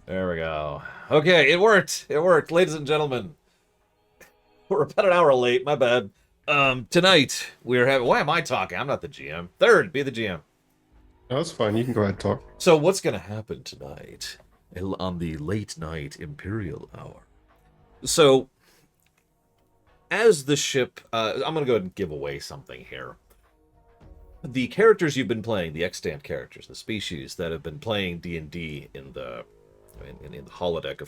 There we go. Okay, it worked. It worked, ladies and gentlemen. We're about an hour late. My bad. Tonight we're having. Why am I talking? I'm not the GM. Third, be the GM. No, that's fine. You can go ahead and talk. So what's gonna happen tonight on the late night Imperial hour? So as the ship, I'm gonna go ahead and give away something here. The characters you've been playing, the extant characters, the species that have been playing D&D in the holodeck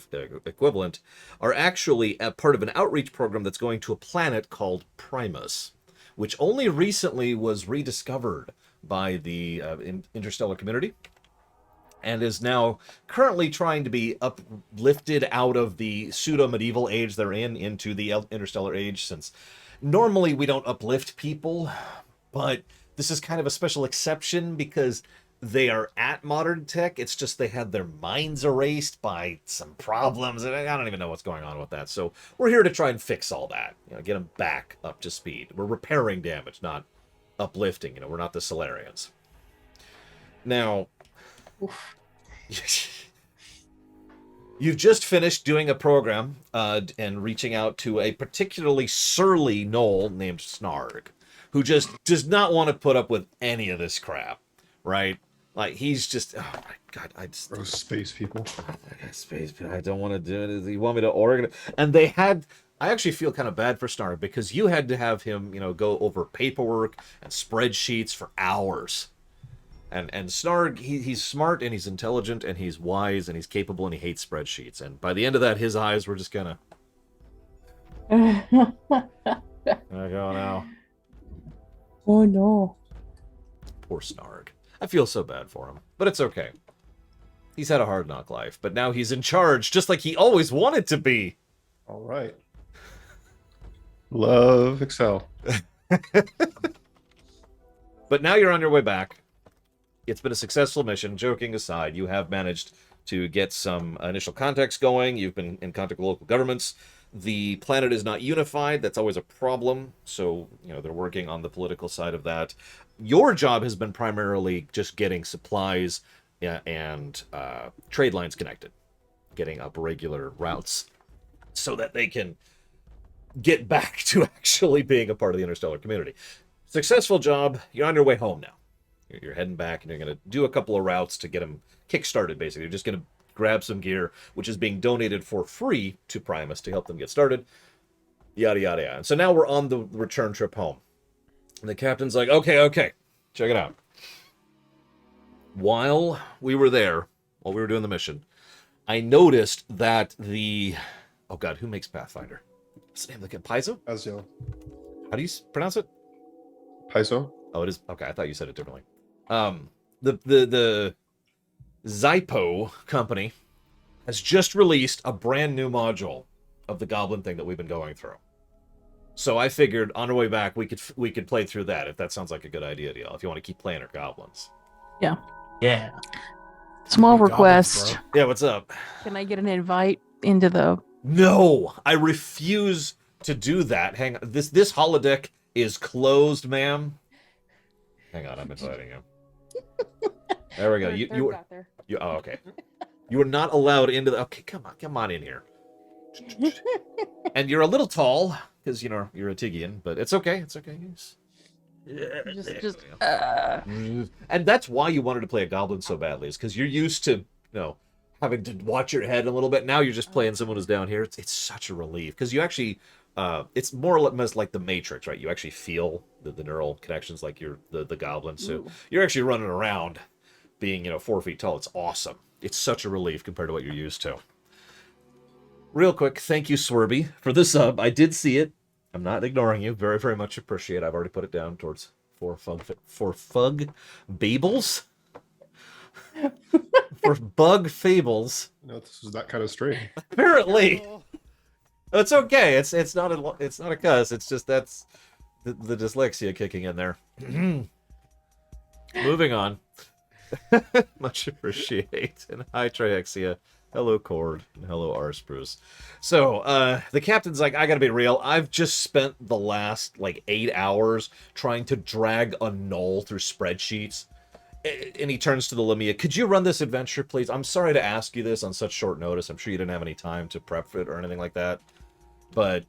equivalent, are actually a part of an outreach program that's going to a planet called Primus, which only recently was rediscovered by the interstellar community and is now currently trying to be uplifted out of the pseudo-medieval age they're in into the interstellar age, since normally we don't uplift people, but this is kind of a special exception because they are at modern tech. It's just they had their minds erased by some problems, and I don't even know what's going on with that. So we're here to try and fix all that, get them back up to speed. We're repairing damage, not uplifting. We're not the Solarians. Now, you've just finished doing a program and reaching out to a particularly surly gnoll named Snarg, who just does not want to put up with any of this crap, right? Like, he's just, oh my god, Those space people. Space, I don't want to do it. You want me to organize? And they had, I actually feel kind of bad for Snarg because you had to have him, go over paperwork and spreadsheets for hours. And Snarg, he's smart and he's intelligent and he's wise and he's capable and he hates spreadsheets. And by the end of that, his eyes were just kind of, I go now. Oh no. Poor Snarg. I feel so bad for him, but it's okay. He's had a hard knock life, but now he's in charge, just like he always wanted to be. All right. Love Excel. But now you're on your way back. It's been a successful mission. Joking aside, you have managed to get some initial contacts going. You've been in contact with local governments. The planet is not unified. That's always a problem. So, they're working on the political side of that. Your job has been primarily just getting supplies and trade lines connected, getting up regular routes so that they can get back to actually being a part of the interstellar community. Successful job. You're on your way home now. You're heading back and you're going to do a couple of routes to get them kick-started, basically. You're just going to grab some gear, which is being donated for free to Primus to help them get started. Yada, yada, yada. And so now we're on the return trip home. And the captain's like, okay, check it out. While we were doing the mission, I noticed that oh god, who makes Pathfinder? What's the name of the Paizo? Azio. How do you pronounce it? Paizo? Oh, it is. Okay, I thought you said it differently. The Zypo company has just released a brand new module of the Goblin thing that we've been going through. So I figured on our way back we could play through that, if that sounds like a good idea to y'all, if you want to keep playing our goblins. Yeah. Yeah. Small Goblins, request. Yeah, what's up? Can I get an invite into the... No, I refuse to do that. Hang on, this holodeck is closed, ma'am. Hang on, I'm inviting you. There we go. Oh, okay. You are not allowed into the. Okay, come on in here. And you're a little tall because you're a Tigian, but it's okay. It's okay. And that's why you wanted to play a goblin so badly, is because you're used to having to watch your head a little bit. Now you're just playing someone who's down here. It's such a relief because you actually. It's more or less like the Matrix, right? You actually feel the neural connections like you're the goblin. So Ooh. you're actually running around being, 4 feet tall. It's awesome. It's such a relief compared to what you're used to. Real quick, thank you, Swerby, for the sub. I did see it. I'm not ignoring you. Very, very much appreciate it. I've already put it down towards for Fug Bables. For Bug Fables. This is that kind of stream. Apparently. It's okay. It's not a cuss. It's just that's the dyslexia kicking in there. Moving on. Much appreciate. And hi Triexia. Hello Cord. And hello Arspruce. So the captain's like, I gotta be real. I've just spent the last 8 hours trying to drag a null through spreadsheets. And he turns to the Lamia. Could you run this adventure, please? I'm sorry to ask you this on such short notice. I'm sure you didn't have any time to prep for it or anything like that. But,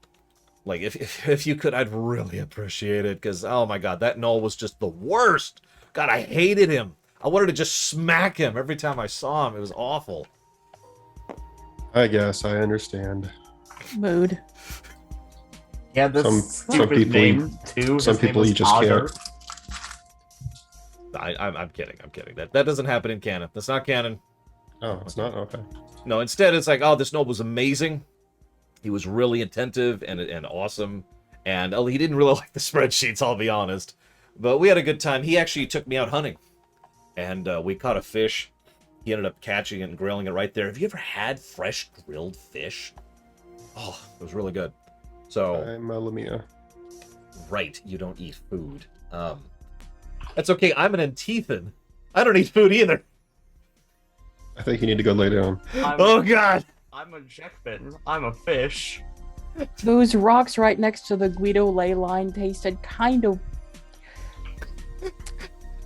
like, if you could, I'd really appreciate it. Because, oh my god, that Null was just the worst. God, I hated him. I wanted to just smack him every time I saw him. It was awful. I guess I understand. Mood. Yeah, this Some stupid people name too. some His name people was you just Augur. can't. I'm kidding. I'm kidding. That doesn't happen in canon. That's not canon. Oh, it's not? Okay. No, instead it's like, oh, this Null was amazing. He was really attentive and awesome. And he didn't really like the spreadsheets, I'll be honest. But we had a good time. He actually took me out hunting. And we caught a fish. He ended up catching it and grilling it right there. Have you ever had fresh grilled fish? Oh, it was really good. So, I'm a Lamia. right, you don't eat food. That's okay, I'm an Antithan. I don't eat food either. I think you need to go lay down. Oh, God! I'm a Jekbin. I'm a fish. Those rocks right next to the Guido ley line tasted kind of.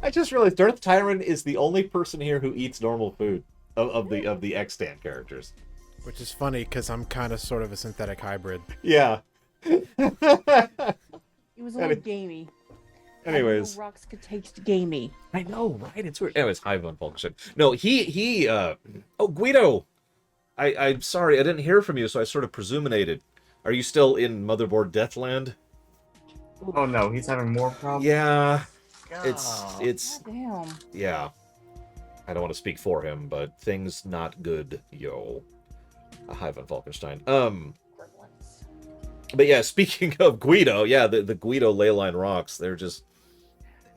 I just realized Darth Tyron is the only person here who eats normal food of the extant characters. Which is funny because I'm kind of sort of a synthetic hybrid. Yeah. It was a little gamey. Anyways. I know rocks could taste gamey. I know, right? It's weird. Anyways, Hive on Vulcan. No, he oh, Guido! I'm sorry, I didn't hear from you, so I sort of presuminated. Are you still in Motherboard Deathland? Oh no, he's having more problems. Yeah. God. It's Damn. yeah. I don't want to speak for him, but things not good, yo. A Hive on Falkenstein. But yeah, speaking of Guido, yeah, the Guido leyline rocks, they have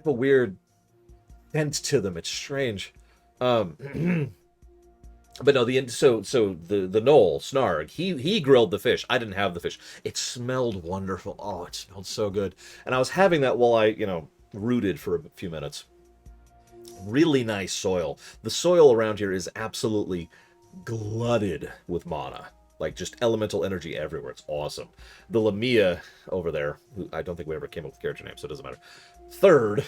a weird bent to them. It's strange. But no, the Knoll, Snarg, he grilled the fish. I didn't have the fish. It smelled wonderful. Oh, it smelled so good. And I was having that while I, rooted for a few minutes. Really nice soil. The soil around here is absolutely glutted with mana. Like, just elemental energy everywhere. It's awesome. The Lamia over there, who I don't think we ever came up with character names, so it doesn't matter. Third,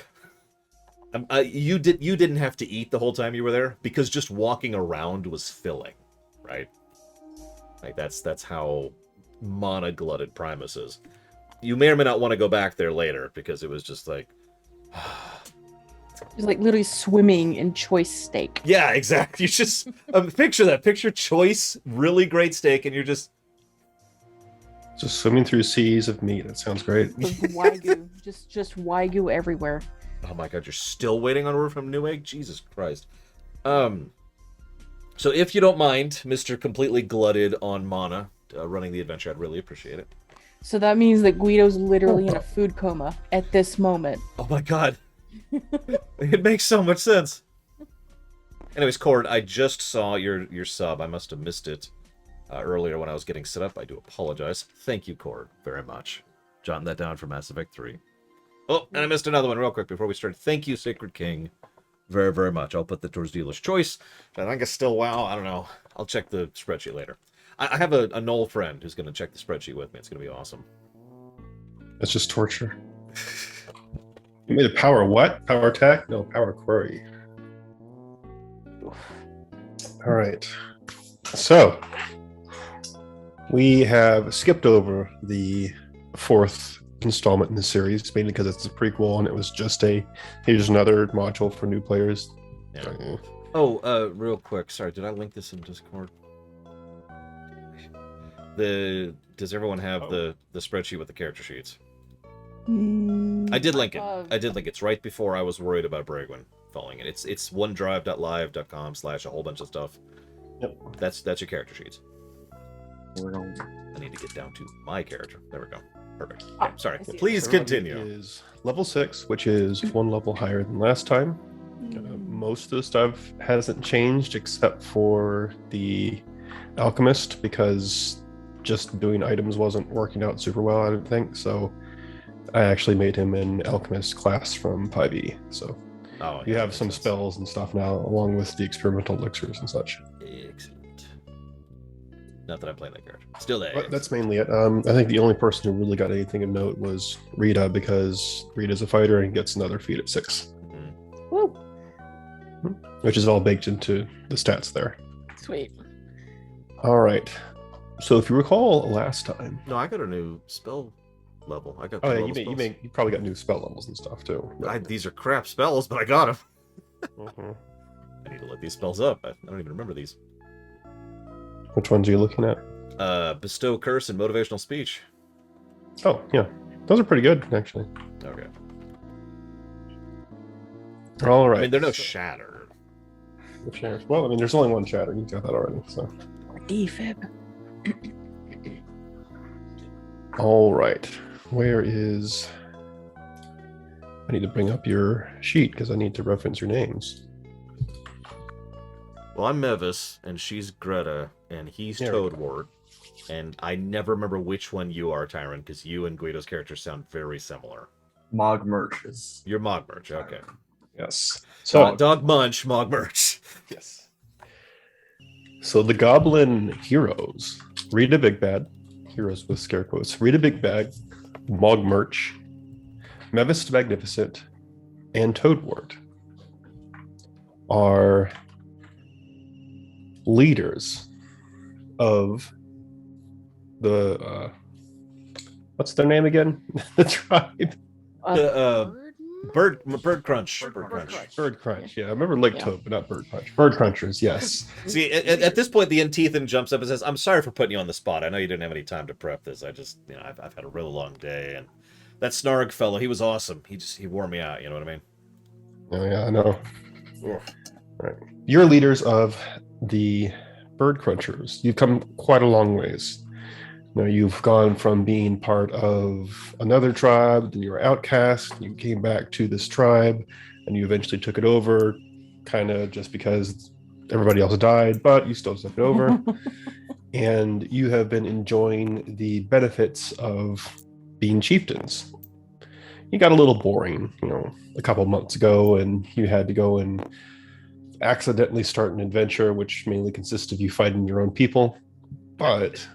you didn't have to eat the whole time you were there, because just walking around was filling, right? Like, that's how mana-glutted Primus is. You may or may not want to go back there later, because it was just like... It was like literally swimming in choice steak. Yeah, exactly. You just picture that. Picture choice, really great steak, and you're just swimming through seas of meat. That sounds great. Wagyu, just Wagyu everywhere. oh my god, you're still waiting on word from Newegg? Jesus Christ. So if you don't mind, Mr. Completely Glutted on mana, running the adventure, I'd really appreciate it. So that means that Guido's literally in a food coma at this moment. Oh my god. It makes so much sense. Anyways, Cord, I just saw your sub. I must have missed it earlier when I was getting set up. I do apologize. Thank you, Cord, very much. Jotting that down for Mass Effect 3. Oh, and I missed another one real quick before we start. Thank you, Sacred King, very, very much. I'll put that towards dealer's choice. I think it's still WoW. I don't know. I'll check the spreadsheet later. I have a Null friend who's going to check the spreadsheet with me. It's going to be awesome. That's just torture. You made a power what? Power attack? No, power query. All right. So, we have skipped over the fourth installment in the series, mainly because it's a prequel and it was just here's another module for new players. Yeah. Oh, real quick. Sorry, did I link this in Discord? Does everyone have the spreadsheet with the character sheets? I did link it. I did link it. It's right before I was worried about Bragwin falling in. It's onedrive.live.com/ a whole bunch of stuff. Yep. That's your character sheets. I need to get down to my character. There we go. Perfect. Okay, sorry. Please continue. Is level 6, which is one level higher than last time. Most of the stuff hasn't changed except for the alchemist, because just doing items wasn't working out super well, I didn't think. So I actually made him an alchemist class from 5e. So you have some spells and stuff now, along with the experimental elixirs and such. Excellent. Not that I'm playing that character. Still there. But that's mainly it. I think the only person who really got anything of note was Rita, because Rita's a fighter and gets another feat at 6. Woo. which is all baked into the stats there. Sweet. All right. So if you recall last time, No, I got a new spell level. I got. oh two yeah, level spells. you probably got new spell levels and stuff too. These are crap spells, but I got them. Mhm. I need to let these spells up. I don't even remember these. Which ones are you looking at? Bestow Curse and Motivational Speech. Oh yeah, those are pretty good actually. Okay. All right. I mean, they're no shatter. Well, I mean, there's only one shatter. You got that already. So. Or defib. All right. Where is? I need to bring up your sheet because I need to reference your names. Well, I'm Mevis, and she's Greta, and he's There we go. Toadwort. And I never remember which one you are, Tyron, because you and Guido's characters sound very similar. Mog merches. You're Mogmerch, okay. Yes. So, So Dog Munch, Mogmerch. yes. So the Goblin heroes: Rita Big Bad, heroes with scare quotes. Rita Big Bad, Mog Merch, Mevis the Magnificent, and Toadwort are leaders of the what's their name again? The tribe. Bird Crunch. Bird Crunch. Bird Crunch. Yeah, I remember Lake Yeah. Toad, but not Bird Crunch. Bird Crunchers. Yes. See, at this point, the Enteithan jumps up and says, "I'm sorry for putting you on the spot. I know you didn't have any time to prep this. I just, I've had a really long day, and that Snarg fellow, he was awesome. He wore me out. You know what I mean?" Oh yeah, I know. Ugh. Right. You're leaders of the Bird Crunchers. You've come quite a long ways. You've gone from being part of another tribe, then you were outcast, you came back to this tribe, and you eventually took it over, kind of just because everybody else died, but you still took it over. And you have been enjoying the benefits of being chieftains. You got a little boring, a couple months ago, and you had to go and accidentally start an adventure, which mainly consists of you fighting your own people. But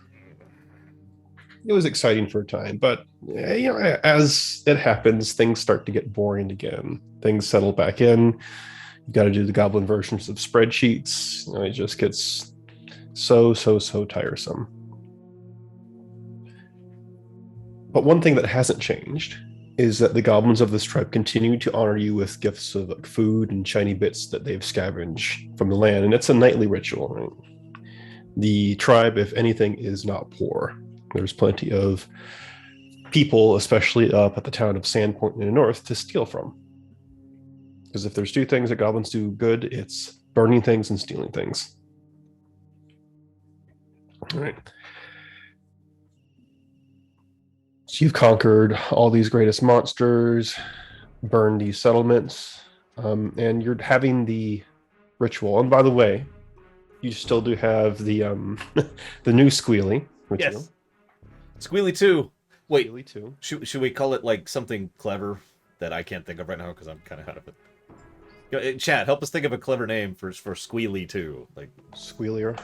it was exciting for a time. But as it happens, things start to get boring again. Things settle back in. You got to do the goblin versions of spreadsheets. It just gets so tiresome. But one thing that hasn't changed is that the goblins of this tribe continue to honor you with gifts of food and shiny bits that they've scavenged from the land. And it's a nightly ritual. Right? The tribe, if anything, is not poor. There's plenty of people, especially up at the town of Sandpoint in the north, to steal from. Because if there's two things that goblins do good, it's burning things and stealing things. All right. So you've conquered all these greatest monsters, burned these settlements, and you're having the ritual. And by the way, you still do have the the new Squealy. Yes. Squealy 2. Wait, Squealy 2. should we call it like something clever that I can't think of right now because I'm kind of out of it? Chat, help us think of a clever name for Squealy 2. Like Squealier.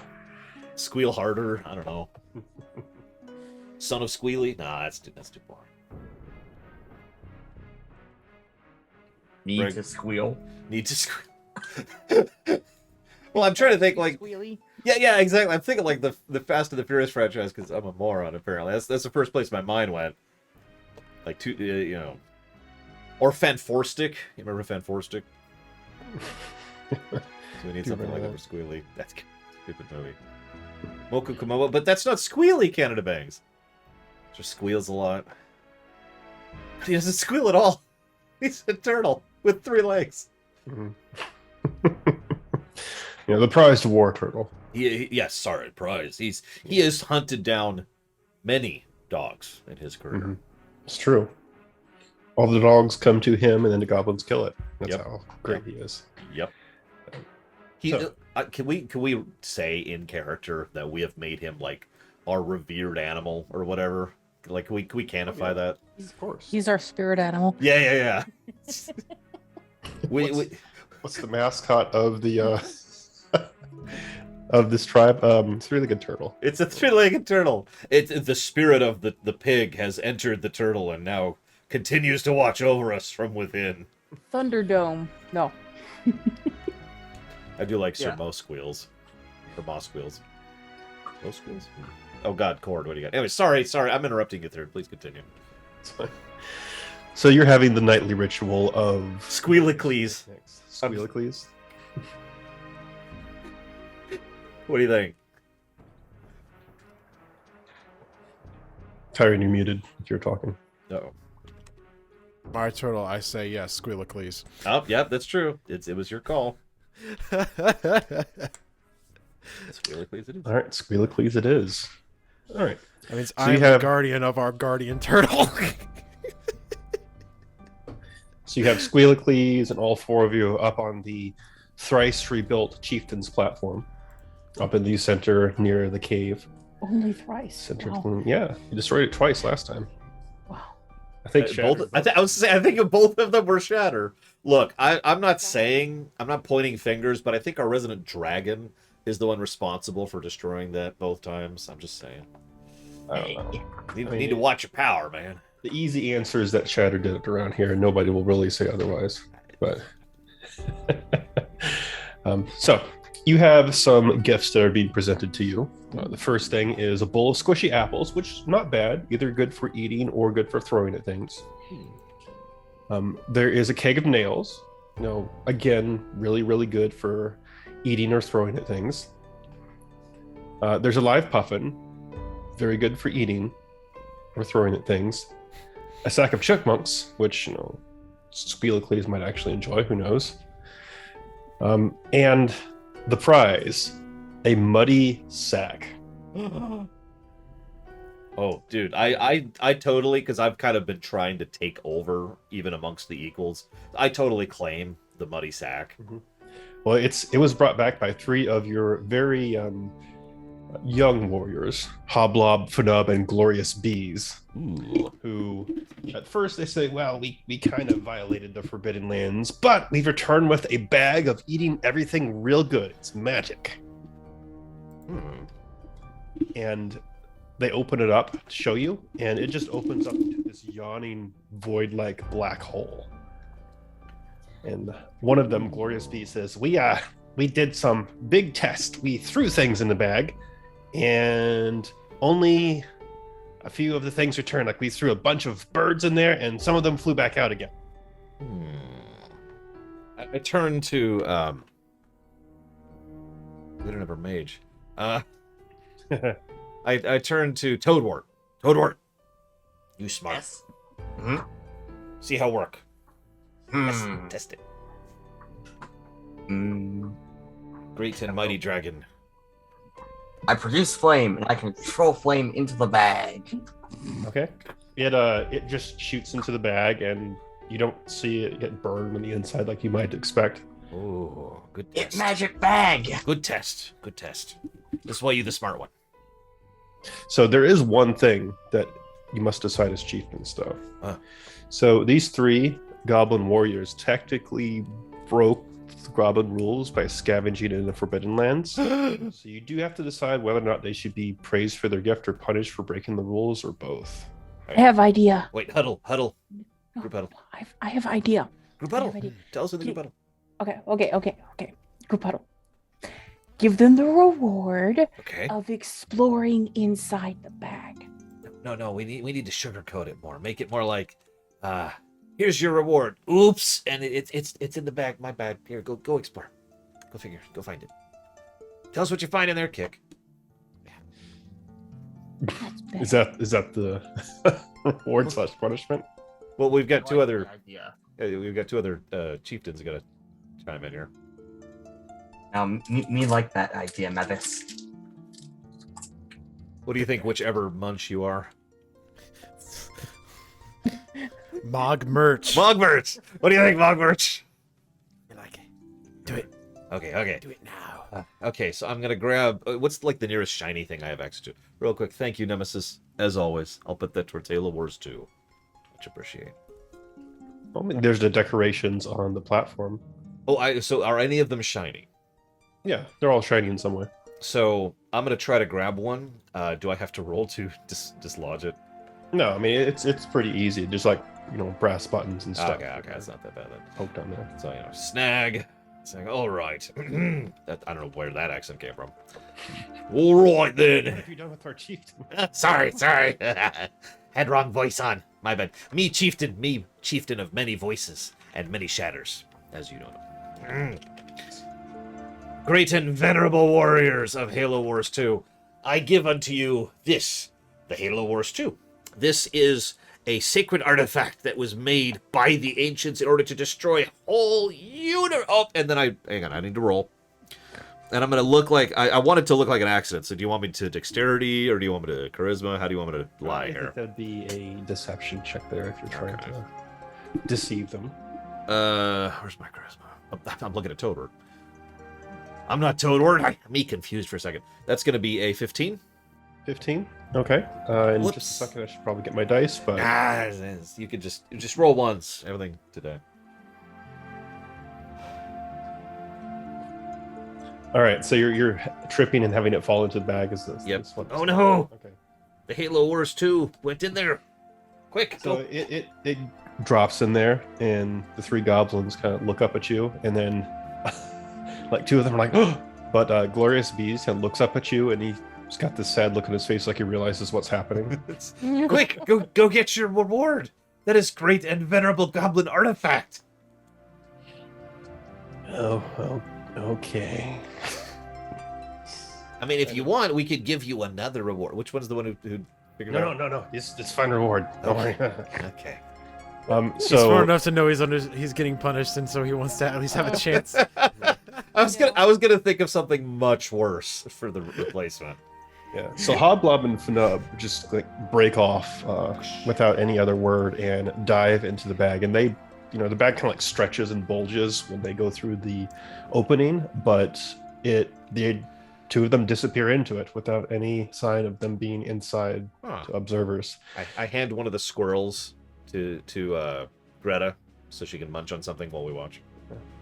Squeal Harder? I don't know. Son of Squealy? Nah, that's too boring. Need Right. to squeal. Need to squeal. Well, I'm trying to think like Squealy. yeah, exactly. I'm thinking like the Fast and the Furious franchise because I'm a moron apparently. That's the first place my mind went. Like or Fanforstic. You remember Fanforstic? So we need something like that for Squealy. That's a stupid movie. Moku Kumoa, but that's not Squealy, Canada Bangs. Just squeals a lot. But he doesn't squeal at all. He's a turtle with 3 legs. Mm-hmm. The prized war turtle. Yes, sorry, prize. He has hunted down many dogs in his career. Mm-hmm. It's true. All the dogs come to him, and then the goblins kill it. That's Yep. how great he is. Yep. So- Can we say in character that we have made him like our revered animal or whatever? Like, can we canify that? Of course. He's our spirit animal. Yeah. we What's the mascot of the of this tribe? It's a really good turtle. It's a 3-legged turtle. It's the spirit of the pig has entered the turtle and now continues to watch over us from within. Thunderdome. No. I do like Sir Yeah. Mo Squeals. Or Moss Squeals. Mo Squeals? Oh god, Cord, what do you got? Anyway, sorry, I'm interrupting you there. Please continue. It's fine. So you're having the nightly ritual of Squealicles. Squealicles. What do you think? Tyrion, you're muted if you're talking. Uh-oh. My turtle, I say yes, Squealicles. Oh, yep, that's true. It was your call. That Squealicles it is. All right, Squealicles it is. All right. means So I'm you the have- guardian of our guardian turtle. So you have Squealicles and all four of you up on the thrice rebuilt chieftain's platform, up in the center near the cave. Only thrice. Center. Wow. Yeah, you destroyed it twice last time. Wow. I think I was saying, I think both of them were Shatter. Look, I'm not pointing fingers, but I think our resident dragon is the one responsible for destroying that both times. I'm just saying. I don't know. Need to watch your power, man. The easy answer is that Shatter did it around here, and nobody will really say otherwise. But so you have some gifts that are being presented to you. The first thing is a bowl of squishy apples, which is not bad, either good for eating or good for throwing at things. There is a keg of nails. Again, really, really good for eating or throwing at things. There's a live puffin, very good for eating or throwing at things. A sack of chipmunks, which Squealicles might actually enjoy. Who knows? And the prize, a muddy sack. Oh, dude, I totally, because I've kind of been trying to take over even amongst the equals. I totally claim the muddy sack. Well, it was brought back by three of your very young warriors, Hoblob, Fanub, and Glorious Bees, who at first they say, well, we kind of violated the Forbidden Lands, but we've returned with a bag of eating everything real good. It's magic. And they open it up to show you, and it just opens up into this yawning void-like black hole. And one of them, Glorious Bee, says, we did some big test. We threw things in the bag, and only a few of the things returned. Like we threw a bunch of birds in there, and some of them flew back out again. I turn to we don't have our mage. I turn to Toadwort. Toadwort, you smart. Yes. See how it work. Yes, test it. Great and mighty dragon. I produce flame, and I can control flame into the bag. Okay. It just shoots into the bag, and you don't see it get burned on the inside like you might expect. Oh, good It test. magic bag. Good test. Good test. This is why you the smart one. So there is one thing that you must decide as chieftain stuff. So these three goblin warriors technically broke the goblin rules by scavenging in the Forbidden Lands. So you do have to decide whether or not they should be praised for their gift or punished for breaking the rules, or both. I have idea. Wait, huddle. No, Group huddle. I have idea. Group I have huddle. idea. Tell us in the group huddle. Okay. Group huddle. Give them the reward Okay. of exploring inside the bag. No. We need to sugarcoat it more. Make it more like, here's your reward. Oops, and it's in the bag. My bad. Here, go explore. Go figure. Go find it. Tell us what you find in there, Kick. That's better. Is that the reward / punishment? Well, we've got two other. Idea. We've got two other chieftains that gotta chime in here. Now, me like that idea, Mavis. What do you think? Whichever munch you are. Mog merch. Mogmerch. What do you think, Mogmerch? You like it? Do it. Okay. Do it now. Okay, so I'm gonna grab what's like the nearest shiny thing I have access to. Real quick, thank you, Nemesis. As always, I'll put that towards Halo Wars 2. Much appreciate. There's the decorations on the platform. Oh, so are any of them shiny? Yeah, they're all shiny in some way. So I'm gonna try to grab one. Do I have to roll to dislodge it? No, I mean it's pretty easy. Just like brass buttons and stuff. Okay, it's not that bad then. Poked on there. So snag. Saying, all right. That, I don't know where that accent came from. All right, What then. have you done with our chieftain? Sorry. Had wrong voice on. My bad. Me, chieftain of many voices and many shatters, as you know. Great and venerable warriors of Halo Wars 2, I give unto you this, the Halo Wars 2. This is a sacred artifact that was made by the ancients in order to destroy whole universe. Oh, and then hang on, I need to roll. And I'm going to look like, I want it to look like an accident. So do you want me to dexterity or do you want me to charisma? How do you want me to lie I here? think that'd be a deception check there if you're trying to deceive them. Where's my charisma? I'm looking at Toadward. I'm not Toadward. I'm me confused for a second. That's going to be a 15. 15? Okay. In Whoops. just a second, I should probably get my dice, but You could just roll once. Everything today. all right. So you're tripping and having it fall into the bag. Is this? Yep. This what Oh, no. Okay. The Halo Wars 2 went in there. Quick, So go. it drops in there, and the three goblins kind of look up at you, and then like two of them are like, oh! But Glorious Beast kind of looks up at you, and he's got this sad look on his face, like he realizes what's happening. Quick, go get your reward. That is great and venerable goblin artifact. Oh, well, okay. I mean, if you want, we could give you another reward. Which one's the one who figured out? No. It's fine reward. Don't worry. Okay. He's So smart enough to know he's getting punished, and so he wants to at least have a chance. I was gonna think of something much worse for the replacement. yeah, so Hoblob and Fnub just like break off without any other word and dive into the bag, and they, the bag kind of like stretches and bulges when they go through the opening, but the two of them disappear into it without any sign of them being inside Huh. to observers. I hand one of the squirrels to Greta so she can munch on something while we watch.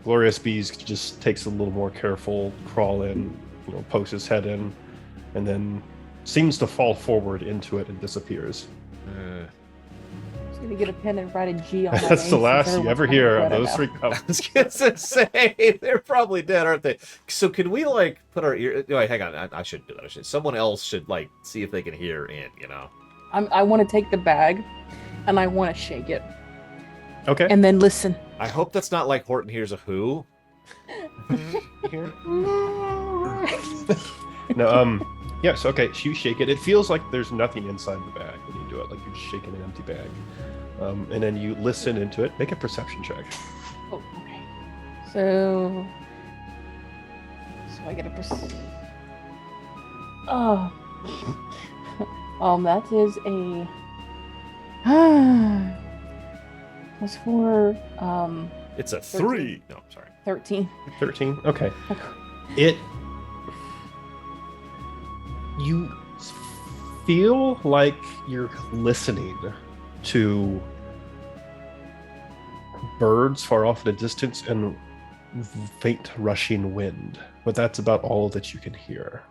Glorious Bees just takes a little more careful crawl in, pokes his head in, and then seems to fall forward into it and disappears. Uh, I'm gonna get a pen and write a G on my That's name the since last you everyone's ever gonna hear of regret it those now. three I goblins. was gonna say they're probably dead, aren't they? So can we like put our ear? Wait, hang on. I shouldn't do that. Someone else should like see if they can hear in. I want to take the bag, and I want to shake it, Okay. and then listen. I hope that's not like Horton Hears a Who. Here. No, yes, okay, so you shake it. It feels like there's nothing inside the bag when you do it, like you're just shaking an empty bag. And then you listen into it. Make a perception check. Oh, okay. So I get a Oh. That is a +4, It's a 13. 3. No, sorry. 13. 13. Okay. You feel like you're listening to birds far off in the distance and faint rushing wind, but that's about all that you can hear.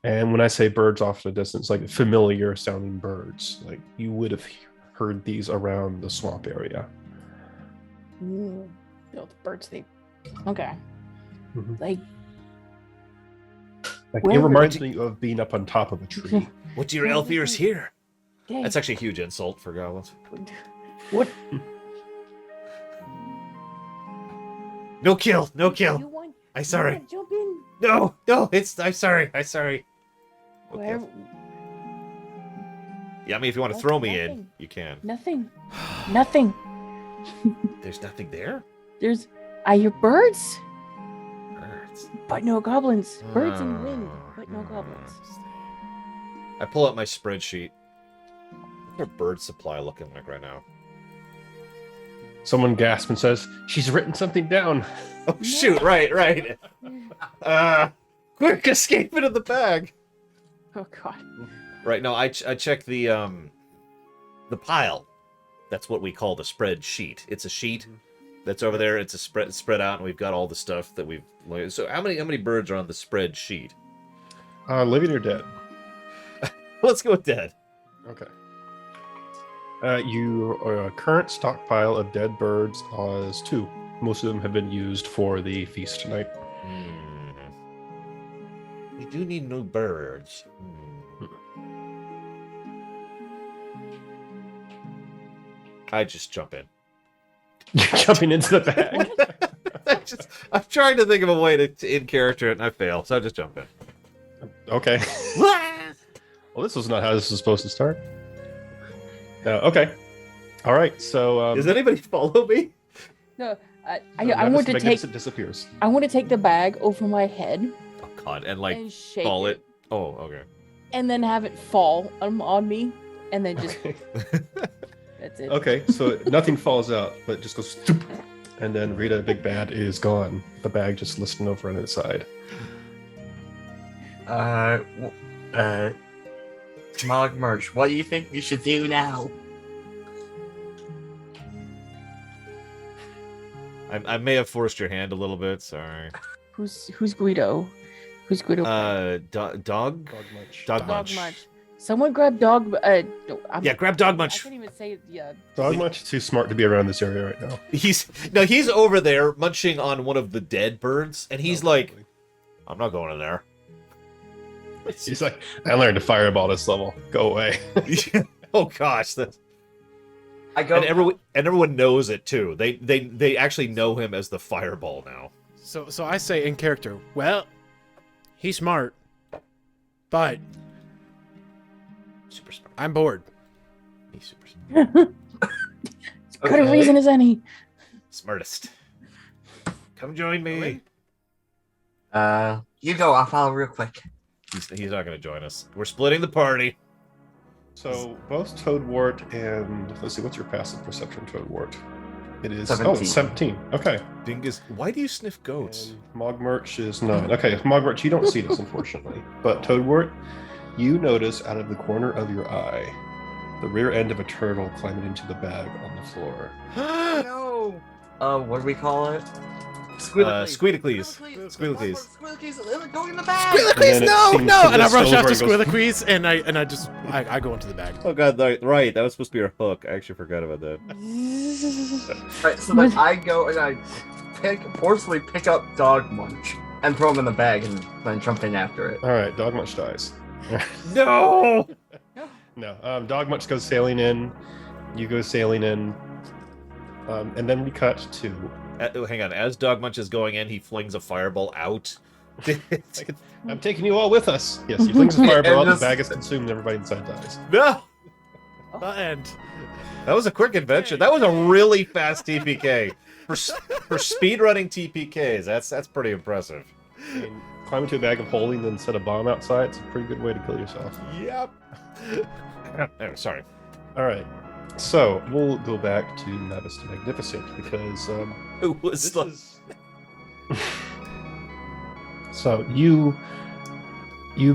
And when I say birds off in the distance, like familiar sounding birds, like you would have heard these around the swamp area. Ooh, the birds, okay. Mhm. Like, Like Where it were reminds me of being up on top of a tree. What do your elf ears hear? dang, That's actually a huge insult for goblins. what? No kill. No You kill. want? I'm you sorry. wanna jump in? No. I'm sorry. Where? Yeah, I mean, if you want to That's throw me in, nothing. you can. Nothing. Nothing. There's nothing there? I hear birds, Birds. but no goblins. Birds and wind, but no goblins. I pull out my spreadsheet. What's our bird supply looking like right now? Someone gasps and says, "She's written something down." Oh, shoot. Right. Quick, escape into the bag. Oh god. Right, no, I check the pile. That's what we call the spreadsheet. It's a sheet that's over there. It's a spread out, and we've got all the stuff that we've. So how many birds are on the spreadsheet? Living or dead? Let's go with dead. Okay. Your current stockpile of dead birds is 2. Most of them have been used for the feast tonight. We do need new birds. I just jump in. You're jumping into the bag. I'm trying to think of a way to in character it, and I fail, so I just jump in. Okay. Well, this was not how this was supposed to start. Okay. All right. So Does anybody follow me? No, I Nevis want to take. Magnificent disappears. I want to take the bag over my head Oh God, and like and shake fall it, it. Oh, okay. and then have it fall on me, and then just Okay. that's it. Okay, so nothing falls out, but it just goes stoop, and then Rita Big Bad is gone. The bag just listing over on its side. Smog Merch, what do you think we should do now? I may have forced your hand a little bit. Sorry. Who's Guido? Who's Guido? Dog. Dog Munch. Dog Dog Munch. Munch. Someone grab Dog. No, Yeah, grab Dog I Munch. can't even say. Yeah. Dog Munch is too smart to be around this area right now. He's over there munching on one of the dead birds, and he's like, I'm not going in there. He's like, I learned to fireball this level. Go away. Oh gosh, I go. and everyone knows it too. They actually know him as the Fireball now. So I say in character, well, he's smart, but Super smart. I'm bored. He's super smart. As good a reason as any. Smartest. Come join me. You go. I'll follow real quick. He's not going to join us. We're splitting the party. So both Toadwort and let's see, what's your passive perception, Toadwort? It is 17. 17. Okay. Dingus, why do you sniff goats? And Mogmerch is 9. Okay, Mogmerch, you don't see this unfortunately. But Toadwort, you notice out of the corner of your eye the rear end of a turtle climbing into the bag on the floor. No. What do we call it? Squeedicles. Squeedicles. Squeedicles, go in the bag. And then it No, seems no! to And I list rush over after and goes, Squealicles, and I go into the bag. Oh god, right. That was supposed to be our hook. I actually forgot about that. Right, so then I go and I forcefully pick up Dog Munch and throw him in the bag and then jump in after it. All right, Dogmunch dies. No! No, Dogmunch goes sailing in. You go sailing in. And then we cut to. Hang on. As Dogmunch is going in, he flings a fireball out. I'm taking you all with us. Yes, he flings a fireball out, just- the bag is consumed, and everybody inside dies. No! The end. That was a quick adventure. That was a really fast TPK. For speedrunning TPKs, that's pretty impressive. I mean, climb into a bag of holding, then set a bomb outside. It's a pretty good way to kill yourself. Yep. Oh, sorry. All right, so we'll go back to Nevis the Magnificent because It was this like... is. So you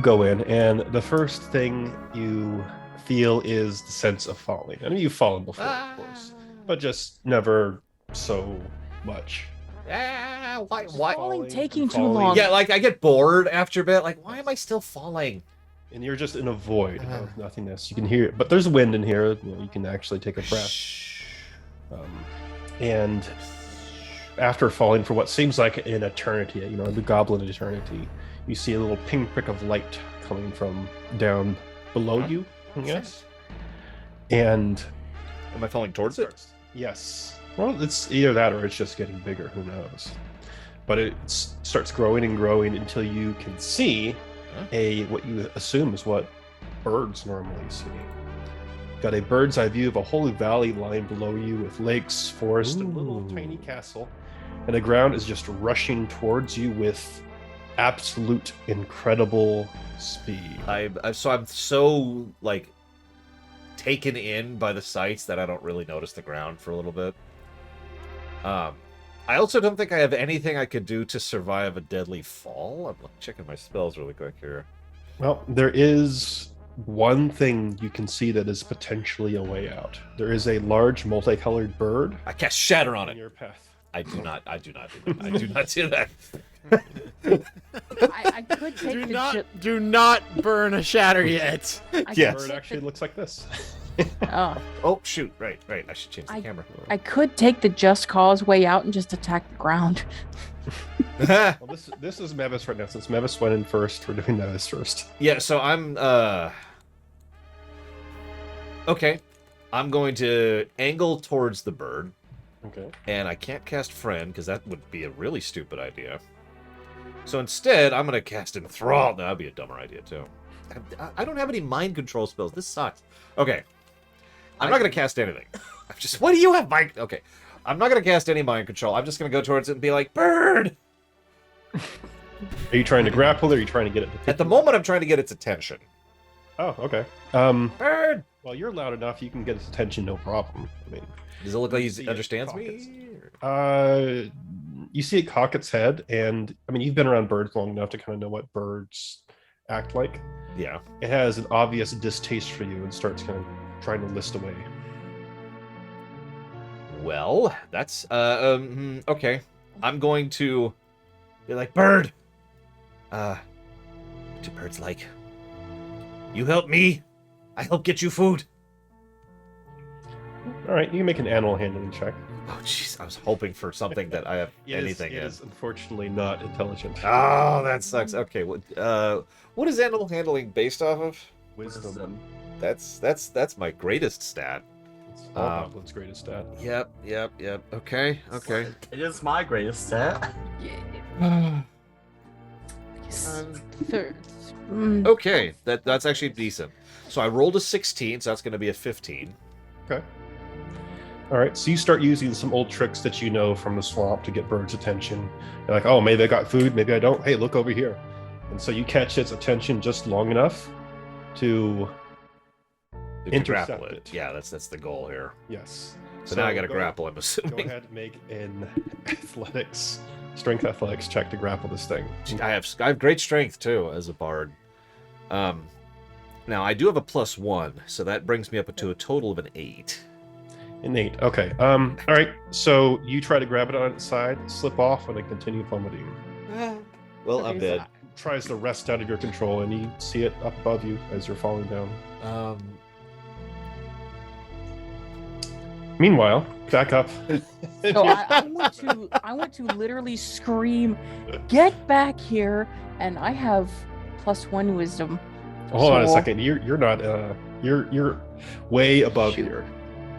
go in, and the first thing you feel is the sense of falling. I mean, you've fallen before, of course, but just never so much. Why? Falling taking too falling. long. Yeah, like I get bored after a bit. Like, why am I still falling? And you're just in a void of nothingness. You can hear it, but there's wind in here. You can actually take a breath. And after falling for what seems like an eternity, the goblin eternity, you see a little pinprick of light coming from down below you, yes. And Am I falling towards it? yes, well, it's either that or it's just getting bigger. Who knows? But it starts growing and growing until you can see what you assume is what birds normally see. Got a bird's eye view of a whole valley lying below you with lakes, forest, and a little tiny castle. And the ground is just rushing towards you with absolute incredible speed. I'm so like taken in by the sights that I don't really notice the ground for a little bit. I also don't think I have anything I could do to survive a deadly fall. I'm checking my spells really quick here. Well, there is one thing you can see that is potentially a way out. There is a large multicolored bird I cast Shatter on in it. your path. I do not do that. I do not do that. I could take Do the not burn a shatter yet. I could Yes. The bird take actually looks like this. Oh, Oh shoot! Right. I should change the camera. I could take the just cause way out and just attack the ground. Well, this is Mevis right now. Since Mevis went in first, we're doing Mevis first. Yeah. So I'm okay. I'm going to angle towards the bird, Okay. and I can't cast friend because that would be a really stupid idea. So instead, I'm going to cast enthrall. No, that'd be a dumber idea too. I don't have any mind control spells. This sucks. Okay. I'm not going to cast anything. I'm just. What do you have mind? Okay. I'm not going to cast any mind control. I'm just going to go towards it and be like, bird. Are you trying to grapple, or are you trying to get it to At the moment, I'm trying to get its attention. Oh, okay. Bird. Well, you're loud enough. You can get its attention, no problem. I mean, Does it look like You see he it understands pockets. me? you see it cock its head, and I mean, you've been around birds long enough to kind of know what birds act like. Yeah. It has an obvious distaste for you and starts kind of trying to list away. Well, that's okay. I'm going to be like, bird. What do birds like? You help me, I help get you food. All right, you can make an animal handling check. Oh, jeez, I was hoping for something that I have anything It in. is unfortunately not intelligent. Oh, that sucks. Okay, what is animal handling based off of? Wisdom. That's my greatest stat. It's all Goblin's greatest stat. Yep. Okay. It is my greatest stat. Third. Okay, that's actually decent. So I rolled a 16, so that's going to be a 15. Okay. All right, so you start using some old tricks that you know from the swamp to get birds' attention. You're like, oh, maybe I got food, maybe I don't. Hey, look over here. And so you catch its attention just long enough to To intercept grapple it. it. Yeah, that's the goal here. Yes. So now I got to go- grapple. I'm Go assuming. ahead and make an strength athletics check to grapple this thing. I have great strength too as a bard. Now I do have a +1, so that brings me up to a total of an 8. An 8. Okay. All right. So you try to grab it on its side, slip off, and then continue plummeting. Well, I'm dead. Tries to wrest out of your control, and you see it up above you as you're falling down. Meanwhile, back up. So I want to literally scream, "Get back here!" And I have +1 wisdom. Hold on a So- second. You're not. You're way above Shoot. here.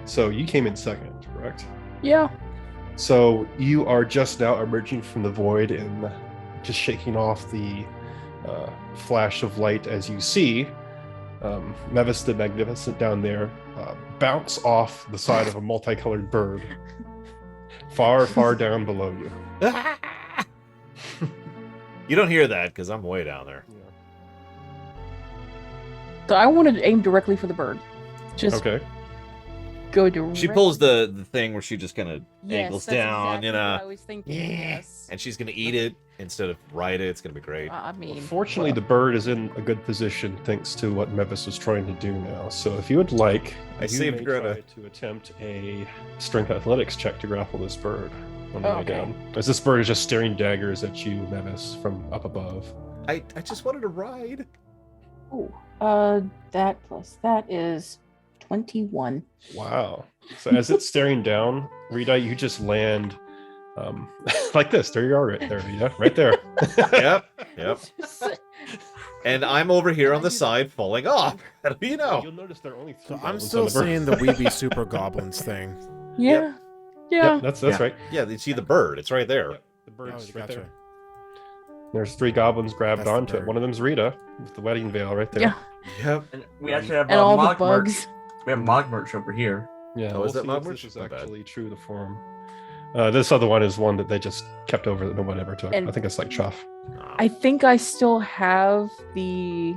So you came in second, correct? Yeah. So you are just now emerging from the void and just shaking off the flash of light as you see Mevis the Magnificent down there bounce off the side of a multicolored bird far, far down below you. You don't hear that because I'm way down there. So I wanted to aim directly for the bird. Just Okay. go directly. She pulls the thing where she just kind of Yes, angles that's down, exactly you know, what I was thinking. Yes. and she's gonna eat it instead of ride it. It's gonna be great. I mean, Fortunately, the bird is in a good position thanks to what Mevis was trying to do now. So if you would like, I you saved may Greta. try to attempt a strength athletics check to grapple this bird on the way Okay. down. As this bird is just staring daggers at you, Mevis, from up above. I just wanted to ride. oh, that plus that is 21. Wow. So as it's staring down, Rita, you just land like this. There you are, right there, Rita. Right there. Yep. And I'm over here on the side falling off. How do you know? You'll notice there are only So 3 I'm goblins still on the bird. seeing the Weeby Super Goblins thing. Yeah. Yeah. Yep, that's Yeah. right. Yeah, you see the bird. It's right there. Yep, the bird's Oh, right gotcha. there. There's 3 goblins grabbed That's the onto it. bird. One of them's Rita with the wedding veil right there. Yeah. Yep. And we actually have And all the Mog merch. bugs. We have Mog merch over here. Yeah. Oh, is that see Mob if Merch? This is Not bad. actually true to form. This other one is one that they just kept over that no one ever took. And- I think it's like chuff. I think I still have the.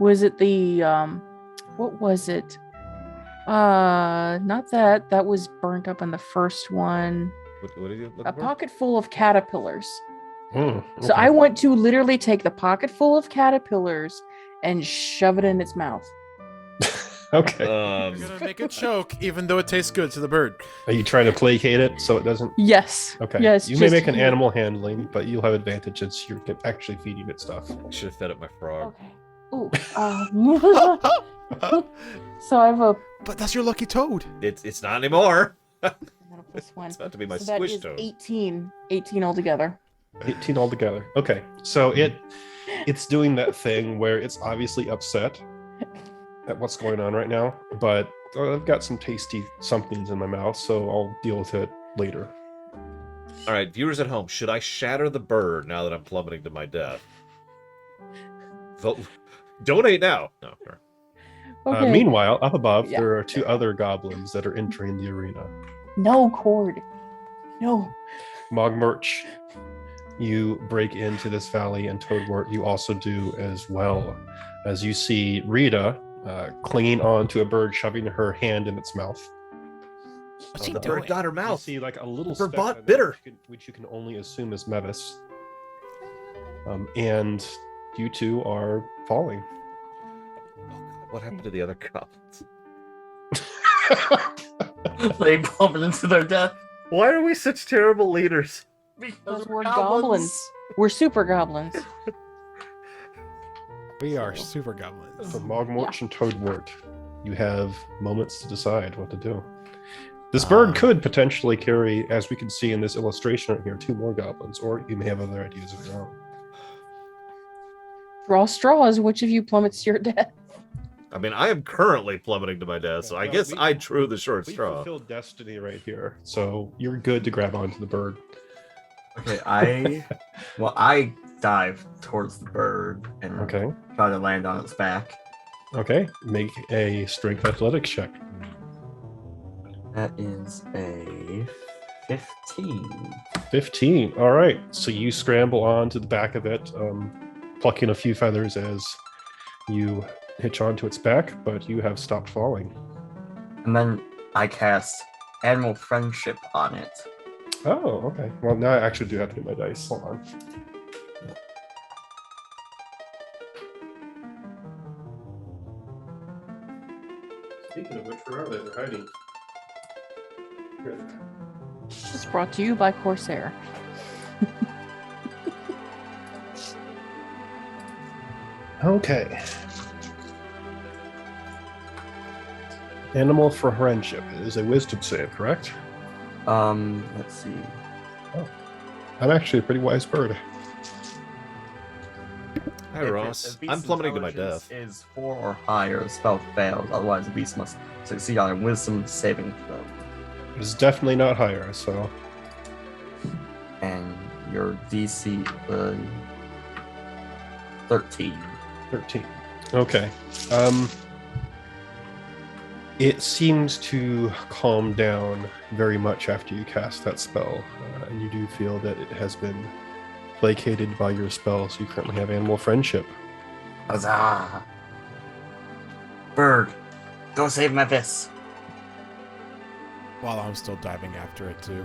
Was it the what was it? Not that. That was burnt up in the first one. What are you looking A for? pocket full of caterpillars. Mm, So okay. I want to literally take the pocket full of caterpillars and shove it in its mouth. Okay. You're gonna make it choke, even though it tastes good to the bird. Are you trying to placate it so it doesn't? Yes. Okay. Yes. You may just- make an animal handling, but you'll have advantage since you're actually feeding it stuff. I should have fed up my frog. Okay. Ooh. So I have a But that's your lucky toad. It's not anymore. +1. It's about to be my So that squish is toad. 18. 18 altogether. 18 altogether. Okay, so it's doing that thing where it's obviously upset at what's going on right now, but I've got some tasty somethings in my mouth, so I'll deal with it later. All right, viewers at home, should I shatter the bird now that I'm plummeting to my death? Vote. Donate now. No. Sure. Okay. Meanwhile, up above, Yeah. there are 2 other goblins that are entering the arena. No cord. No. Mogmurch, you break into this valley, and Toadwort, you also do as well, as you see Rita clinging on to a bird, shoving her hand in its mouth. What's he The doing? bird got her You mouth. see like a little Bird speck bought on it, bitter. which you can only assume is Mevis. And you 2 are falling. Oh, God, what happened to the other goblins? They plummet into their death. Why are we such terrible leaders? Because we're goblins. We're super goblins. We are super goblins. For Mogmorch and Toadwort, you have moments to decide what to do. This bird could potentially carry, as we can see in this illustration right here, 2 more goblins, or you may have other ideas of your own. Draw straws. Which of you plummets to your death? I mean, I am currently plummeting to my death, so I Well, guess I drew the short We straw. fulfilled destiny right here, so you're good to grab onto the bird. Okay, I dive towards the bird and Okay. try to land on its back. Okay. Make a strength athletics check. That is a 15. 15. All right. So you scramble onto the back of it, plucking a few feathers as you hitch onto its back, but you have stopped falling. And then I cast Animal Friendship on it. Oh, okay. Well, now I actually do have to get my dice. Hold on. Speaking of which, where are they? They're hiding. This is brought to you by Corsair. Okay. Animal for friendship is a wisdom save, correct? Let's see. I'm actually a pretty wise bird. Hi, If Ross. a beast's I'm plummeting to my intelligence death. Is 4 or higher, the spell fails. Otherwise, the beast must succeed on a wisdom saving throw. It's definitely not higher, so And your DC 13. 13. Okay. It seems to calm down very much after you cast that spell, and you do feel that it has been placated by your spell, so you currently have animal friendship. Huzzah! Bird, go save Memphis. While I'm still diving after it too.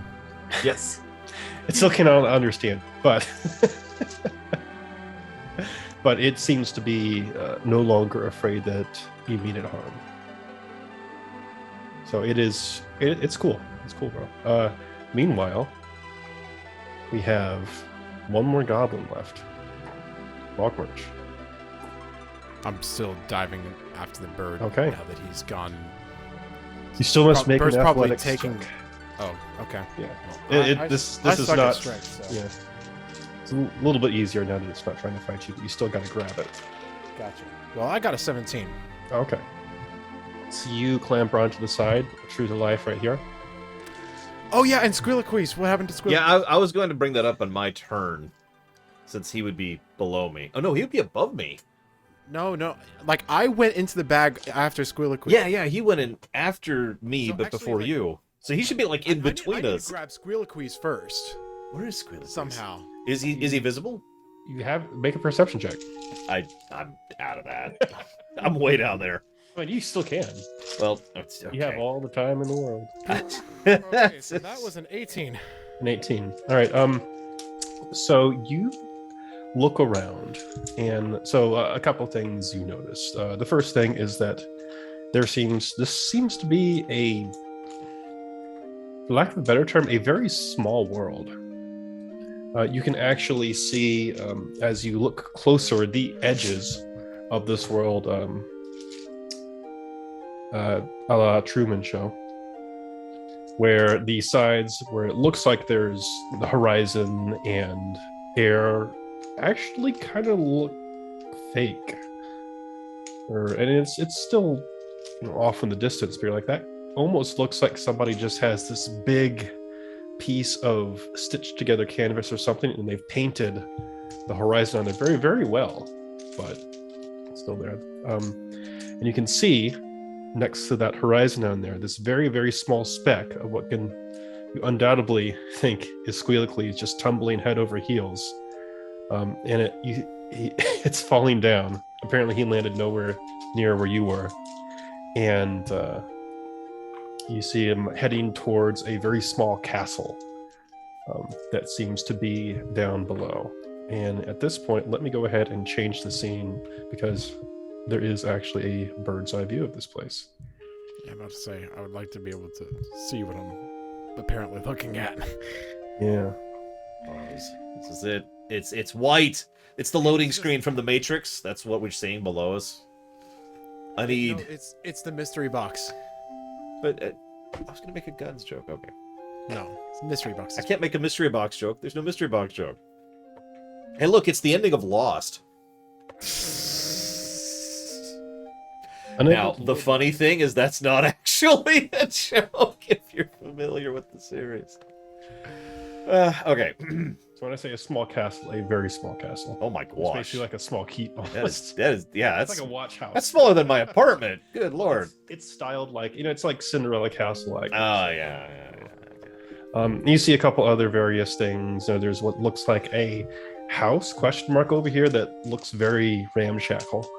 Yes. It still cannot understand, but but it seems to be no longer afraid that you mean it harm. So it's cool. It's cool, bro. Meanwhile, we have one more goblin left. Mogmurch. I'm still diving after the bird. Okay. Now that he's gone. You still must make Bird's an probably athletics taking. check. Oh, okay. Yeah. Well, This I is suck at not. strength, so. Yeah. It's a little bit easier now that it's not trying to fight you, but you still got to grab it. Gotcha. Well, I got a 17. Okay. So you clamber onto the side, true to life, right here. Oh yeah, and Squealaqueeze. What happened to Squealaqueeze? Yeah, I was going to bring that up on my turn, since he would be below me. Oh no, he would be above me. No. Like I went into the bag after Squealaqueeze. Yeah, he went in after me, So but actually, before like- you. So he should be like in between I need us. to grab Squealaqueeze first Where is Squealer? somehow. Is he visible? You have make a perception check. I'm out of that. I'm way down there. I mean, you still can. Well, it's okay. You have all the time in the world. Okay, so that was an 18. An 18. All right. So you look around, and so a couple things you notice. The first thing is that this seems to be a, for lack of a better term, a very small world. You can actually see, as you look closer, the edges of this world a la Truman Show, where the sides where it looks like there's the horizon and air actually kind of look fake, and it's still off in the distance, but you're like, that almost looks like somebody just has this big piece of stitched together canvas or something, and they've painted the horizon on there very, very well, but it's still there. And you can see next to that horizon on there this very, very small speck of what can you undoubtedly think is Squealicly just tumbling head over heels, and it's falling down. Apparently he landed nowhere near where you were, and you see him heading towards a very small castle that seems to be down below. And at this point, let me go ahead and change the scene, because there is actually a bird's eye view of this place. Yeah, I'm about to say, I would like to be able to see what I'm apparently looking at. Yeah. This is it. It's white. It's the loading screen from the Matrix. That's what we're seeing below us. I need... No, it's the mystery box. But I was gonna make a guns joke. Okay. No, it's a mystery box. I can't make a mystery box joke. There's no mystery box joke. Hey, look, it's the ending of Lost. Now, the funny thing is that's not actually a joke if you're familiar with the series. Okay. So when I say a small castle, a very small castle. Oh my It's gosh. basically like a small keep. That is, yeah, it's that's like a watch house. that's smaller than my apartment. Good lord. It's styled like, it's like Cinderella Castle like. Oh yeah. You see a couple other various things. There's what looks like a house question mark over here that looks very ramshackle.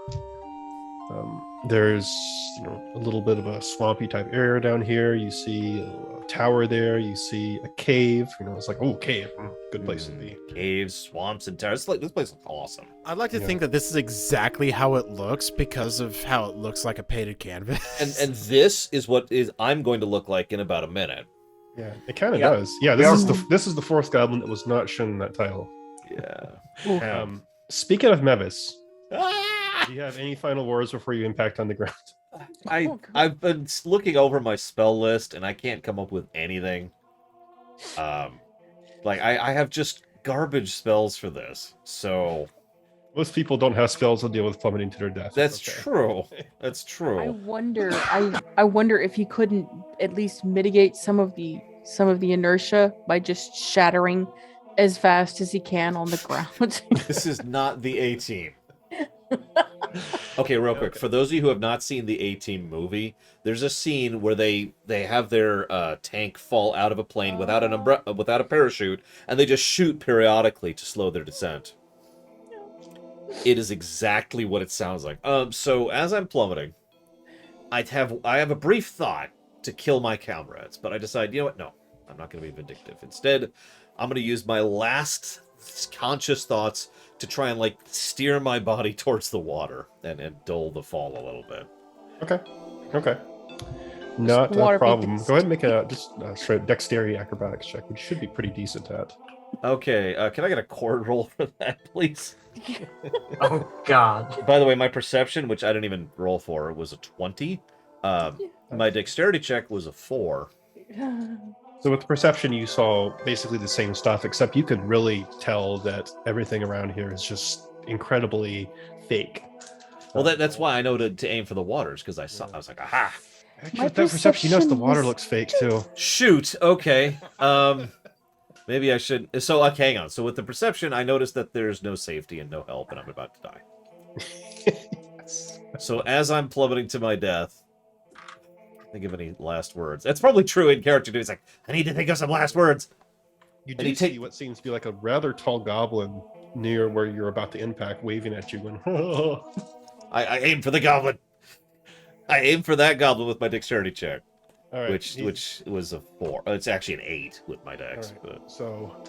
There's a little bit of a swampy type area down here. You see a tower there. You see a cave. It's like, oh, cave, good place to be. Caves, swamps, and towers. This place looks awesome. I'd like to think that this is exactly how it looks because of how it looks like a painted canvas. And this is what I'm going to look like in about a minute. Yeah, it kind of does. Yeah, this is the fourth goblin that was not shown in that title. Yeah. Speaking of Mevis, Ah! do you have any final words before you impact on the ground? I've been looking over my spell list and I can't come up with anything. Like I have just garbage spells for this. So most people don't have spells to deal with plummeting to their death. that's true. That's true. I wonder if he couldn't at least mitigate some of the inertia by just shattering as fast as he can on the ground. This is not the A-Team. Okay, real quick. For those of you who have not seen the A-Team movie, there's a scene where they have their tank fall out of a plane without without a parachute, and they just shoot periodically to slow their descent. It is exactly what it sounds like. So as I'm plummeting, I have a brief thought to kill my comrades, but I decide, you know what? No, I'm not going to be vindictive. Instead, I'm going to use my last conscious thoughts to try and steer my body towards the water and dull the fall a little bit. Okay. Not Water a problem. paintings. Go ahead and make a straight dexterity acrobatics check, which should be pretty decent at. Okay, can I get a chord roll for that, please? Oh God. By the way, my perception, which I didn't even roll for, was a 20. My dexterity check was a 4. So with perception, you saw basically the same stuff, except you could really tell that everything around here is just incredibly fake. Well, that's why I know to aim for the waters, because I was like, aha! Actually, with that perception, you notice the water was looks fake too. Shoot, okay. Maybe I should... So, hang on. So with the perception, I noticed that there's no safety and no help, and I'm about to die. Yes. So as I'm plummeting to my death, think of any last words. That's probably true in character, dude. It's like, I need to think of some last words. You And he do see what seems to be like a rather tall goblin near where you're about to impact, waving at you. Going, I aim for the goblin. I aim for that goblin with my dexterity check, all right, which was a 4. It's actually an 8 with my dex. all right, But so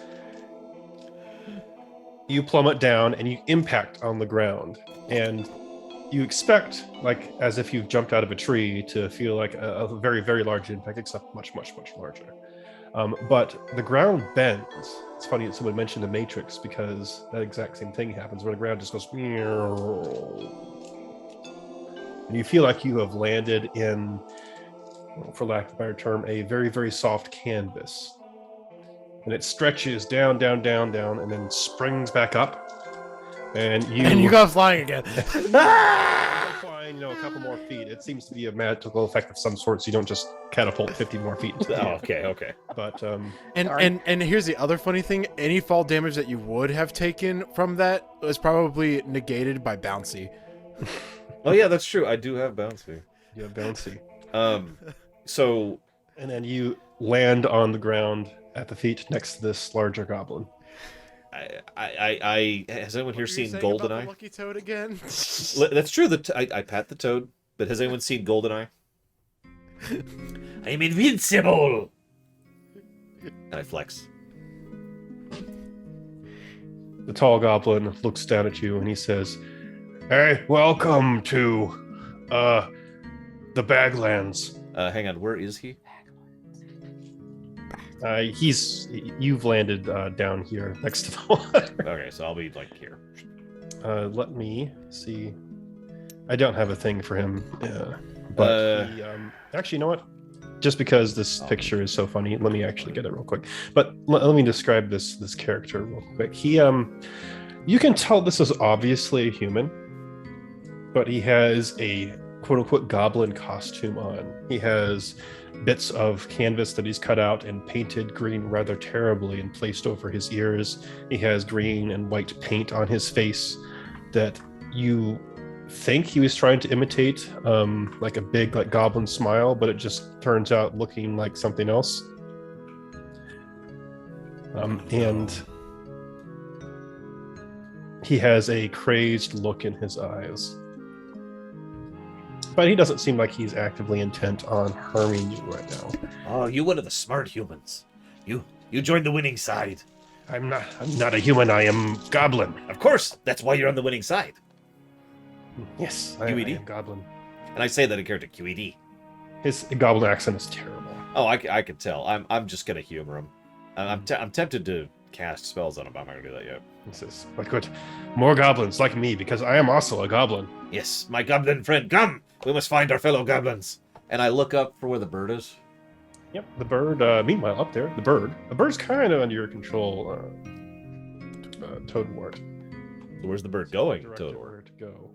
you plummet down and you impact on the ground, and you expect, as if you've jumped out of a tree, to feel like a very, very large impact, except much, much, much larger. But the ground bends. It's funny that someone mentioned the Matrix, because that exact same thing happens where the ground just goes, And you feel like you have landed in, well, for lack of a better term, a very, very soft canvas. And it stretches down, down, down, down, and then springs back up. And And you go flying again. flying, a couple more feet. It seems to be a magical effect of some sort, so you don't just catapult 50 more feet into the air. Okay. But And here's the other funny thing: any fall damage that you would have taken from that was probably negated by bouncy. Oh yeah, that's true. I do have bouncy. you have bouncy. So And then you land on the ground at the feet next to this larger goblin. I has anyone here seen Goldeneye? Lucky Toad again. That's true. I pat the toad, but has anyone seen Goldeneye? I'm invincible. And I flex. The tall goblin looks down at you and he says, "Hey, welcome to the Baglands." Hang on, where is he? You've landed down here next to the water. Okay, so I'll be like here. Let me see. I don't have a thing for him, but he, actually, you know what? Just because this picture is so funny, let me actually get it real quick. But let me describe this character real quick. He, you can tell this is obviously a human, but he has a quote-unquote goblin costume on. He has bits of canvas that he's cut out and painted green rather terribly and placed over his ears. He has green and white paint on his face that you think he was trying to imitate like a big goblin smile, but it just turns out looking like something else. And he has a crazed look in his eyes. But he doesn't seem like he's actively intent on harming you right now. Oh, you one of the smart humans. You joined the winning side. I'm not a human, I am goblin. Of course, that's why you're on the winning side. Yes, I QED? am goblin. And I say that in character QED. His goblin accent is terrible. Oh, I could tell. I'm just gonna humor him. I'm tempted to cast spells on him, but I'm not gonna do that yet. He says, "Like what? More goblins like me, because I am also a goblin." Yes, my goblin friend, come! We must find our fellow goblins. And I look up for where the bird is. Yep, the bird, meanwhile, up there, the bird's kind of under your control, Toadwort. Where's the bird going, Direct Toad? where to go.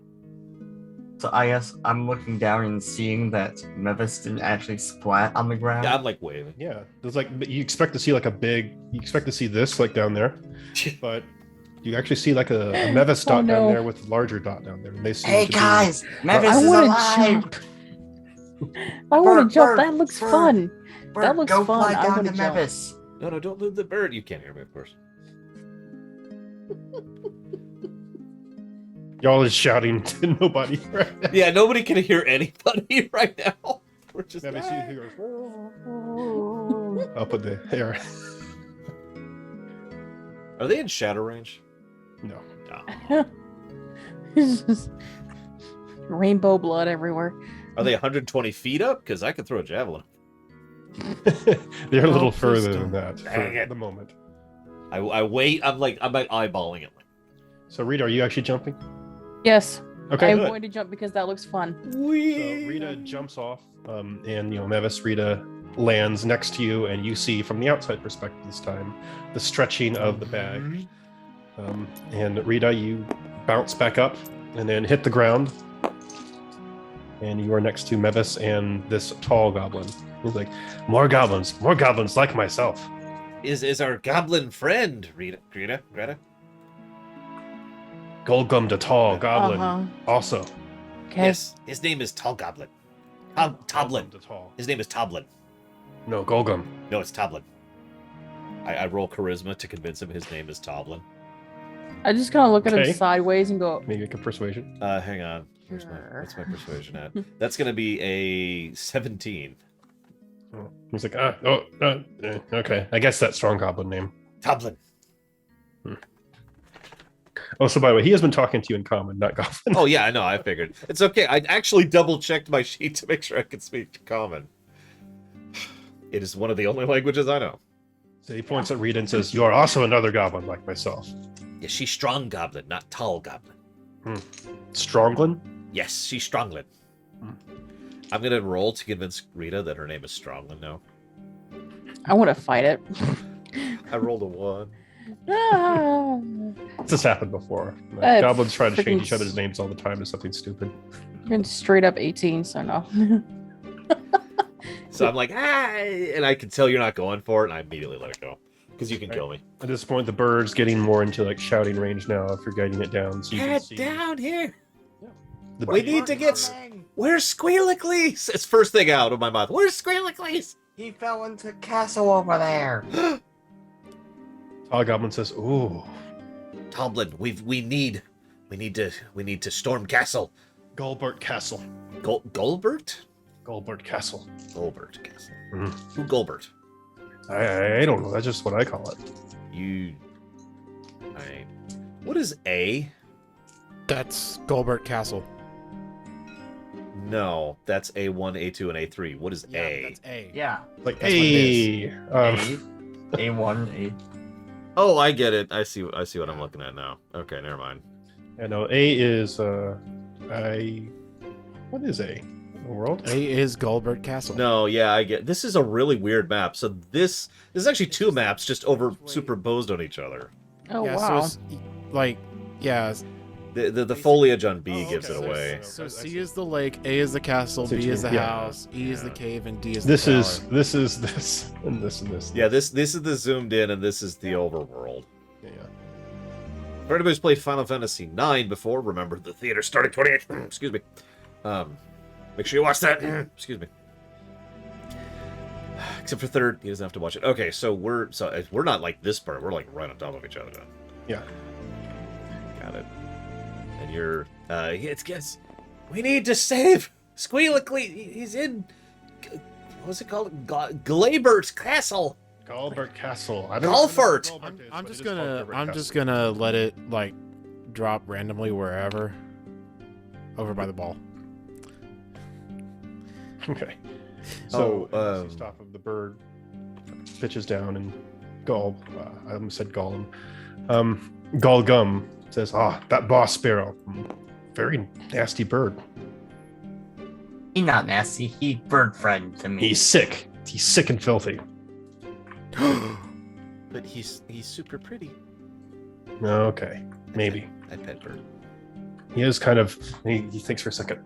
So I guess I'm looking down and seeing that Mevis didn't actually splat on the ground. Yeah, I'm like waving. Yeah, there's you expect to see you expect to see this down there, but you actually see a Mevis dot no. down there with a larger dot down there. And they seem Hey to be- guys, Mevis I is want alive. to jump. I want Bird, to jump. bird, That looks bird. fun. Bert, That looks go fun. fly I down wanna to jump. Mevis. No, don't move the bird. You can't hear me, of course. Y'all is shouting to nobody right now. Yeah, nobody can hear anybody right now. We're just. Mevis, you hear up in the air. Are they in shadow range? No. No. It's just rainbow blood everywhere. Are they 120 feet up? Because I could throw a javelin. They're a No, little please further don't. than that Dang for it. the moment. I wait. I'm eyeballing it. So, Rita, are you actually jumping? Yes, Okay. I'm good. going to jump because that looks fun. So Rita jumps off, and Mevis, Rita lands next to you, and you see from the outside perspective this time the stretching of the bag. And Rita, you bounce back up and then hit the ground, and you are next to Mevis and this tall goblin. He's like, more goblins like myself." Is our goblin friend Greta? Golgum the tall goblin, Uh-huh. also. Okay. Yes, his name is Tall Goblin. Toblin. Golgum the tall. His name is Toblin. No, Golgum. No, it's Toblin. I roll charisma to convince him his name is Toblin. I just kind of look at Okay. him sideways and go, Maybe make a persuasion. Hang on. What's my persuasion at? That's gonna be a 17. Oh. He's like, okay. I guess that strong goblin name. Toblin. Oh, so by the way, he has been talking to you in common, not goblin. Oh yeah, I know. I figured it's okay. I actually double checked my sheet to make sure I could speak common. It is one of the only languages I know. So he points at Rita and says, "You are also another goblin like myself." Yeah, she's strong goblin, not tall goblin. Stronglin? Yes, she's stronglin. I'm gonna roll to convince Rita that her name is Strongland now. I want to fight it. I rolled a 1. Ah. This has happened before. Like, goblins try to freaking change each other's names all the time to something stupid. Been straight up 18, so no. So I'm like, and I can tell you're not going for it, and I immediately let it go. Because you can kill me. At this point, the bird's getting more into like shouting range now if you're guiding it down. So you can Get see down here! the We bird. need to get... Where's Squealicles? It's first thing out of my mouth. Where's Squealicles? He fell into castle over there. Tall Goblin says, "Ooh, Tomlin, we need to storm castle. Golbert Castle. Golbert? Golbert Castle. Golbert Castle. Mhm. Who Golbert? I don't know. That's just what I call it. You. Alright. What is A? That's Golbert Castle. No, that's A1, A2, and A3. What is Yeah, A? that's A. Yeah. Like, That's what it hey, A1, Oh, I get it. I see what I'm looking at now. Okay, never mind. I know A is what is A? The world? A is Golbert Castle. No, yeah, I get. This is a really weird map. So this is actually two maps just superposed on each other. Oh, yeah, wow. So it's, like, yeah. The foliage on B Oh, gives okay. it away. So C is the lake, A is the castle, So B is the yeah. house, E is the Yeah. cave, and D is This the is tower. this is this and this and this. Yeah, this is the zoomed in, and this is the overworld. Yeah. For anybody who's played Final Fantasy IX before, remember the theater started 28. Excuse me. Make sure you watch that. Excuse me. Except for third, he doesn't have to watch it. Okay, so we're not like this part. We're like right on top of each other. Yeah. Got it. And you're it's we need to save Squealicles. He's in what's it called? Glabert's castle. Golbert Castle. I don't Golfert! know what Golbert is, I'm but just it is called gonna Golbert I'm Castle. just gonna let it like drop randomly wherever. Over by the ball. Okay. So Oh, you stop of the bird pitches down and I almost said Gollum. Golgum says, that boss sparrow. Very nasty bird. He not nasty. He bird friend to me. He's sick. He's sick and filthy. But he's super pretty. Okay. Maybe. I pet bird. He is kind of he thinks for a second.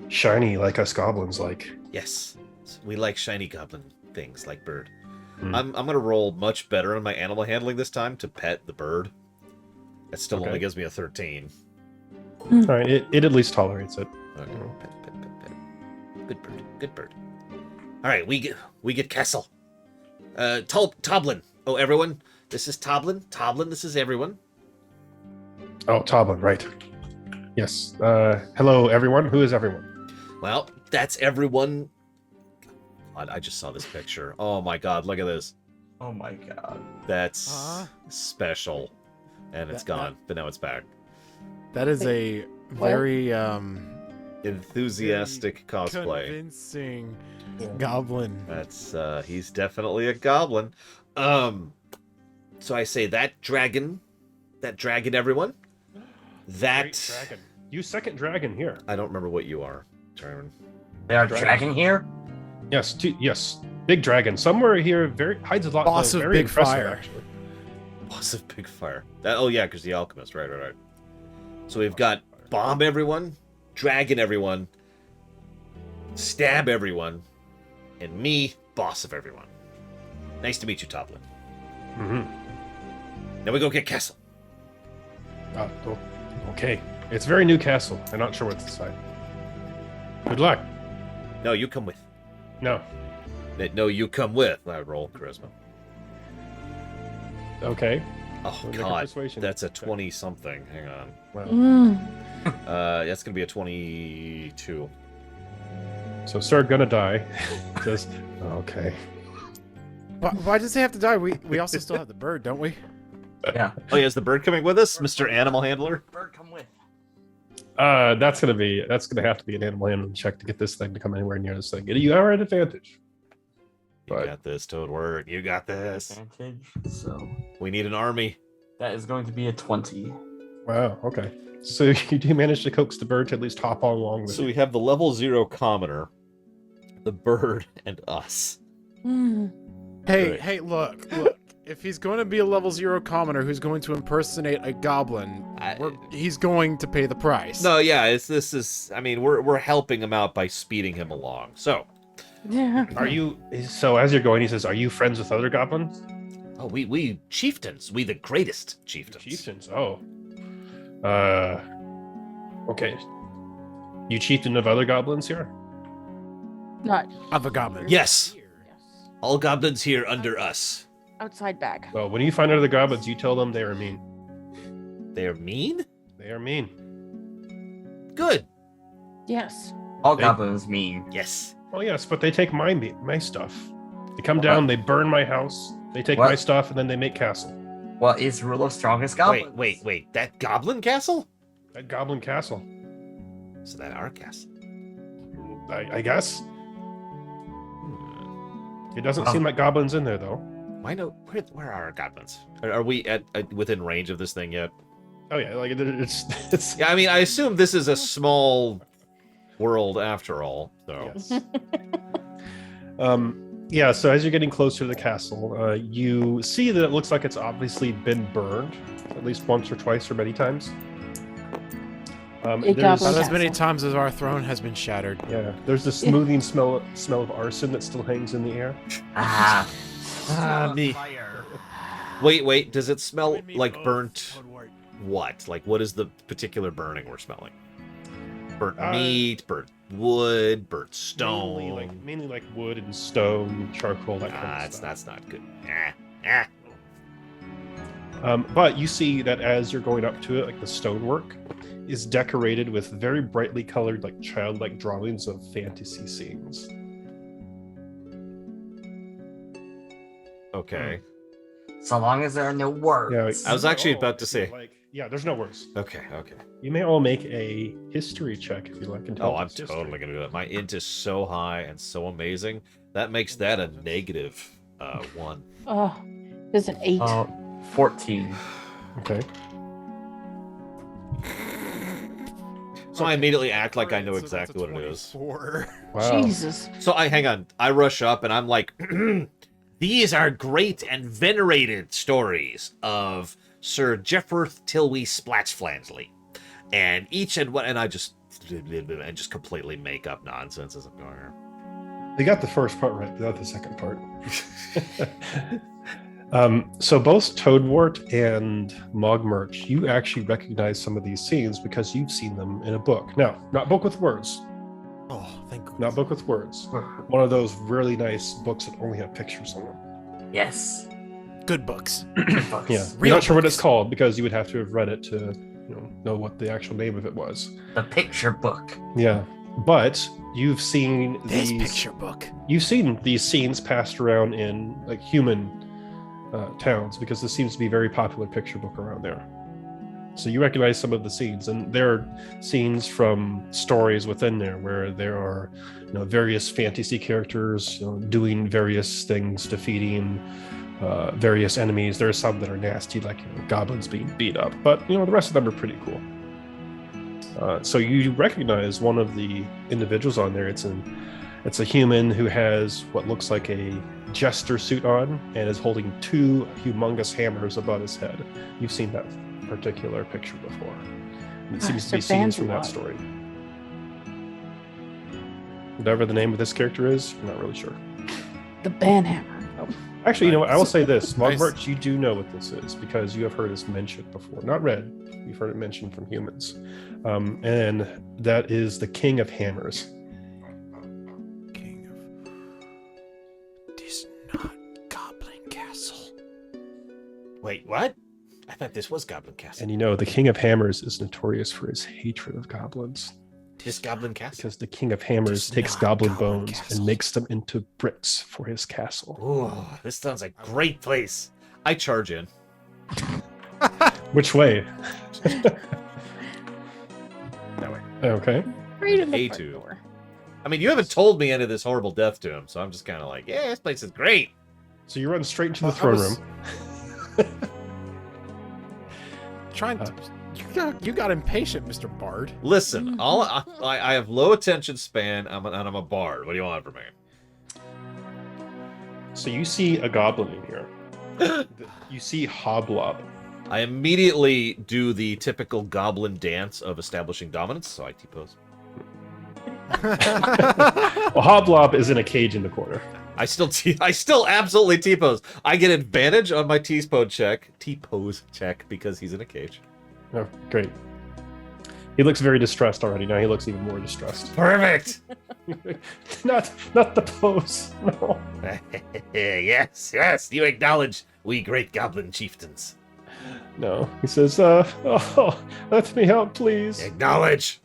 Shiny like us goblins like. Yes. We like shiny goblin things like bird. Hmm. I'm gonna roll much better on my animal handling this time to pet the bird. It still Okay. only gives me a 13. Alright, it at least tolerates it. Okay. Pet. Good bird. Good bird. Alright, we get castle. Toblin. Oh, everyone. This is Toblin. Toblin, this is everyone. Oh, Toblin, right. Yes. Hello everyone. Who is everyone? Well, that's everyone. God, I just saw this picture. Oh my god, look at this. Oh my god. That's special. And it's That- gone, but now it's back. That is a very Enthusiastic cosplay. convincing Yeah. goblin. That's he's definitely a goblin. So I say that dragon, everyone. That Great dragon. You second dragon here. I don't remember what you are, Turn. They are Dragon. dragging here? Yes, yes. Big dragon. Somewhere here hides a lot Boss of very Big impressive, Fire. actually. Boss of Big Fire. Oh yeah, because the alchemist. Right. So we've got bomb everyone, dragon everyone, stab everyone, and me, boss of everyone. Nice to meet you, Toblin. Mm-hmm. Now we go get castle. Okay. It's very new castle. I'm not sure what's inside. Good luck. No, you come with. No. No, you come with. I roll charisma. Okay. Oh Make a god, persuasion. that's a 20 something. Hang on. Well, That's gonna be a 22. so Sir gonna die. Says, okay. Why does he have to die? We also still have the bird, don't we? Yeah. Oh yeah, is the bird coming with us, Mr. Animal Handler? Bird, come with. That's gonna have to be an animal handling check to get this thing to come anywhere near this thing. You are at advantage. You Right. got this, Toadwort. You got this. Advantage. So We need an army. that is going to be a 20. Wow. Okay. So you do manage to coax the bird to at least hop on along with So you. we have the level 0 commoner, the bird, and us. Hey, Right. hey, look. If he's going to be a level 0 commoner who's going to impersonate a goblin, he's going to pay the price. No, yeah, I mean, we're helping him out by speeding him along. So, Yeah. Are you? So as you're going, he says, "Are you friends with other goblins?" oh, we chieftains, we the greatest chieftains. Chieftains. Oh. Okay. You chieftain of other goblins here? Not Other goblins. Yes, yes. all goblins here under us. Outside bag. Well, when you find other goblins, you tell them they are mean. They're mean? They are mean. Good. Yes. All They- goblins mean. Yes. Oh yes, but they take my stuff. They come down, they burn my house, they take What? my stuff, and then they make castle. What is rule of strongest goblins? Wait, that goblin castle? That goblin castle. So that our castle. I guess. It doesn't Wow. seem like goblins in there though. Why no? Where are our goblins? Are we at within range of this thing yet? Oh yeah, like it's Yeah, I mean, I assume this is a small world after all. So yes. Yeah, so as you're getting closer to the castle, you see that it looks like it's obviously been burned at least once or twice or many times. A goblin Not as castle. many times as our throne has been shattered. Yeah, there's the smoothing smell of arson that still hangs in the air. Ah. me. Fire. Wait, does it smell like burnt? What? Like, what is the particular burning we're smelling? Burnt meat, burnt wood, burnt stone. Mainly like wood and stone, charcoal, that kind of stuff. That's not good. But you see that as you're going up to it, like the stonework is decorated with very brightly colored, like childlike drawings of fantasy scenes. Okay. So long as there are no words. Yeah, I was actually about to say- there's no words. Okay. You may all make a history check if you like. Oh, I'm intelligence history. totally gonna do that. My int is so high and so amazing. That makes that a negative 1. Oh, there's an 8. 14. Okay. So I immediately act like I know exactly what it is. Wow. Jesus. So hang on. I rush up and I'm like, these are great and venerated stories of Sir Jeffworth Tilwy Splatchflansley. And each and one, and I just completely make up nonsense as I'm going here. They got the first part right, but not the second part. So both Toadwort and Mogmurch, you actually recognize some of these scenes because you've seen them in a book. Now, not book with words, Oh, thank goodness. not book with words. One of those really nice books that only have pictures on them. Yes. Good books. Books. Yeah, Real you're not sure what books. it's called because you would have to have read it to know what the actual name of it was. The picture book. Yeah, but you've seen This these. picture book. You've seen these scenes passed around in like human towns because this seems to be a very popular picture book around there. So you recognize some of the scenes, and there are scenes from stories within there where there are various fantasy characters doing various things, defeating various enemies. There are some that are nasty, like goblins being beat up, but the rest of them are pretty cool. So you recognize one of the individuals on there. It's a human who has what looks like a jester suit on and is holding 2 humongous hammers above his head. You've seen that particular picture before. And it seems to be Sir scenes from that Banzalot. story. Whatever the name of this character is, I'm not really sure. The banhammer. Oh. Actually, you know what? I will say this. Nice. Mogmurch, you do know what this is because you have heard this mentioned before. Not read. You've heard it mentioned from humans. And that is the King of Hammers. King of... This not Goblin Castle. Wait, what? I thought this was Goblin Castle. And the King of Hammers is notorious for his hatred of goblins. This Goblin Castle. Because the King of Hammers Just takes not goblin Goblin bones Castle. and makes them into bricks for his castle. Ooh, this sounds like a great place. I charge in. Which way? That way. Okay. Right in the A2. front door. I mean, you haven't told me any of this horrible death to him, so I'm just kind of like, yeah, this place is great. So you run straight into the I throne was- room. Trying to... You're You got impatient, Mr. Bard. Listen, I have low attention span, and I'm a bard. What do you want from me? So you see a goblin in here. You see Hoblob. I immediately do the typical goblin dance of establishing dominance, so I T-pose. Well, Hoblob is in a cage in the corner. I still absolutely T-pose. I get advantage on my T-pose check because he's in a cage. Oh, great. He looks very distressed already. Now he looks even more distressed. Perfect. not the pose. No. Yes, you acknowledge we great goblin chieftains. No. He says, oh, let me out, please. Acknowledge.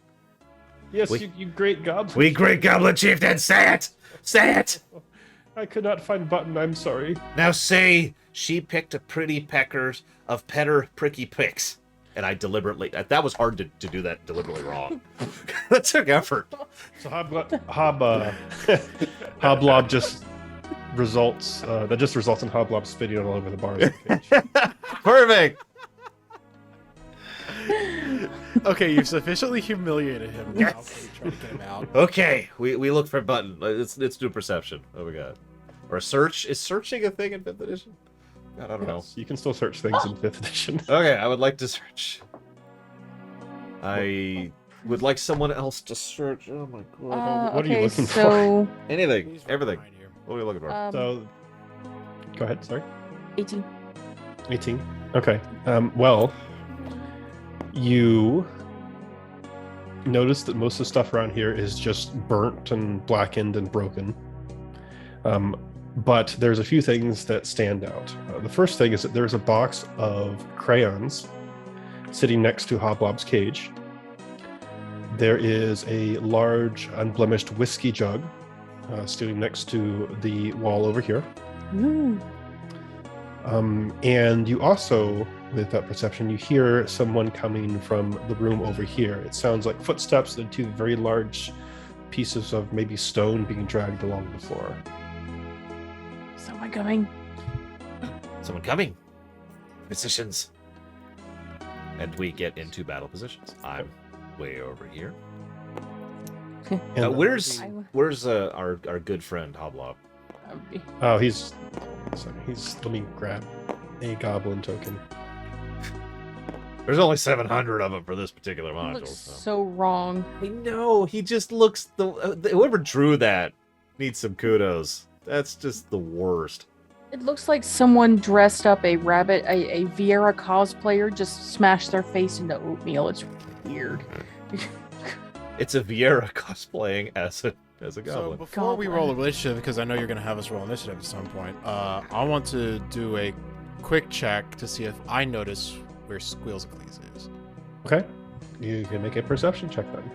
Yes, you great goblin. We great goblin chieftains. Say it. Say it. I could not find button. I'm sorry. Now say she picked a pretty peckers of petter pricky picks. And I deliberately, that was hard to do that deliberately wrong. That took effort. So Hoblob just results, that just results in Hoblob spitting all over the bar. Perfect. Okay, you've sufficiently humiliated him. Now we try to get him out. Okay, we look for button. Let's do perception. What we got? Or search? Is searching a thing in 5th edition? God, I don't know. You can still search things in 5th edition. Okay, I would like to search. I would like someone else to search. Oh my god. What are you okay, looking so Anything, He's everything. right here. What are we looking for? So, go ahead, sorry. 18. 18. Okay. Well, you notice that most of the stuff around here is just burnt and blackened and broken. But there's a few things that stand out. The first thing is that there's a box of crayons sitting next to Hoblob's cage. There is a large, unblemished whiskey jug sitting next to the wall over here. Ooh. And you also, with that perception, you hear someone coming from the room over here. It sounds like footsteps and two very large pieces of maybe stone being dragged along the floor. Someone coming. Someone coming. Positions. And we get into battle positions. I'm way over here. And Where's our good friend Hoblob? oh, he's let me grab a goblin token. There's only 700 of them for this particular module. Looks so wrong. I know, he just looks whoever drew that needs some kudos. That's just the worst. It looks like someone dressed up a rabbit, a Vieira cosplayer, just smashed their face into oatmeal. It's weird. It's a Vieira cosplaying as a So goblin. before we roll initiative, because I know you're going to have us roll initiative at some point, I want to do a quick check to see if I notice where Squealsicles is. Okay, you can make a perception check then.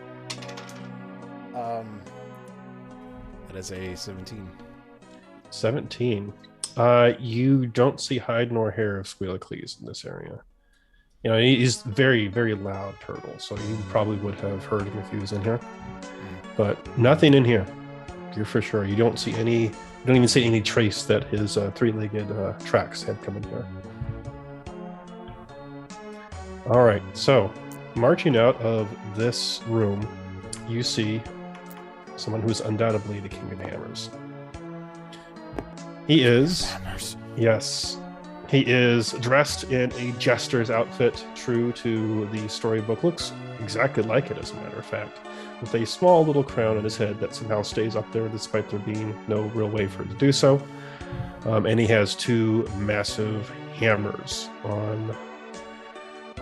That is a 17. 17. You don't see hide nor hair of Squealocles in this area. You know, he's very, very loud turtle, so you probably would have heard him if he was in here. But nothing in here. You're for sure. You don't see any. You don't even see any trace that his three-legged tracks had come in here. All right. So, marching out of this room, you see someone who's undoubtedly the King of Hammers. He is. Hammers. Yes. He is dressed in a jester's outfit, true to the storybook. Looks exactly like it, as a matter of fact, with a small little crown on his head that somehow stays up there despite there being no real way for it to do so. And he has two massive hammers on,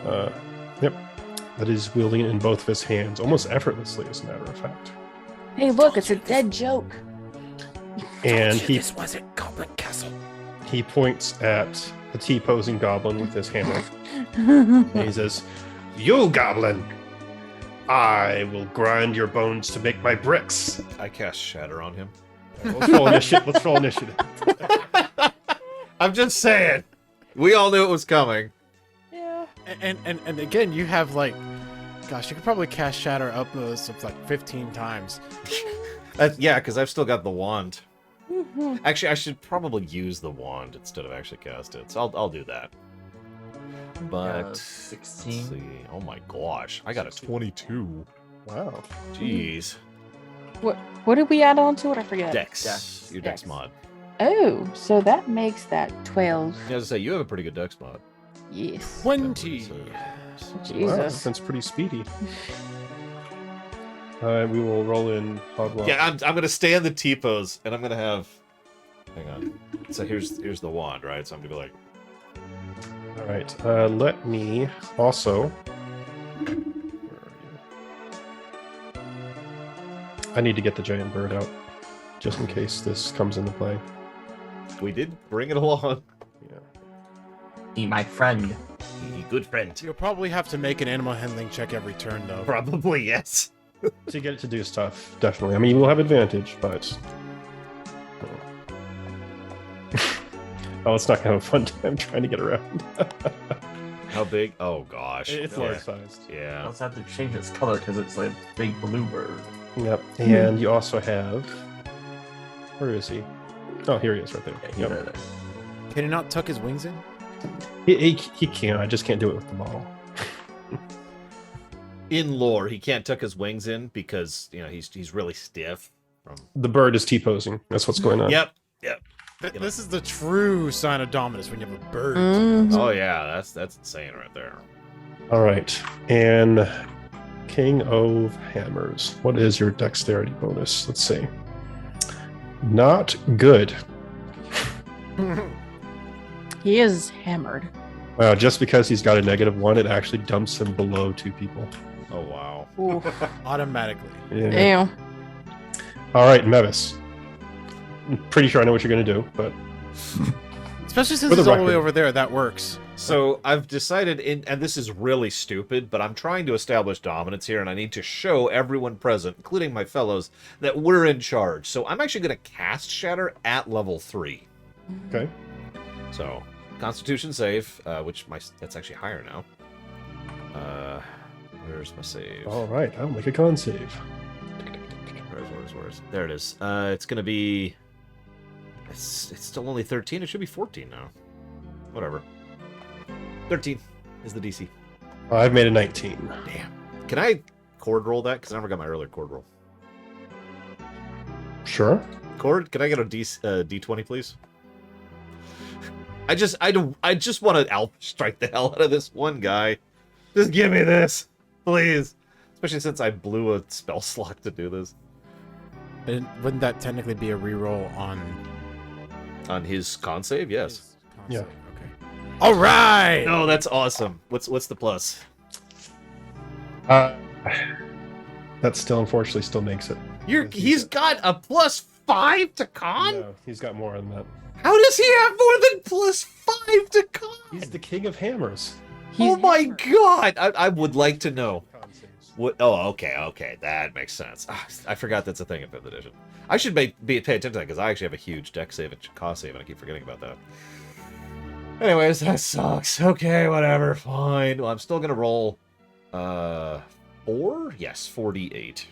that he's wielding in both of his hands, almost effortlessly, as a matter of fact. Hey, look, it's a dead joke. And This wasn't Goblin Castle. he points at the T-posing goblin with his hammer. And he says, "You goblin! I will grind your bones to make my bricks." I cast Shatter on him. Let's roll initiative. Let's roll initiative. I'm just saying. We all knew it was coming. Yeah. And again, you have like, gosh, you could probably cast Shatter up those like 15 times. Yeah, because I've still got the wand. Mhm. Actually, I should probably use the wand instead of actually cast it. So I'll do that. But 16. let's see. Oh my gosh, I got a 22. Wow. Jeez. What did we add on to it? I forget. Dex. Dex. Your Dex Dex. mod. Oh, so that makes that 12. Yeah, I was to say, you have a pretty good Dex mod. Yes. 20. So, Wow, Jesus. that's pretty speedy. We will roll in Hogwarts. yeah, I'm gonna stay in the T pose, and I'm gonna have. Hang on. So here's the wand, right? So I'm gonna be like. All right. Let me also. Where are you? I need to get the giant bird out, just in case this comes into play. We did bring it along. Yeah. Be my friend. Good friend. You'll probably have to make an animal handling check every turn, though. Probably yes. To get it to do stuff, definitely. I mean, you will have advantage, but. Oh, it's not gonna have a fun time trying to get around. How big? Oh gosh. It's yeah. large sized. I Yeah. also have to change its color because it's like a big blue bird. Yep. And you also have. Where is he? Oh, here he is, right there. Yeah, Yep. right there. Can he not tuck his wings in? He can. I just can't do it with the model. In lore, he can't tuck his wings in because he's really stiff. From. The bird is T-posing. That's what's going on. Yep. This is the true sign of dominance when you have a bird. Mhm. Oh yeah, that's insane right there. All right. And King of Hammers. What is your dexterity bonus? Let's see. Not good. He is hammered. Wow, just because he's got a -1, it actually dumps him below 2 people. Oh wow. Ooh. Automatically. Yeah. Damn. All right, Mevis. I'm pretty sure I know what you're going to do, but Especially since For the he's all the way record. over there, that works. So I've decided, and this is really stupid, but I'm trying to establish dominance here, and I need to show everyone present, including my fellows, that we're in charge. So I'm actually going to cast Shatter at level 3. okay. So Constitution save, that's actually higher now. Where's my save? All right, I'll make a con save. Where's? There it is. It's going to be. It's still only 13. It should be 14 now. Whatever. 13 is the DC. I've made a 19. Damn. Can I chord roll that? Because I never got my earlier chord roll. Sure. Chord, can I get a D20, please? I just want to alpha strike the hell out of this one guy. Just give me this, please. Especially since I blew a spell slot to do this. And wouldn't that technically be a reroll On his con save, yes. his con Yeah. save? Okay. All right. No, that's awesome. What's the plus? That still, unfortunately, still makes it. He's got a +5 to con? No, he's got more than that. How does he have more than +5 to con? He's the king of hammers. He's Oh my hammered. god! I would like to know. Con saves. What? Oh, okay, that makes sense. I forgot that's a thing in 5th edition. I should pay attention to that because I actually have a huge deck save and cost save, and I keep forgetting about that. Anyways, that sucks. Okay, whatever, fine. Well, I'm still gonna roll, 4? Yes, 48.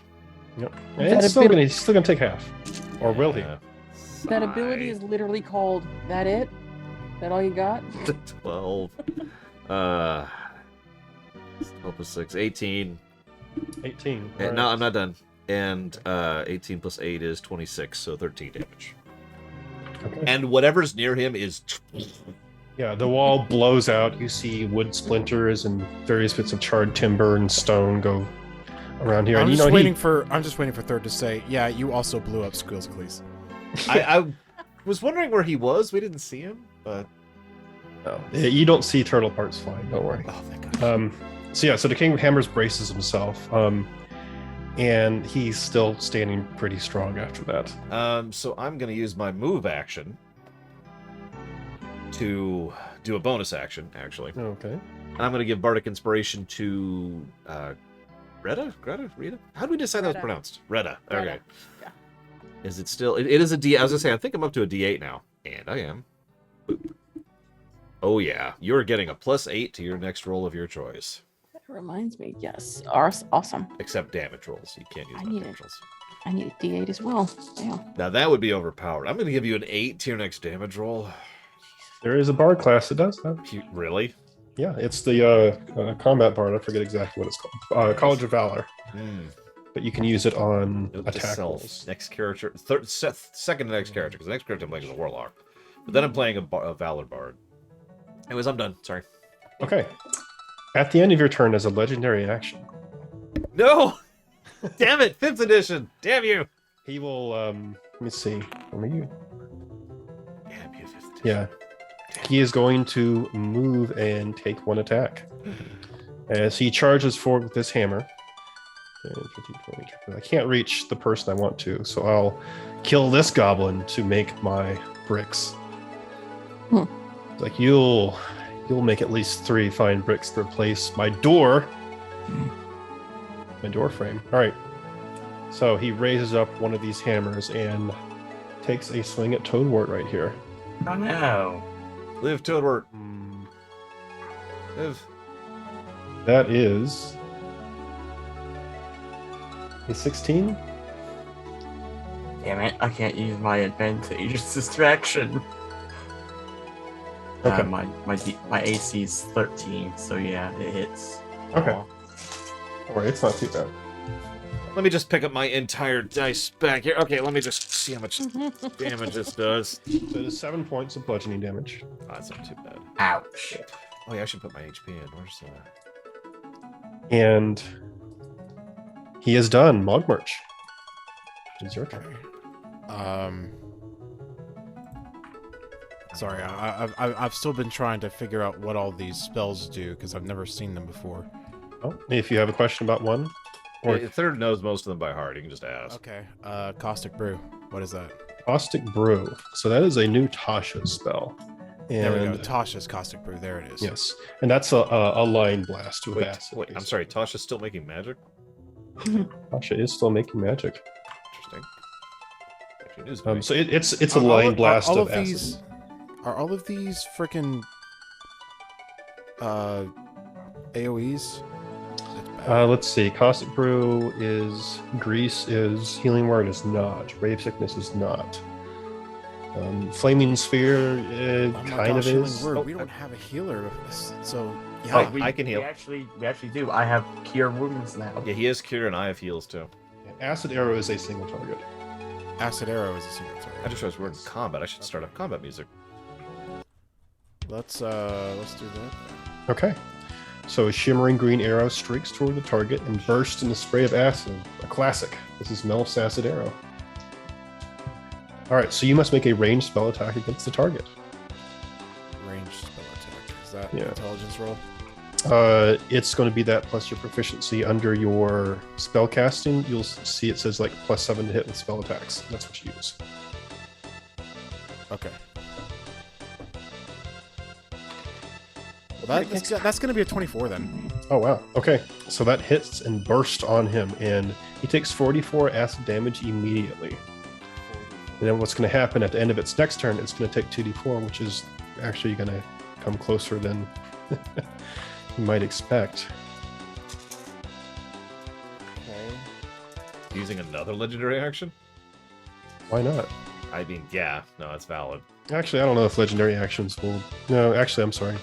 Yep. That And ability- he's still gonna take half, or will he? Yeah. That ability is literally called That It? That all you got? 12. 12 plus 6, 18. 18. And no, I'm not done. And 18 plus 8 is 26, so 13 damage. Okay. And whatever's near him is. Yeah, the wall blows out. You see wood splinters and various bits of charred timber and stone go around here. I'm And just you know, waiting for Third to say, yeah, you also blew up Squeals Cleese. I was wondering where he was. We didn't see him, but. you don't see turtle parts flying. Don't worry. Oh, thank God. So the King of Hammers braces himself, and he's still standing pretty strong after that. So I'm going to use my move action to do a bonus action, actually. Okay. And I'm going to give Bardic Inspiration to Retta? How do we decide that was Retta. pronounced? Retta. Okay. Retta, yeah. Is it still? It is a D. I was going to say, I think I'm up to a D8 now. And I am. Boop. Oh, yeah. You're getting a +8 to your next roll of your choice. That reminds me. Yes. Awesome. Except damage rolls. You can't use I need damage it. rolls. I need a D8 as well. Damn. Now, that would be overpowered. I'm going to give you an 8 to your next damage roll. There is a bard class that does that. Really? Yeah, it's the combat bard. I forget exactly what it's called. College of Valor. Hmm. But you can use it on Note to attack self. rolls. Next character, second to next character, because the next character I'm playing is a warlock. But then I'm playing a valor bard. Anyways, I'm done. Sorry. Okay. At the end of your turn, as a legendary action, No! Damn it! 5th edition! Damn you! he will. Let me see. Are you? Damn you, 5th edition. Yeah. He is going to move and take 1 attack as he charges forward with this hammer. 10, 15, 20. I can't reach the person I want to, so I'll kill this goblin to make my bricks. It's like you'll make at least 3 fine bricks to replace my door. My door frame. All right. So he raises up one of these hammers and takes a swing at Toadwort right here. Oh no. Live, Toadwort. Live. That is a 16. Damn it, I can't use my advantage. It's distraction. Okay. My AC is 13, so yeah, it hits. Okay. Aw. All right, it's not too bad. Let me just pick up my entire dice back here. Okay, let me just see how much damage this does. So it is 7 points of bludgeoning damage. Oh, that's not too bad. Ouch. Oh yeah, I should put my HP in. Where's that? And he is done. Mogmarch. It's your turn. Sorry, I've still been trying to figure out what all these spells do because I've never seen them before. Oh, if you have a question about one, or Yeah, Third knows most of them by heart. You can just ask. Okay. Caustic Brew. What is that? Caustic Brew. So that is a new Tasha spell. There we go. And Tasha's Caustic Brew. There it is. yes, and that's a line blast with acid. Wait, I'm sorry. Tasha's still making magic? Tasha is still making magic. Interesting. Actually, news to me. So it's a Are line blast all of acid. these. Are all of these freaking AoEs? That's bad. Let's see. Caustic Brew is, Grease is, Healing Word is not, Brave Sickness is not. Flaming Sphere Oh my kind gosh, of Healing is. Word. We don't have a healer, so yeah. I can heal. We actually do. I have cure wounds now. Yeah, he is cure and I have heals too. Acid Arrow is a single target. Acid Arrow is a single I target. just realized we're in combat. I should start up combat music. Let's do that. Okay. So a shimmering green arrow streaks toward the target and bursts in a spray of acid. A classic. This is Melf's Acid Arrow. All right, so you must make a ranged spell attack against the target. Ranged spell attack. Is that Yeah. intelligence roll? It's going to be that plus your proficiency under your spell casting. You'll see it says like +7 to hit with spell attacks. That's what you use. Okay. Well, that's going to be a 24 then. Oh wow. Okay, so that hits and bursts on him, and he takes 44 acid damage immediately. And then what's going to happen at the end of its next turn? It's going to take 2d4, which is actually going to come closer than you might expect. Okay. Using another legendary action? Why not? I mean, yeah, no, that's valid. Actually, I don't know if legendary actions will. No, actually, I'm sorry.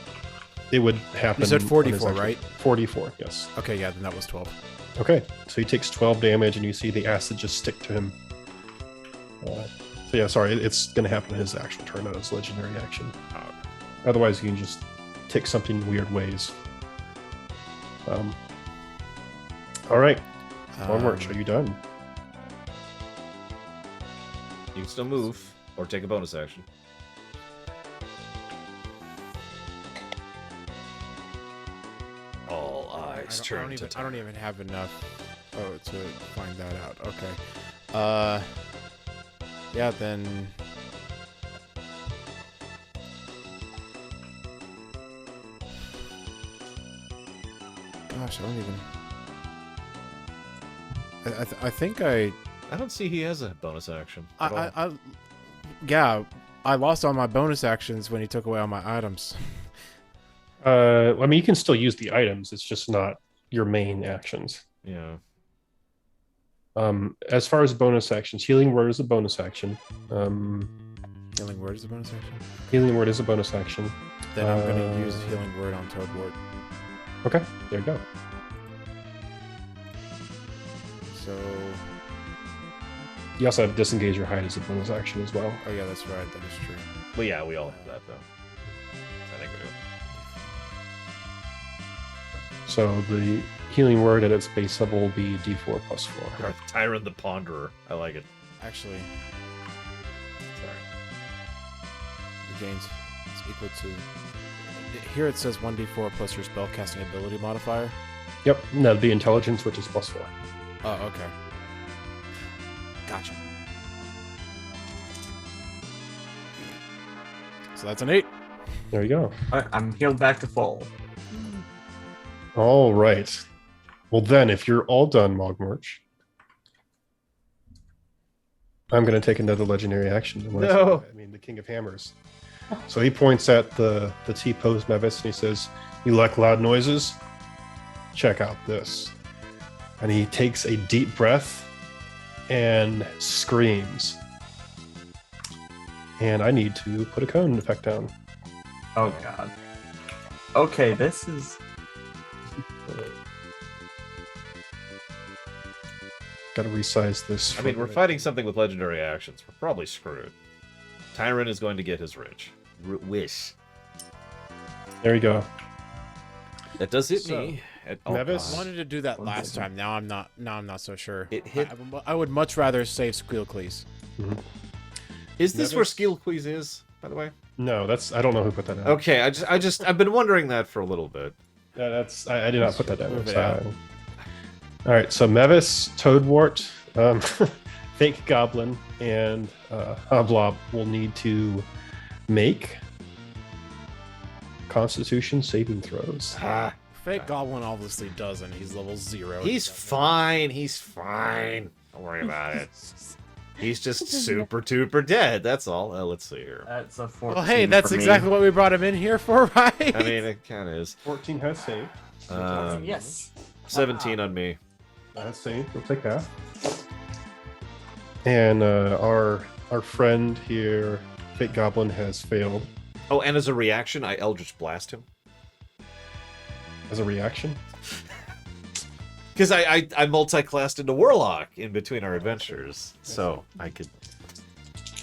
It would happen. You said on his 44, action. right? 44, yes. Okay, yeah, then that was 12. Okay, so he takes 12 damage, and you see the acid just stick to him. So yeah, sorry, it's going to happen in his actual turn, not his legendary action. Oh, Otherwise, you can just take something weird ways. All right, Onward, are you done? you can still move or take a bonus action. All eyes turn to I don't even have enough to find that out. Okay. Yeah, then. Gosh, I don't even. I think I don't see he has a bonus action. at all. yeah, I lost all my bonus actions when he took away all my items. I mean, you can still use the items. It's just not your main actions. Yeah. As far as bonus actions, Healing Word is a bonus action. Healing word is a bonus action. Healing word is a bonus action. Then I'm gonna use healing word on Toadwort. Okay, there you go. So, You also have disengage your hide as a bonus action as well. oh yeah, that's right. That is true. Well, yeah, we all have that though. I think we do. So the healing word at its base level will be D4 plus 4. Tyrant the Ponderer. I like it. Actually, Sorry. the gains is equal to. Here it says 1d4 plus your spellcasting ability modifier. Yep, no, that'd be intelligence, which is plus 4. Oh, okay. Gotcha. So that's an 8. There you go. Alright, I'm healed back to full. All right. Well, then, if you're all done, Mogmarch, I'm going to take another legendary action. And when I say No. that, I mean the King of Hammers. So he points at the T-pose Mevis and he says, "You like loud noises? Check out this." And he takes a deep breath and screams. And I need to put a cone effect down. Oh god. Okay, this is. Got to resize this. I mean, for we're the- fighting something with legendary actions. We're probably screwed. Tyrant is going to get his wish. There you go. That does hit So, me. Oh, Mevis? I God. wanted to do that last time. Now I'm not. Now I'm not so sure. It hit- I would much rather save Squealcleese. Is this where Mevis? Skeelqueeze is, by the way? No, that's I don't know who put that down. Okay, I've been wondering that for a little bit. Yeah, that's I did not put that down. Move it So- out. All right, so Mevis, Toadwort, Fake Goblin, and Hoblob will need to make Constitution saving throws. Ah, Fake Goblin obviously doesn't. He's level 0. he's fine. He's fine. Don't worry about it. He's just super duper dead. That's all. Let's see here. That's a 14. Well, hey, that's for me. exactly what we brought him in here for, right? I mean, it kind of is. 14 has saved. Yes. 17 on me. That's saved. We'll take that. And our friend here, Fake Goblin, has failed Oh, and as a reaction, I Eldritch Blast him. as a reaction. Because I multi-classed into Warlock in between our adventures. So I could...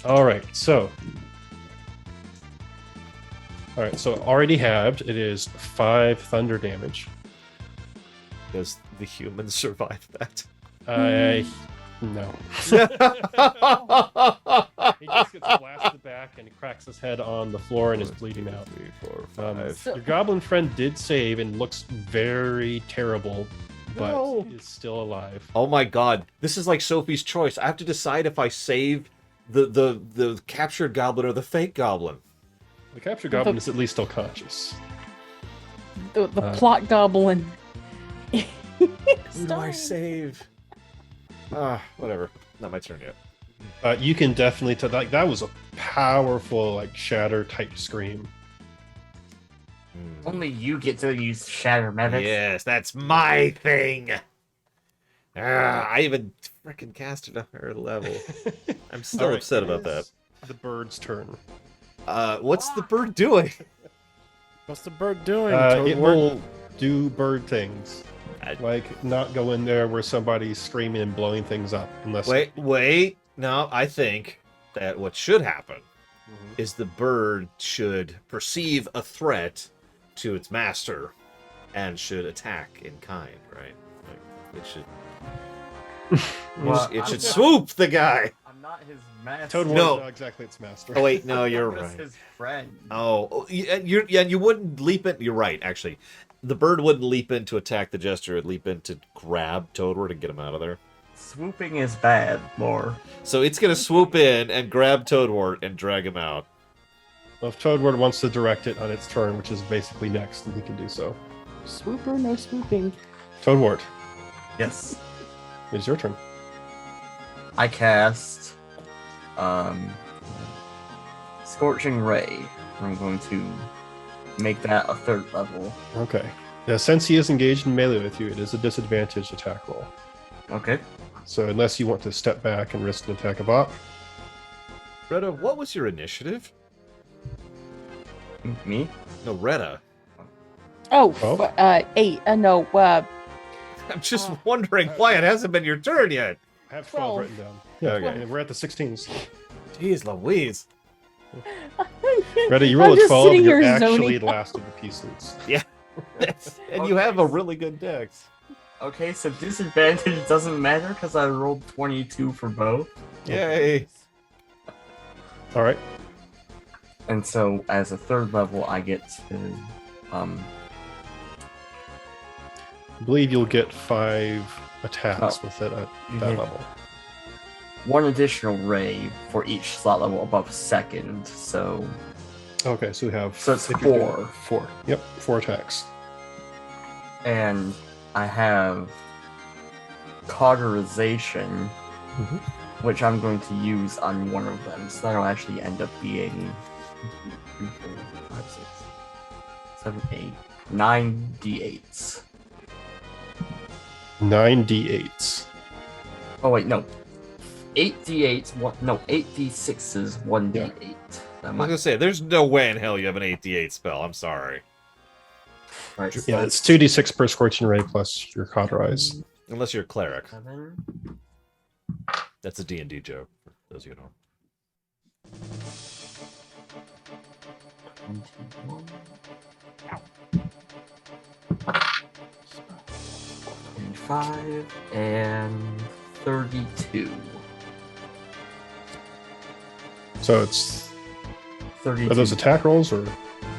All right, so already halved. It is 5 thunder damage. Does the human survive that? No. He just gets blasted back and cracks his head on the floor and is bleeding out. 3, 4, 5. So- Your goblin friend did save and looks very terrible, but No. is still alive. Oh my god. This is like Sophie's Choice. I have to decide if I save the captured goblin or the fake goblin. The captured goblin is at least still conscious. The plot goblin. Who do I save? Whatever. Not my turn yet. You can definitely tell that was a powerful, like, shatter type scream. Only you get to use Shatter Medics. Yes, that's my thing. I even freaking cast it on her level. I'm still All right, upset it about that. is The bird's turn. What's the bird doing? What's the bird doing? It Toadwort? will do bird things. I- Like, not go in there where somebody's screaming and blowing things up. Unless Wait. No, I think that what should happen Mhm. is the bird should perceive a threat to its master and should attack in kind, right? Like, Well, it should swoop the guy. I'm not his master. Toad No. not exactly its master. Oh wait, no, you're I'm just right. his friend. You wouldn't leap in. You're right, actually. The bird wouldn't leap in to attack the jester. It'd leap in to grab Toadwort and get him out of there. Swooping is bad, more. So it's gonna swoop in and grab Toadwort and drag him out. Well, if Toadwort wants to direct it on its turn, which is basically next, then he can do so. Swooper, no swooping. Toadwort, Yes. it's your turn. I cast Scorching Ray. I'm going to make that a 3rd level. Okay. Now, since he is engaged in melee with you, it is a disadvantaged attack roll. Okay. So unless you want to step back and risk an attack of op, Retta, what was your initiative? Me? No, Retta. Oh, 8. No, I'm just wondering why it hasn't been your turn yet. I have 12. 12 written down. Yeah, Okay. we're at the 16s. Jeez Louise. Ready? You I'm roll a just 12, sitting you're here actually zoning last of the pieces. And you have a really good dex. Okay, so disadvantage doesn't matter because I rolled 22 for both. Yay. All right. And so as a third level, I get to I believe you'll get 5 attacks with it at that Mhm. level. one additional ray for each slot level above second. So Okay, so we have. So it's if you're doing 4. 4. Yep, 4 attacks. and I have cauterization, Mhm. which I'm going to use on one of them. So that'll actually end up being 3, 4, 5, 6, 7, 8, 9 d8s. 9 d8s. Oh wait, no. 8 d8s, 8 d6s, 1 Yeah. d8. That I was might, gonna say, there's no way in hell you have an 8d8 spell. I'm sorry. right, so Yeah, it's 2d6 per scorching ray plus your cauterize. Unless you're a cleric. 7. That's a D&D joke, for those of you who don't. 21. 25 and 32. So it's. 32. Are those attack rolls, or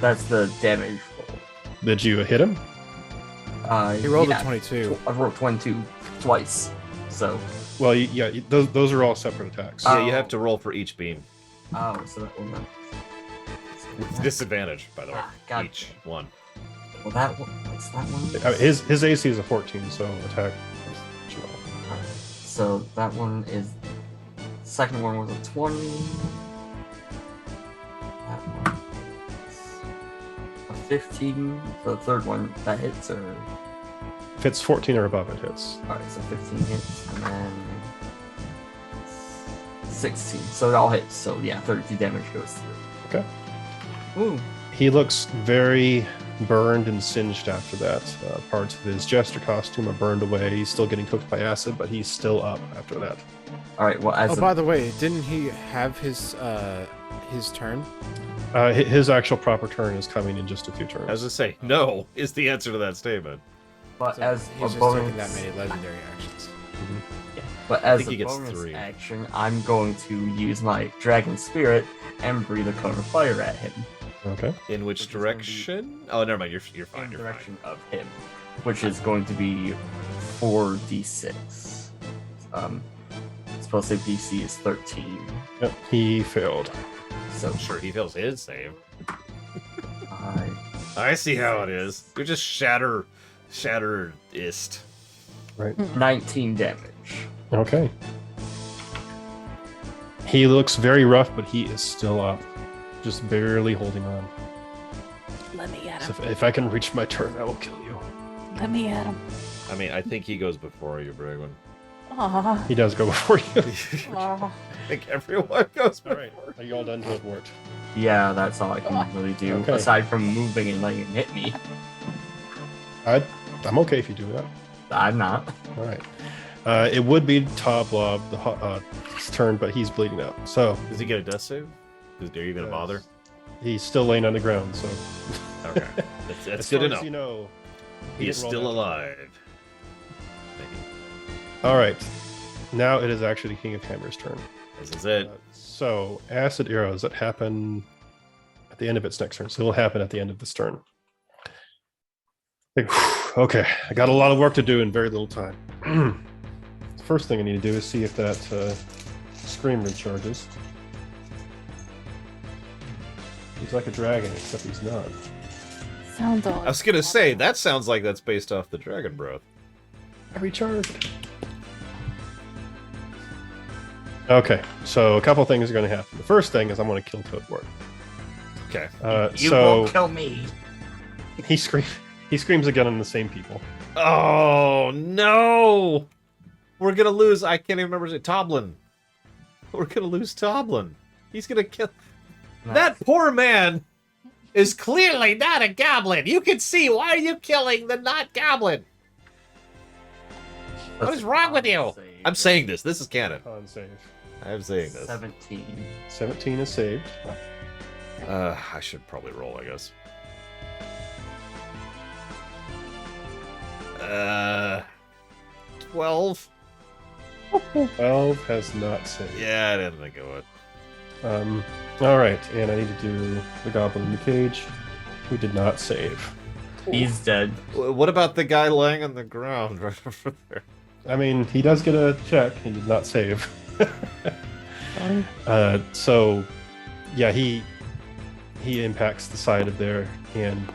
That's the damage roll. did you hit him? He rolled yeah, a 22. I rolled 22 twice. So, Well, those are all separate attacks. Yeah, you have to roll for each beam. so that one. With disadvantage, by the way. God. Each one. Well, that one. What's that one? His AC is a 14, so attack. Alright, so that one is. Second one was a 20. That one is a 15. The third one that hits, or If it's 14 or above, it hits. alright, so 15 hits, and then 16. So it all hits. So yeah, 32 damage goes through. Okay. Ooh. He looks very burned and singed after that. Parts of his jester costume are burned away. He's still getting cooked by acid, but he's still up after that. All right. Well, as Oh, by the way, didn't he have his turn? His actual proper turn is coming in just a few turns. I was gonna say, no is the answer to that statement. but So as he's a just taking bonus, that many legendary actions. but as think a he gets bonus 3. action, I'm going to use my dragon spirit and breathe a cone of fire at him. Okay. In which Which is gonna direction? Oh, never mind. You're fine. In the You're fine. direction of him, which is going to be 4d6. Supposed to say DC is 13. Yep. He failed. So I'm sure he fails his save. I I see how it is. You're just shatteredist. Right. 19 damage. Okay. He looks very rough, but he is still up. Just barely holding on. let me at So him. if I can reach my turn, I will kill you. Let me at him. I mean, I think he goes before you, Brigwin. Aw. He does go before you. Aw. I think everyone goes All before. right. Are you all done to Wart? Yeah, that's all I can really do. Okay. Aside from moving and letting him hit me. I'm okay if you do that. I'm not. All right. It would be Toblob, his turn, but he's bleeding out. So Does he get a death save? Are you gonna bother? he's still laying on the ground. So Okay, that's as good far to as know. you know, He is didn't roll still that. alive. Thank you. All right. Now it is actually the King of Hammers' turn. This is it. So acid arrows that happen at the end of its next turn. So it'll happen at the end of this turn. Okay, I got a lot of work to do in very little time. The first thing I need to do is see if that scream recharges. He's like a dragon, except he's not. Sounds I odd. was gonna say that sounds like that's based off the dragon breath. I recharged. Okay, so a couple things are going to happen. The first thing is I'm going to kill Toadwort. Okay. You So won't kill me. he screams again on the same people. Oh no! We're gonna lose. I can't even remember his name. Toblin. We're gonna lose Toblin. He's gonna kill. That poor man is clearly not a goblin. You can see. Why are you killing the not goblin? What is wrong with you? I'm saying this. This is canon. Con save. I'm saying this. 17. 17 is saved. I should probably roll, I guess. 12. 12 has not saved. Yeah, I didn't think it would. All right, and I need to do the goblin in the cage, who did not save. He's dead. What about the guy laying on the ground right over there? I mean, he does get a check. He did not save. So, yeah, he impacts the side of there, and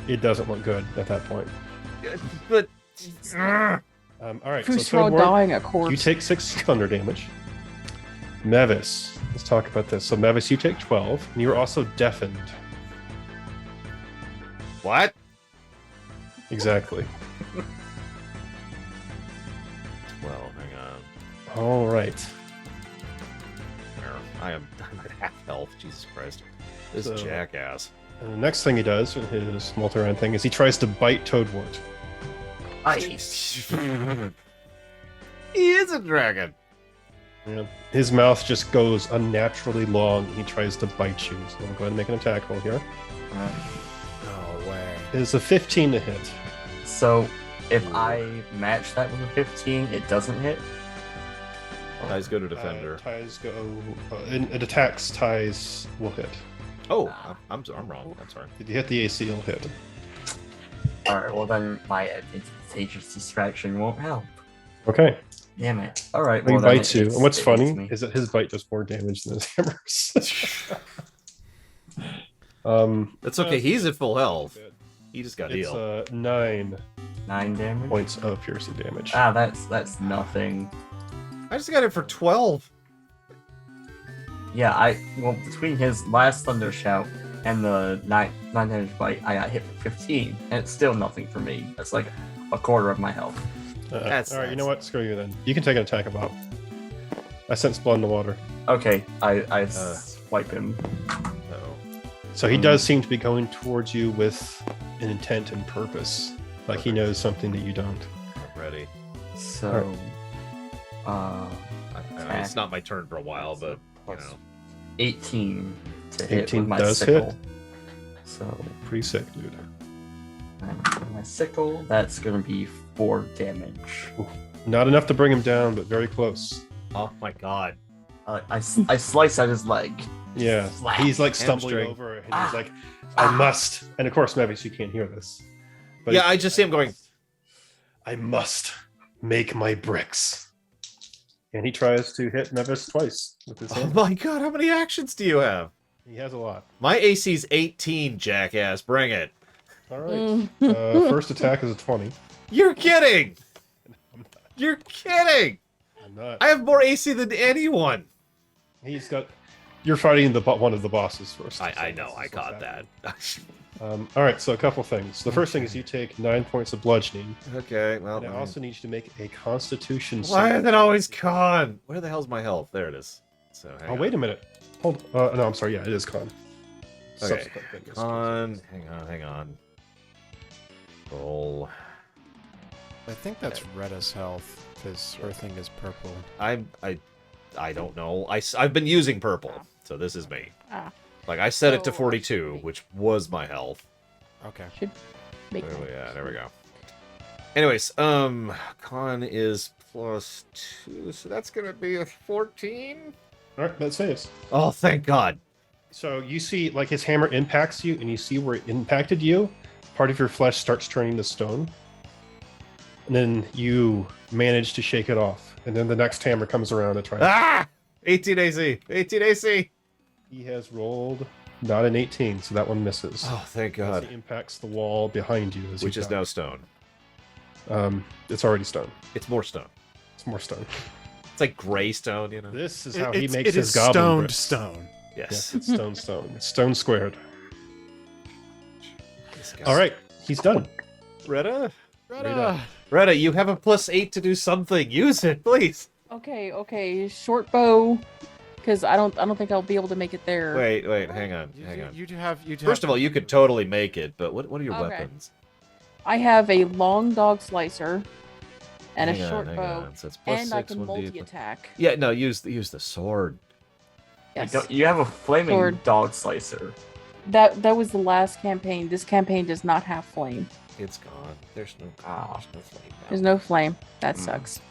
it doesn't look good at that point. But All right, Who's so Toadwort, dying a corpse? you take 6 thunder damage. Mevis, let's talk about this. So, Mevis, you take 12, and you're also deafened. what? Exactly. Well, hang on. All right. I'm at half health. Jesus Christ. This So- jackass. And the next thing he does in his multi-round thing is he tries to bite Toadwort. He is a dragon. Yeah. His mouth just goes unnaturally long, and he tries to bite you. So I'll go ahead and make an attack roll here. No way. It is a 15 to hit. So, if I match that with a 15, it doesn't hit? Ties go to defender. Ties go. It attacks. Ties will hit. Oh, I'm wrong. I'm sorry. If you hit the AC, it'll hit. Alright, well then my advantageous distraction won't help. Okay. Damn it. Alright, He well then bites you. it's- And what's it funny hits me. is that his bite does more damage than his hammers. That's okay. He's at full health. He just got It's healed. 9 9 damage? points of piercing damage. Ah, that's nothing. I just got it for 12. Yeah, well, between his last Thunder Shout and the 9 damage bite, I got hit for 15, and it's still nothing for me. That's like a quarter of my health. That's all right. You nice. know what? Screw you then. You can take an attack of Bob. I sense blood in the water. Okay, I swipe him. No. So he does seem to be going towards you with an intent and purpose. Like he knows something that you don't. I'm ready. So, I mean, it's not my turn for a while, but you know. 18 to hit 18 with my does sickle. hit. So, Pretty sick, dude. and my sickle, that's gonna be 4 damage. Not enough to bring him down, but very close. Oh my god. I slice at his leg. Yeah. Slap. He's like stumbling Hamstring. over and he's like, I must. And of course, Mevis, you can't hear this. But Yeah, I just see him going. I must make my bricks. And he tries to hit Mevis twice with his Oh hand. my god, how many actions do you have? He has a lot. My AC's 18, jackass. Bring it. All right. Mm. First attack is a 20. You're kidding. You're kidding. I'm not. I have more AC than anyone. He's got. You're fighting one of the bosses first. I so know. this I is caught what's that. happening. All right, so a couple things. The first thing is you take 9 points of bludgeoning, Okay, well. and it also needs you to make a Constitution Why save. is it always con? Where the hell's my health? There it is. So hang Oh, on. wait a minute. Hold. No, I'm sorry. Yeah, it is con. Okay. Subsequent thing is- Con. Hang on. Roll. I think that's Retta's health, because her thing is purple. I don't know. I've been using purple, so this is me. Ah. Like I set it to So, 42, which was my health. Okay. Make Where are we at? There we go. Anyways, con is +2, so that's gonna be a 14. All right, that saves. Oh, thank God. So you see, like his hammer impacts you, and you see where it impacted you. Part of your flesh starts turning to stone, and then you manage to shake it off. And then the next hammer comes around to try. Ah! 18 AC. 18 AC. He has rolled not an 18, so that one misses. Oh, thank As God. he impacts the wall behind you, as Which you is die. now stone. It's already stone. It's more stone. It's more stone. It's like gray stone, you know. This is how he It makes his is goblin stoned bricks. stone. Yes. Yes, it's stone. It's stone squared. This guy's- All right, he's done. Retta. Retta. Retta, you have a +8 to do something. Use it, please. Okay. Short bow because I don't think I'll be able to make it there. Wait, hang on. You do have. First of all, you could totally make it, but what are your Okay. weapons? I have a long dog slicer and Hang a on, short hang bow, on. So it's and I +6, can 1d8. multi-attack. Yeah, no, use the sword. Yes. You have a flaming Sword. dog slicer. That was the last campaign. This campaign does not have flame. It's gone. There's no flame now. There's no flame. That sucks.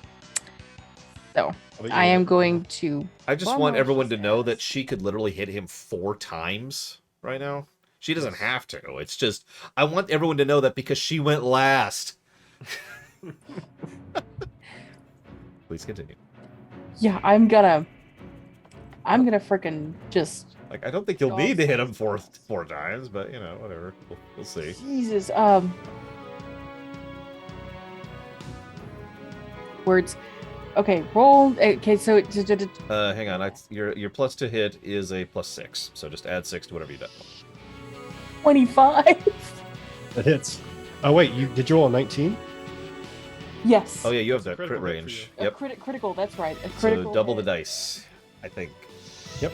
So But I yeah, am going to. I just Well, want no, everyone she to know that says. she could literally hit him 4 times right now. She doesn't have to. It's just I want everyone to know that because she went last. Please continue. Yeah, I'm gonna freaking just. Like I don't think you'll need to hit him four times, but you know, whatever. We'll see. Jesus. Words. Okay, roll. Okay, so Hang on. Your plus to hit is a +6, so just add 6 to whatever you done. 25. That hits. Oh wait, did you roll a 19? Yes. Oh yeah, you have that Critical crit hit for range. A Yep. critical. That's right. A So critical. double the hit. dice, I think. Yep.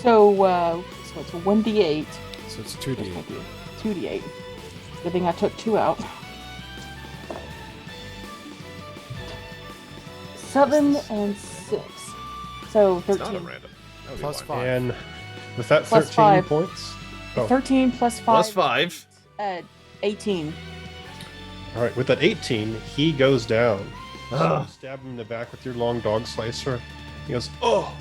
So it's a 1d8. So it's 2d. 2d8. Good thing I took 2 out. 7 and 6. So It's not 13. a random. That would be Plus why. 5. And with that Plus 13 5. points. Oh. 13 plus 5. Plus 5. 18. All right, with that 18, he goes down. Ugh. Stab him in the back with your long dog slicer. He goes, oh!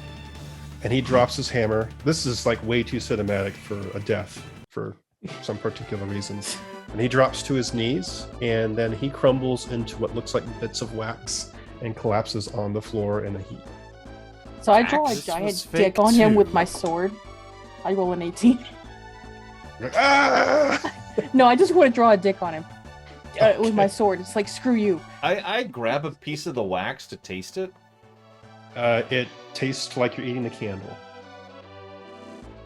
And he drops his hammer. This is like way too cinematic for a death for some particular reasons. And he drops to his knees, and then he crumbles into what looks like bits of wax and collapses on the floor in a heap. So I draw a This was giant fake dick on him too. with my sword. I roll an 18. You're like, ah! No, I just want to draw a dick on him with my sword. It's like, screw you. I grab a piece of the wax to taste it. It tastes like you're eating a candle.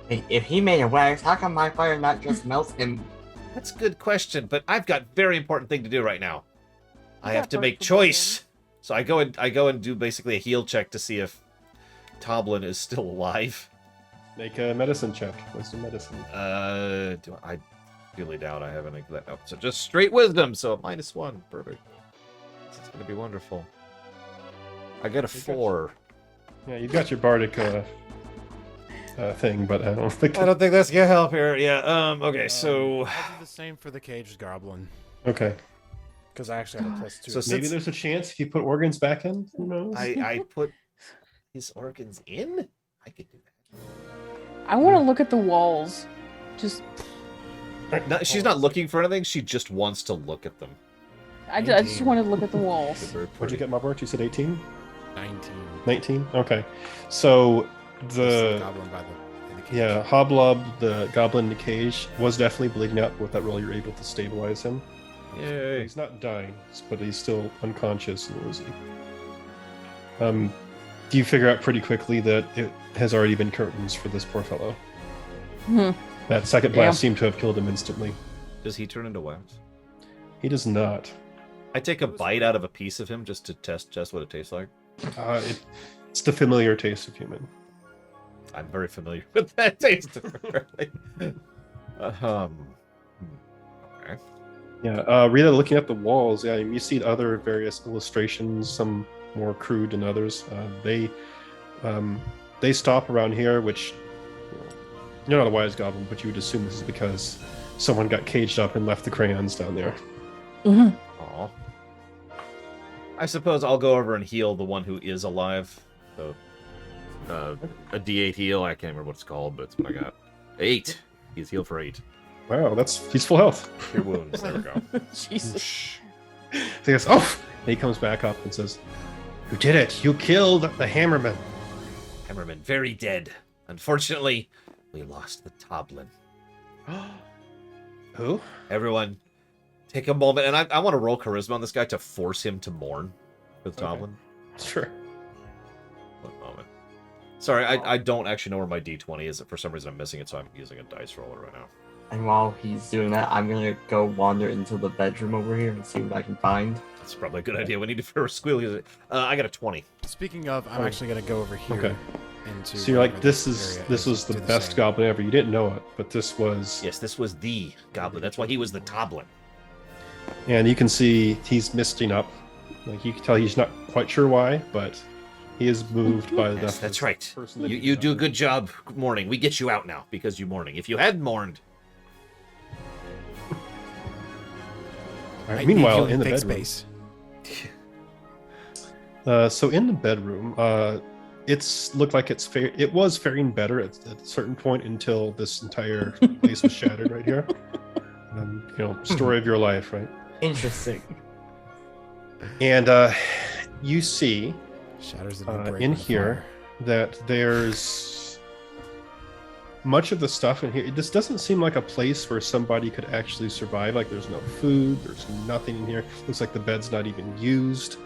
Hey, if he made a wax, how come my fire not just melts him? That's a good question, but I've got very important thing to do right now. I You have got to make birth choice. So I go and do basically a heal check to see if Toblin is still alive. Make a medicine check. Wisdom medicine. I really doubt I have any of that. Oh, so just straight wisdom. So -1. Perfect. This is gonna be wonderful. I got a 4. Yeah, you've got your bardic thing, but I don't think. I don't think that's gonna help here. Yeah. Okay. So. I'll do the same for the caged goblin Okay. because I actually have a +2. So Maybe since there's a chance if you put organs back in. Who knows? I put his organs in, I could do that. I want to look at the walls. Just, No, she's not looking for anything. She just wants to look at them. I just want to look at the walls. Very What'd you pretty. get, Marbart? You said 18? 19. 19? Okay. So Just the goblin by in the cage. yeah, Hoblob, the goblin in the cage, was definitely bleeding out. With that roll, you're able to stabilize him. Yay. He's not dying, but he's still unconscious and woozy. Do you figure out pretty quickly that it has already been curtains for this poor fellow? Hmm. That second blast Yeah. seemed to have killed him instantly. Does he turn into wax? He does not. I take a bite out of a piece of him just to test what it tastes like. It's the familiar taste of human. I'm very familiar with that taste. Apparently. Okay. Yeah, Rita, looking at the walls, yeah, you see other various illustrations, some more crude than others. They stop around here, which you're not a wise goblin, but you would assume this is because someone got caged up and left the crayons down there. Mhm. Aw. I suppose I'll go over and heal the one who is alive. So, a D8 heal. I can't remember what it's called, but it's what I got. 8. He's healed for 8. Wow, he's full health. Cure wounds. There we go. Jesus. So he goes, oh! And he comes back up and says, "You did it! You killed the Hammerman." Hammerman, very dead. Unfortunately, we lost the Toblin. Who? Everyone, take a moment, and I want to roll charisma on this guy to force him to mourn for the Okay. Toblin. Sure. One moment. Sorry, I don't actually know where my D20 is. For some reason, I'm missing it, so I'm using a dice roller right now. And while he's doing that, I'm gonna go wander into the bedroom over here and see what I can find. That's probably a good idea. We need to for squeal. I got a 20. Speaking of, I'm actually going to go over here. Okay. into. So you're like, whatever this area was the do best same. goblin ever. You didn't know it, but this was. Yes, this was the goblin. That's why he was the Toblin. And you can see he's misting up. Like you can tell he's not quite sure why, but he is moved by the death. Yes, that's of right. the person that You he do a loved. good job mourning. We get you out now because you mourning. If you hadn't mourned, All I right, need meanwhile, healing in the fake bedroom. space. So in the bedroom, it's looked like it was faring better at a certain point until this entire place was shattered right here. Story of your life, right? Interesting. And you see Shatters the new break in with here fire. that there's much of the stuff in here. This doesn't seem like a place where somebody could actually survive. Like there's no food, there's nothing in here. Looks like the bed's not even used.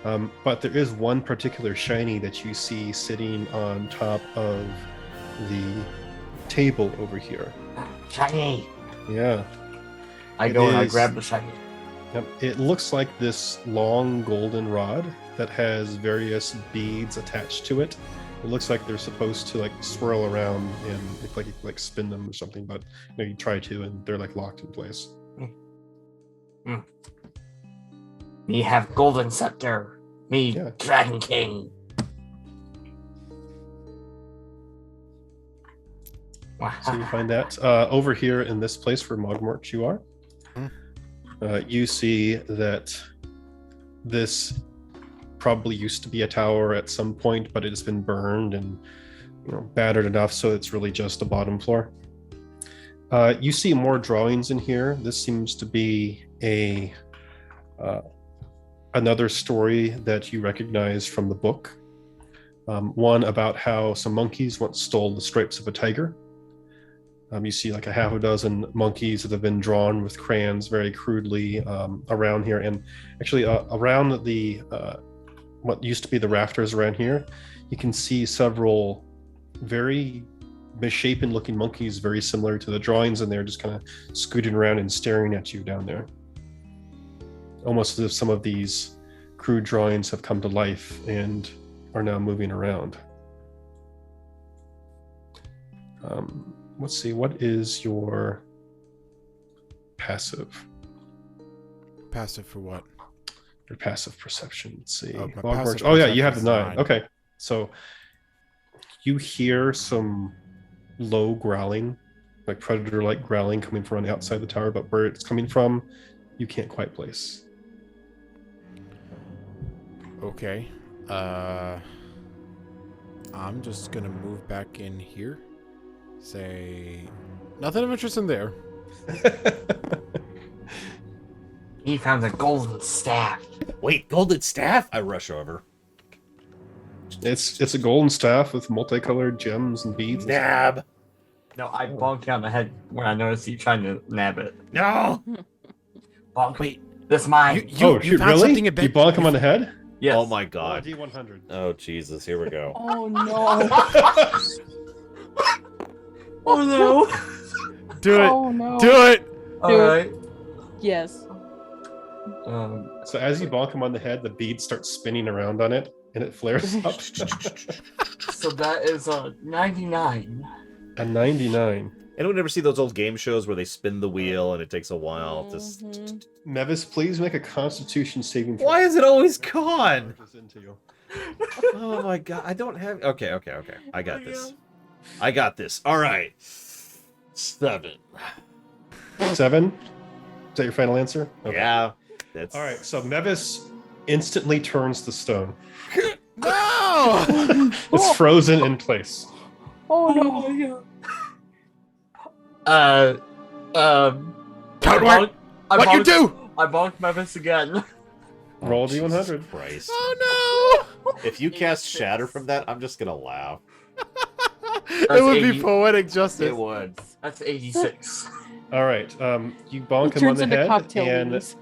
But there is one particular shiny that you see sitting on top of the table over here. Shiny. Yeah. I It go and I is- grab the shiny. Yep. It looks like this long golden rod that has various beads attached to it. It looks like they're supposed to like swirl around and look like you can, like spin them or something, but you try to and they're like locked in place. Me have golden scepter. Me Yeah. dragon king. So you find that over here in this place where Mogmort you are. You see that this probably used to be a tower at some point, but it has been burned and battered enough so it's really just the bottom floor. You see more drawings in here. This seems to be another story that you recognize from the book. One about how some monkeys once stole the stripes of a tiger. You see like a half a dozen monkeys that have been drawn with crayons very crudely around here, and actually around the what used to be the rafters around here, you can see several very misshapen looking monkeys very similar to the drawings, and they're just kind of scooting around and staring at you down there, almost as if some of these crude drawings have come to life and are now moving around. Let's see, what is your passive? Passive for what? Your passive perception. Let's see. Oh, my Log passive march- Oh yeah, you have the perception is 9. 9. Okay, so you hear some low growling, like predator-like growling coming from on the outside of the tower, but where it's coming from, you can't quite place. Okay. I'm just gonna move back in here. Say nothing of interest in there. He found a golden staff. wait, golden staff? I rush over. It's a golden staff with multicolored gems and beads. and stuff. Nab. No, I bonked you on the head when I noticed you trying to nab it. No. Bonk. Wait, This mine. you Oh shoot! found Really? something in You bed? bonk him on the head? Yes. Oh my god. D100. Oh Jesus, here we go. Oh no. Oh no. Do it. Oh no. Do it. Alright. Yes. So as you bonk him on the head, the bead starts spinning around on it, and it flares up. So that is 99. A 99. Anyone ever see those old game shows where they spin the wheel and it takes a while to... Mhm. Mevis, please make a Constitution saving throw. Why is it always gone? This into you. Oh my god, I don't have... Okay. I got this. I got this. All right. 7. 7? Is that your final answer? Okay. Yeah. That's... All right. So Mevis instantly turns the stone. No. It's frozen in place. Oh no. Coward! What you do? I bonked my fist again. Roll Jesus D100. Christ. Oh If you cast Shatter from that, I'm just gonna laugh. no! It would be 80. poetic justice. It would. That's 86. All right. You bonk It him on turns the into head, cocktail and wings.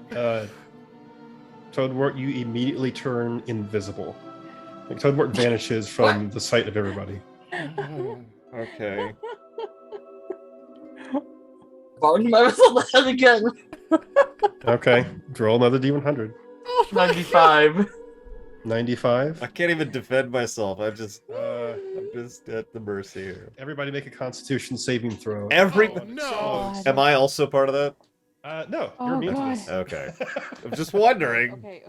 Toadwort, you immediately turn invisible. Like Toadwort vanishes from the sight of everybody. Okay. Bonked my fist on the head again. Okay. Roll another D100. 95. 95. I can't even defend myself. I'm just at the mercy here. Everybody make a Constitution saving throw. Every- Oh, no. God. Am I also part of that? No, Oh, you're immune to God. this. Okay. I'm just wondering. Okay.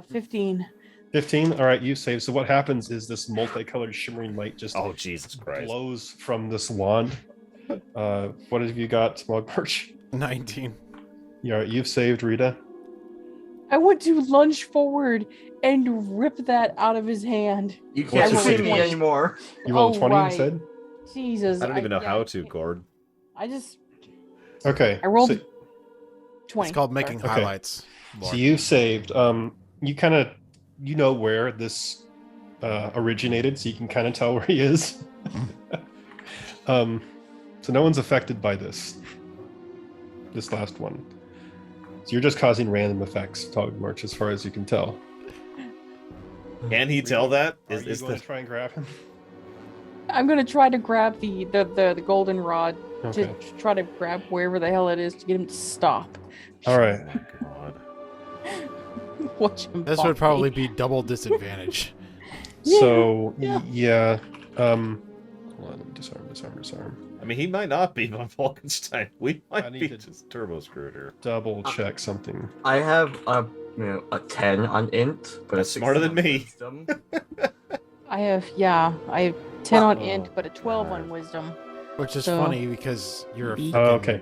15. 15. All right, you save. So what happens is this multicolored shimmering light just Oh, Jesus Christ. glows from this wand. What have you got, Smogmarch? 19. Yeah, you've saved, Rita. I want to lunge forward and rip that out of his hand. You What's can't your see saving me throw? anymore. You rolled Oh, 20, right. you said? Jesus. I don't even know yeah, how I to, can't- Cord. I just Okay. I rolled So, 20. It's called making Okay. highlights. so you saved. You kind of, you know where this originated, so you can kind of tell where he is. So no one's affected by this last one. So you're just causing random effects, Togmarch, as far as you can tell. Can he tell that? Are Is you going the to try and grab him? I'm gonna try to grab the golden rod Okay. to try to grab wherever the hell it is to get him to stop. All right. Oh, God. Watch him. This bonk would probably me. be double disadvantage. So Yeah. yeah. Hold on, let me disarm. I mean, he might not be von Falkenstein. We I might need be to- just turbo screwed here. Double check something. I have a 10 on int, but That's a smarter 16 than on me. wisdom. I have 10 on Oh, int, but a 12 God. on wisdom. Which is So- funny because you're a Oh, fucking- Okay.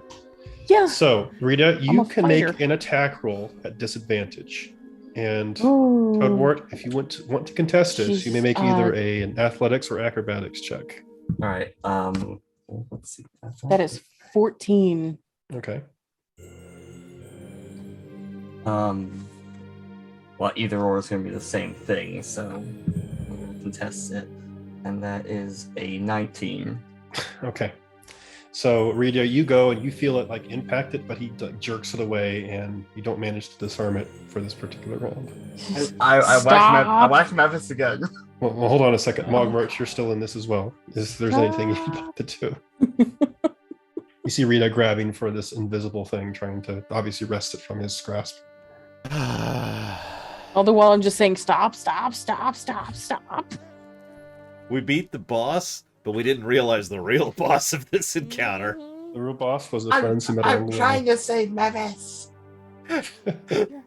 Yeah. So Rita, you a can fighter. make an attack roll at disadvantage, and Ooh. Toadwort, if you want to contest this, you may Jesus, make either an athletics or acrobatics check. All right. Let's see. That is 14. Okay. Well, either or is going to be the same thing, so we'll contest it, and that is a 19. Okay. So Rita, you go and you feel it like impact it, but he jerks it away, and you don't manage to disarm it for this particular round. And I watched Memphis again. Well, hold on a second, Mogmarch, you're still in this as well. If there's anything you'd like to do. You see Rita grabbing for this invisible thing, trying to obviously wrest it from his grasp. All the while I'm just saying stop. We beat the boss, but we didn't realize the real boss of this encounter. The real boss was the friends who met along the way. to save Memphis. Making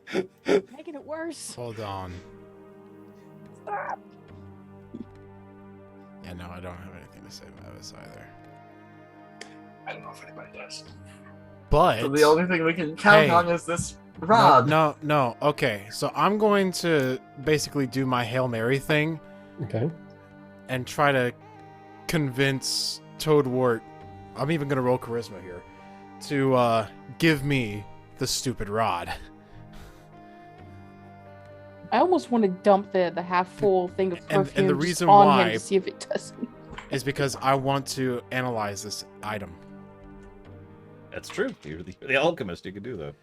it worse. Hold on. Yeah, no, I don't have anything to say about this either. I don't know if anybody does. But So the only thing we can count Hey. on is this rod. No. Okay, so I'm going to basically do my Hail Mary thing Okay. and try to convince Toadwort. I'm even gonna roll charisma here to give me the stupid rod. I almost want to dump the half full thing of And perfume the just reason on why- him to see if it doesn't. Is because I want to analyze this item. That's true. You're the alchemist. You can do that.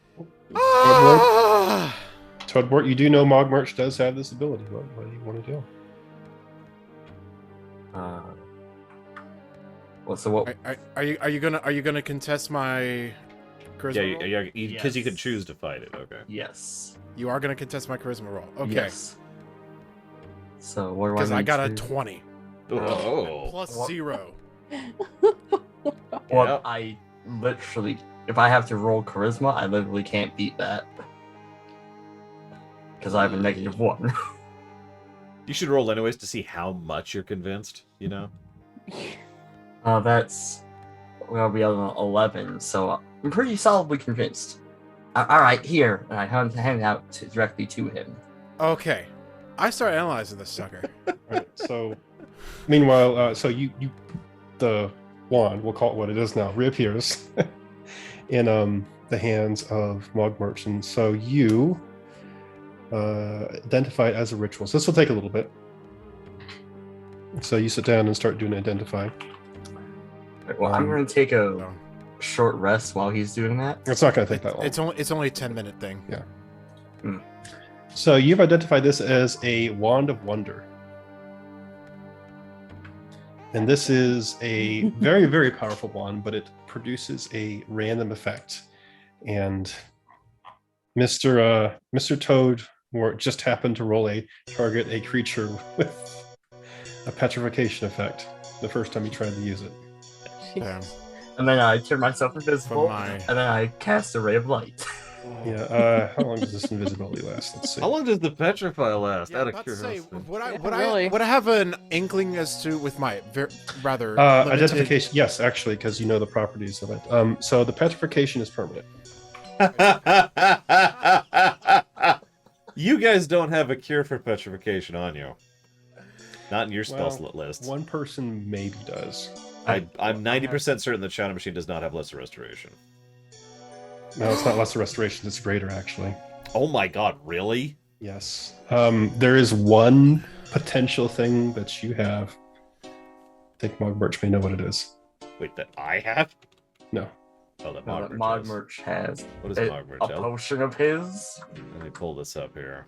Ah! Toadwort, you do know Mogmarch does have this ability. What do you want to do? Well, so what? Are you gonna contest my charisma roll? Yeah, because you can Yes. choose to fight it. Okay. Yes. You are gonna contest my charisma roll. Okay. Yes. So what do Because I need got a to- 20 Oh. plus What? 0. Well, Yep. I literally, if I have to roll charisma, I literally can't beat that. Because I have a -1. You should roll anyways to see how much you're convinced. You know. That's, well, we have an 11, so I'm pretty solidly convinced. Alright, here. And I hand it out directly to him. Okay. I start analyzing this sucker. Right. So, meanwhile, so you the wand, we'll call it what it is now, reappears in the hands of Mogmarch, and so you identify it as a ritual. So this will take a little bit. So you sit down and start doing identify. Well, I'm going to take a No. short rest while he's doing that. It's not going to take that long. It's only a 10-minute thing. So you've identified this as a wand of wonder. And this is a very, very powerful wand, but it produces a random effect. And Mr. Toad or just happened to target a creature with a petrification effect the first time you tried to use it. Damn. And then I turn myself invisible, my- and then I cast a ray of light. Yeah. How long does this invisibility last? Let's see. How long does the petrify last? Yeah, Out of about to say, curiosity. would I have an inkling as to with my rather limited- Identification. Yes, actually, because you know the properties of it. So the petrification is permanent. You guys don't have a cure for petrification on you. Not in your spell slot list. One person maybe does. I'm 90% certain that Shadow Machine does not have Lesser Restoration. No, it's not lesser restoration. It's greater, actually. Oh my god, really? Yes. There is one potential thing that you have. I think Mogmerch may know what it is. Wait, that I have? No. Oh, that Mod Mogmerch has. Merch has What is a Mogmerch? potion of his. Let me pull this up here.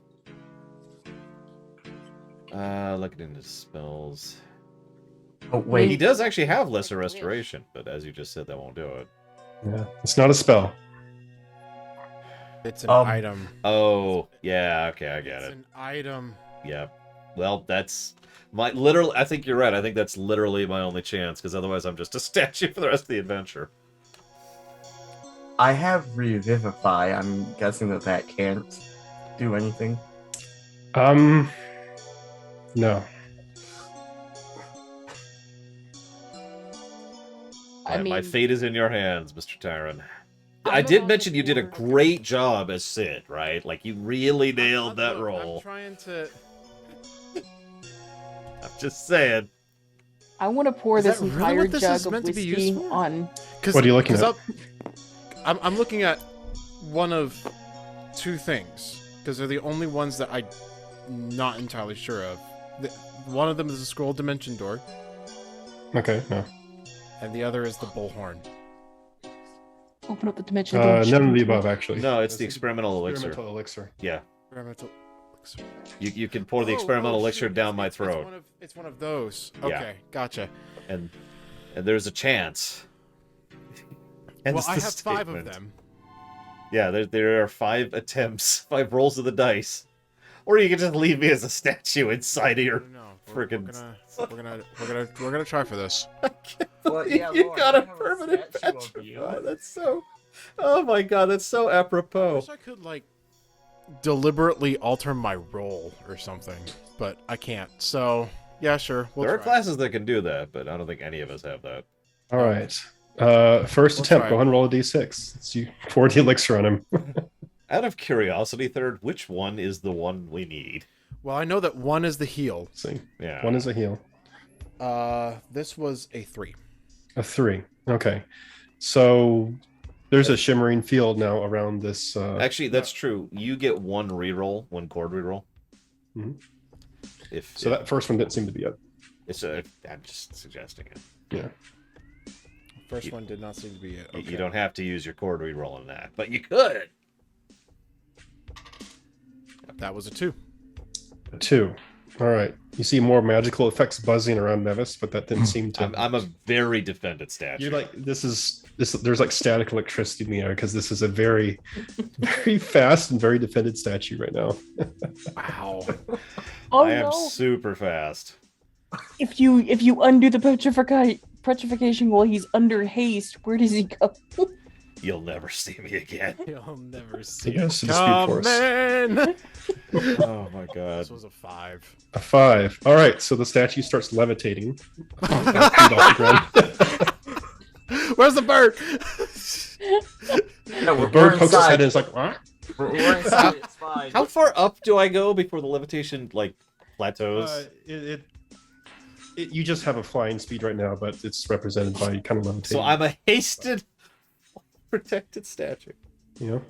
Looking into spells. Oh He wait, does actually have Lesser Restoration, but as you just said, that won't do it. Yeah. It's not a spell. It's an item. Oh, yeah, okay, I get It's it. an item. Yeah. Well, that's my literal. I think you're right. I think that's literally my only chance, because otherwise I'm just a statue for the rest of the adventure. I have Revivify. I'm guessing that can't do anything. No. My fate is in your hands, Mr. Tyron. I'm I did about mention to you did a pour- great job as Sid, right? Like, you really nailed that Look, role. I'm trying to. I'm just saying. I want to pour Is this that really entire what this jug is of meant to be whiskey used for? on. What are you looking at? I'm looking at one of two things because they're the only ones that I'm not entirely sure of. One of them is a scroll dimension door, Okay, no. and the other is the bullhorn. Open up the dimension door. None of the above, actually. No, it's the experimental elixir. Experimental elixir. Yeah. Experimental. You can pour the experimental elixir shoot, down my it's throat. It's one of those. Yeah. Okay, gotcha. And there's a chance. Hence Well, I the have 5 of statement. them. Yeah, there are 5 attempts, 5 rolls of the dice. Or you can just leave me as a statue inside of your No, frickin' we're gonna try for this. Well, yeah, you Lord, got I a have a permanent statue of you. petrify. That's so. Oh my god, that's so I apropos. wish I could like deliberately alter my role or something, but I can't. So yeah, sure. We'll There are try. classes that can do that, but I don't think any of us have that. All right. First We'll attempt. try. Go ahead and roll a d6. Let's see. Pour the elixir on him. Out of curiosity, third, which one is the one we need? Well, I know that 1 is the heal. Let's see. Yeah. One is a heal. This was a 3. A 3. Okay. So there's a shimmering field now around this. Actually, that's true. You get 1 reroll, 1 chord reroll. Mhm. If So that first one didn't seem to be it. I'm just suggesting it. Yeah. First one did not seem to be it. Okay. You don't have to use your chord reroll on that, but you could. That was a 2. A 2. All right. You see more magical effects buzzing around Nevis, but that didn't seem to. I'm a very defended statue. You're like this. There's like static electricity in the air because this is a very, very fast and very defended statue right now. Wow. Oh I am no! super fast. If you undo the petrification while he's under haste, where does he go? You'll never see me again. You'll never see Yes, it it's Speed Force. coming. Oh my god. This was a 5. A 5. All right. So the statue starts levitating. Feet off the ground. Where's the bird? No, The we're bird pokes its inside. head in. It's like, what? We're inside. It's fine. How far up do I go before the levitation plateaus? You just have a flying speed right now, but it's represented by kind of levitating. So I'm a hasted, protected statue. You know.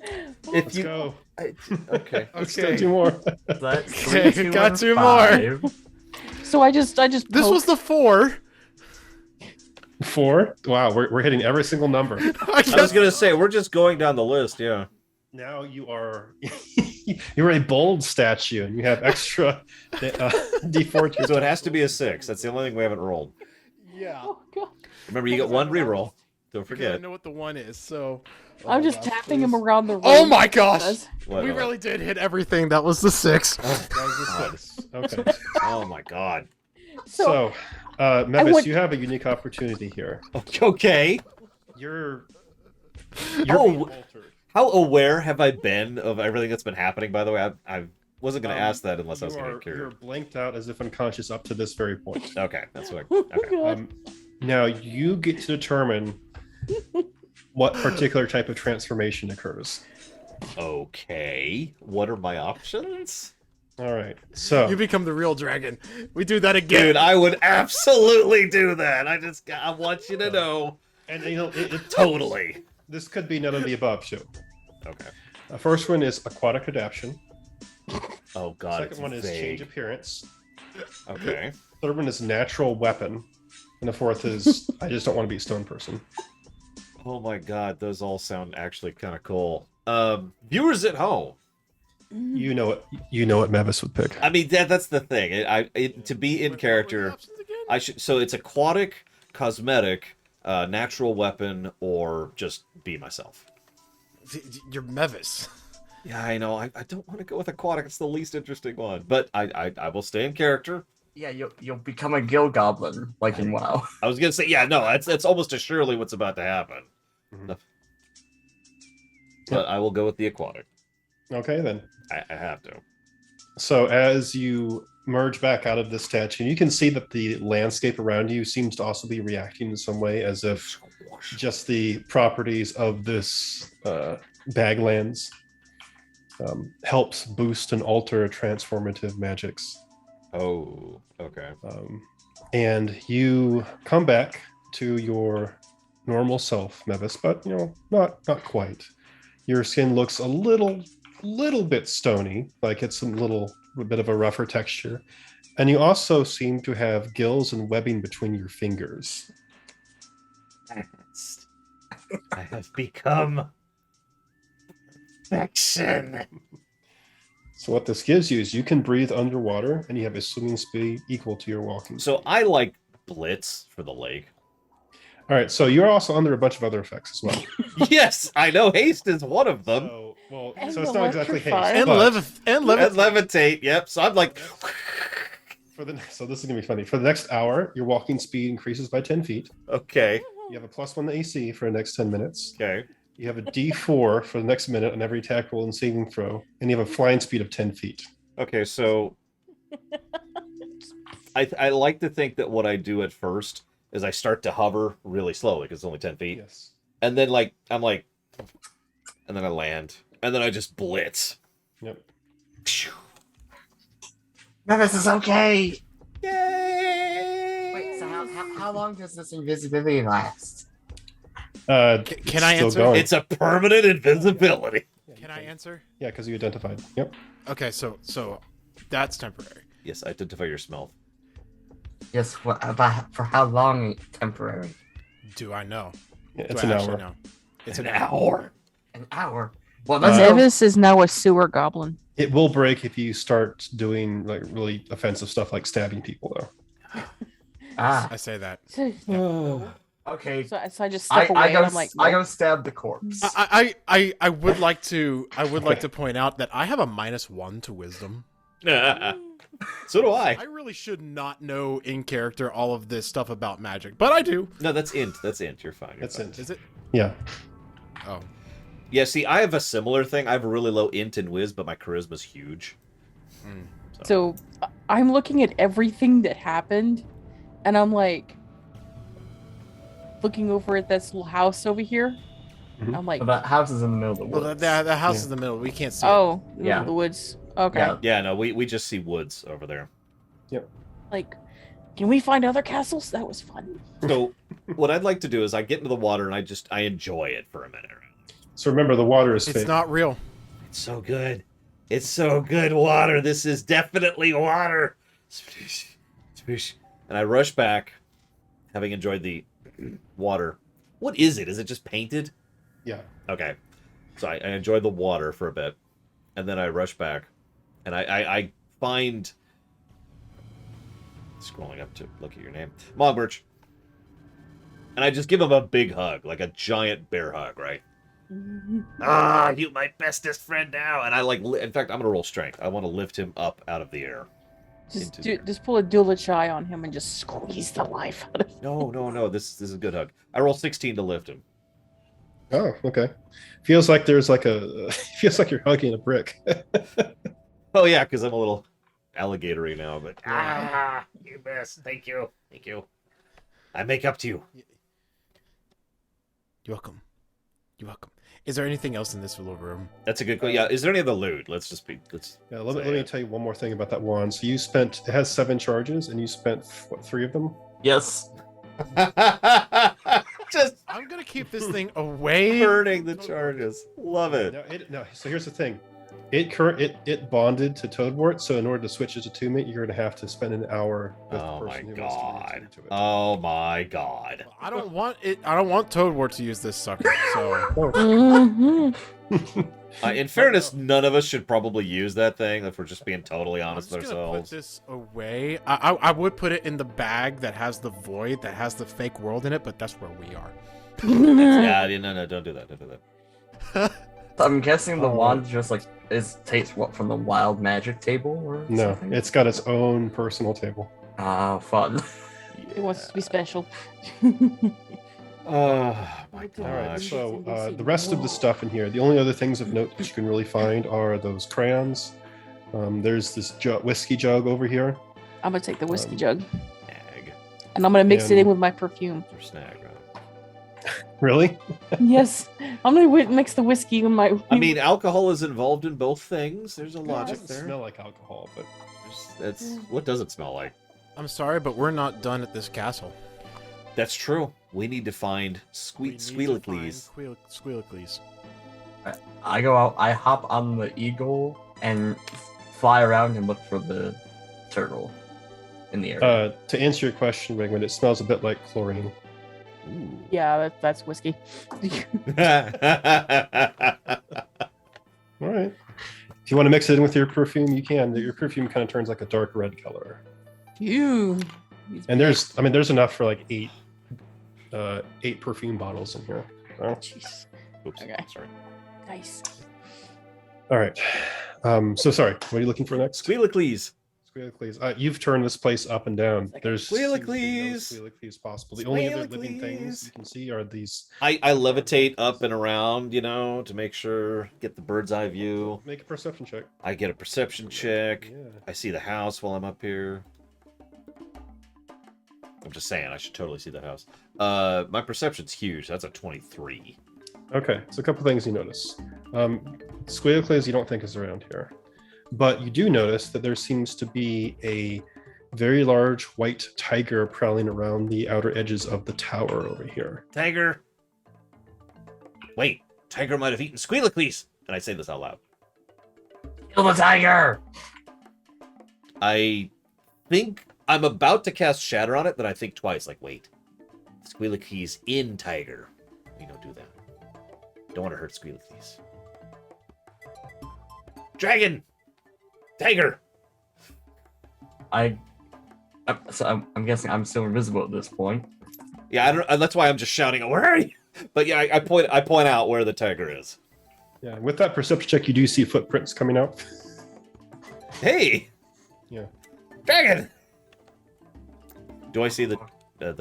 If Let's you go. okay. Let's go do more. That's Okay, 3, 2, got and 2 5. So I just This poked. was the 4. 4. Wow, we're hitting every single number. I I was gonna say we're just going down the list. Yeah. Now you are you're a bold statue, and you have extra d4. So it has to be a 6. That's the only thing we haven't rolled. Yeah. Oh god! Remember, you get 1 reroll. Don't Because I forget. know what the one is. So I'm just gosh, tapping him please. around the room. Oh my gosh! Says, What, We what? really did hit everything. That was the 6. That was a 6. Okay. Oh my god. So, Mevis, want- you have a unique opportunity here. Okay. You're Oh, being altered. how aware have I been of everything that's been happening? By the way, I wasn't going to ask that unless I was going to get You're curious. blanked out as if unconscious up to this very point. Okay, that's what. oh Okay. god. Now you get to determine what particular type of transformation occurs. Okay. What are my options? All right. So You become the real dragon. We do that again. Dude, I would absolutely do that. I want you to know. and you know Totally. this could be none of the above too. Okay. The first one is aquatic adaptation. Oh god. Second one is change appearance. Okay. Third one is natural weapon. And the fourth is I just don't want to be a stone person. Oh my god, those all sound actually kind of cool. Viewers at home. You know what Mevis would pick. I mean, that's the thing. To be in Wait, what were the character, options again? I should. So it's aquatic, cosmetic, natural weapon, or just be myself. You're Mevis. Yeah, I know. I don't want to go with aquatic. It's the least interesting one, but I will stay in character. Yeah, you'll become a gill goblin like in WoW. I was gonna say, yeah, no, that's almost surely what's about to happen. Mhm. But I will go with the aquatic. Okay then. I have to. So as you merge back out of this statue, you can see that the landscape around you seems to also be reacting in some way, as if just the properties of this baglands helps boost and alter transformative magics. Oh, okay. And you come back to your normal self, Mevis, but not quite. Your skin looks a little bit stony, like it's a bit of a rougher texture. And you also seem to have gills and webbing between your fingers. I have become perfection. So what this gives you is you can breathe underwater and you have a swimming speed equal to your walking. So I like Blitz for the lake. All right, so you're also under a bunch of other effects as well. Yes, I know. Haste is one of them. And So it's not exactly electrify. haste. And but And levitate. Yep. So I'm like, so this is gonna be funny. For the next hour, your walking speed increases by 10 feet. okay, You have a +1 AC for the next 10 minutes. okay. You have a D4 for the next minute on every attack roll and saving throw, and you have a flying speed of 10 feet. Okay, so I like to think that what I do at first is I start to hover really slowly because it's only 10 feet. Yes. And then I'm like, and then I land. And then I just blitz. Yep. Mevis is okay. Yay! Wait, so how long does this invisibility last? Can I still answer? going. It's a permanent invisibility. Can I answer? Yeah, because you identified. Yep. Okay, so that's temporary. Yes, identify your smell. Yes, what about for how long temporary? Do I know? Yeah, Do it's I an actually hour. know? It's an hour. An hour. Well, that's no- Nevis is now a sewer goblin. It will break if you start doing like really offensive stuff like stabbing people, though. ah. I say that. So, Okay. so I just step away I and I'm like, I no. go stab the corpse. I would like to point out that I have a -1 to wisdom. So do I I. really should not know in character all of this stuff about magic, but I do. No, that's int. That's int. You're fine. You're That's fine. it. Is it? Yeah. Oh. Yeah, see, I have a similar thing. I have a really low int and whiz, but my charisma's huge. So I'm looking at everything that happened, and I'm like, looking over at this little house over here. Mhm. I'm like, So that house is in the middle of the Well, woods. the house Yeah. is in the middle. We can't see it. oh, Yeah. the woods. Okay. Yeah. Yeah, no, we just see woods over there. Like, can we find other castles? That was fun. So, what I'd like to do is I get into the water and I enjoy it for a minute. So remember, the water is It's fake. not real. It's so good. It's so good, water. This is definitely water. Sploosh, sploosh. And I rush back, having enjoyed the water. What is it? Is it just painted? Yeah. Okay. So I enjoy the water for a bit, and then I rush back, and I find... Scrolling up to look at your name. Mogbirch. And I just give him a big hug, like a giant bear hug, right? Ah, you my bestest friend now. And I like, in fact, I'm gonna roll strength. I want to lift him up out of the air. Just pull a Dulachai on him and just squeeze the life out of him. No. This is a good hug. I roll 16 to lift him. Oh, okay. Feels like there's like feels like you're hugging a brick. Oh yeah, because I'm a little alligatory now. But You best. Thank you. I make up to you. You're welcome. You're welcome. Is there anything else in this little room? That's a good question. Yeah. Is there any other loot? Let's. Yeah, let me tell you one more thing about that wand. So it has 7 charges, and you spent what, 3 of them? Yes. Just I'm gonna keep this thing away. burning the charges. Love it. No. So here's the thing. It bonded to Toadwort, so in order to switch it to Toomit, you're going to have to spend an hour with Oh the my person who wants to god. return to it. Oh my god. I don't want it. I don't want Toadwort to use this sucker. So Mhm. In fairness, none of us should probably use that thing if we're just being totally I'm honest just with gonna put ourselves. this away. I would put it in the bag that has the void, that has the fake world in it, but that's where we are. Yeah, no, don't do that. Don't do that. I'm guessing the wand just like takes what from the wild magic table or No, something? it's got its own personal table. Ah, fun. It wants to be special. Oh my All All right, gosh. so the rest of the stuff in here, the only other things of note that you can really find are those crayons. There's this whiskey jug over here. I'm gonna take the whiskey jug Snag. and I'm gonna mix it And- in with my perfume. Or snag, right? Really? Yes, I'm gonna mix the whiskey with my. I mean, alcohol is involved in both things. There's a It logic doesn't there. smell like alcohol, but That's what does it smell like? I'm sorry, but we're not done at this castle. That's true. We need to find We need to Squealicles. find Squealicles. I go out, I hop on the eagle and fly around and look for the turtle in the area. to answer your question, Wigman, it smells a bit like chlorine. Ooh. Yeah, that's whiskey. All right. If you want to mix it in with your perfume, you can. Your perfume kind of turns like a dark red color. Ew. And there's enough for like 8 perfume bottles in here. Oh. Jeez. Oops. Okay. Sorry. Nice. All right. So sorry. What are you looking for next? Squealicles. Squealicles. You've turned this place up and down. There's Squealicles. no Squealicles possible. The only other living Squealicles. things you can see are these. I levitate up and around, to make sure, get the bird's eye view. Make a perception check. I get a perception check. Yeah. I see the house while I'm up here. I'm just saying, I should totally see the house. My perception's huge. That's a 23. Okay. So a couple things you notice. Squealicles you don't think is around here, but you do notice that there seems to be a very large white tiger prowling around the outer edges of the tower over here. Tiger. Wait, tiger might have eaten Squealicles. And I say this out loud. Kill the tiger! I think I'm about to cast Shatter on it, then I think twice. Like, wait, Squealicles in tiger. We don't do that. Don't want to hurt Squealicles. Dragon! Tiger! I'm guessing I'm still invisible at this point. Yeah, I don't. That's why I'm just shouting, "Where are you?" But yeah, I point out where the tiger is. Yeah. With that perception check, you do see footprints coming out. Hey, Yeah. dragon! Do I see the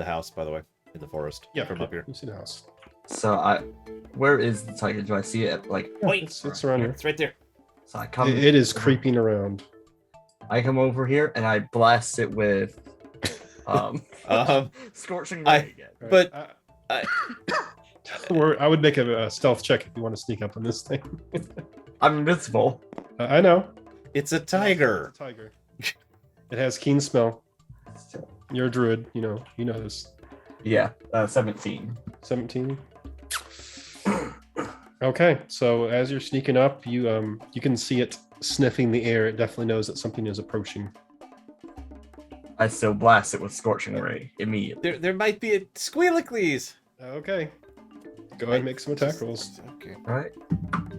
house, by the way, in the forest? Yeah. from up here. You see the house. So where is the tiger? Do I see it? Like, Yeah, Wait. it's around here. It's right there. so I come. It is creeping around. I come over here and I blast it with, scorching I- ray again. Right. But- I would make a stealth check if you want to sneak up on this thing. I'm invincible. I know. It's a tiger. It's a tiger. It has keen smell. You're a druid, you know this. Yeah, 17. 17. Okay, so as you're sneaking up, you can see it sniffing the air. It definitely knows that something is approaching. I still blast it with scorching ray immediately. There might be a Squealicles. Okay. Go ahead and make some attack rolls. Okay. Right?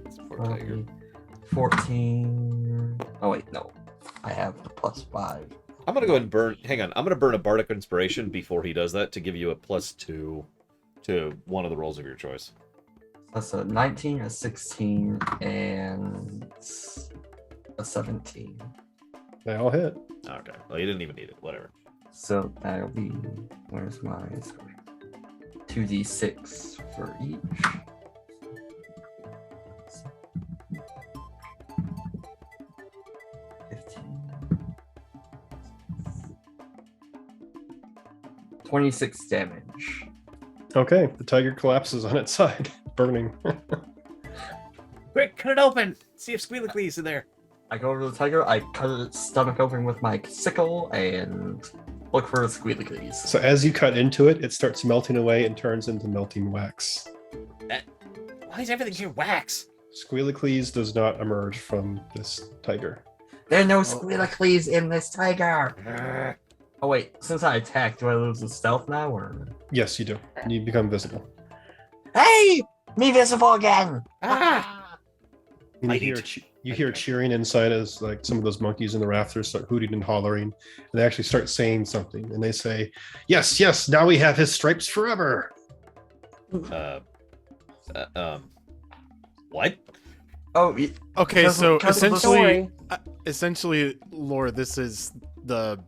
It's a poor tiger. 14. Oh wait, no. I have the +5. I'm gonna go ahead and burn. Hang on. I'm gonna burn a bardic inspiration before he does that to give you a +2. to one of the rolls of your choice. That's a 19, a 16, and a 17. They all hit. Okay. Well, you didn't even need it. Whatever. So that'll be, where's my 2d6 for each. 26 damage. Okay, the tiger collapses on its side, burning. Quick, cut it open. See if Squealyclee's in there. I go over to the tiger, I cut its stomach open with my sickle, and look for the Squealyclees. So as you cut into it, it starts melting away and turns into melting wax. Why is everything here wax? Squealycles does not emerge from this tiger. There are no Squealyclees in this tiger! Oh wait, since I attacked, do I lose the stealth now, or...? Yes, you do. You become visible. Hey! Me visible again! Ah! And Mighty you hear cheering inside as like some of those monkeys in the rafters start hooting and hollering, and they actually start saying something. And they say, "Yes, yes, now we have his stripes forever." What? Oh, Okay, Because- so because of the essentially, Lore, this is the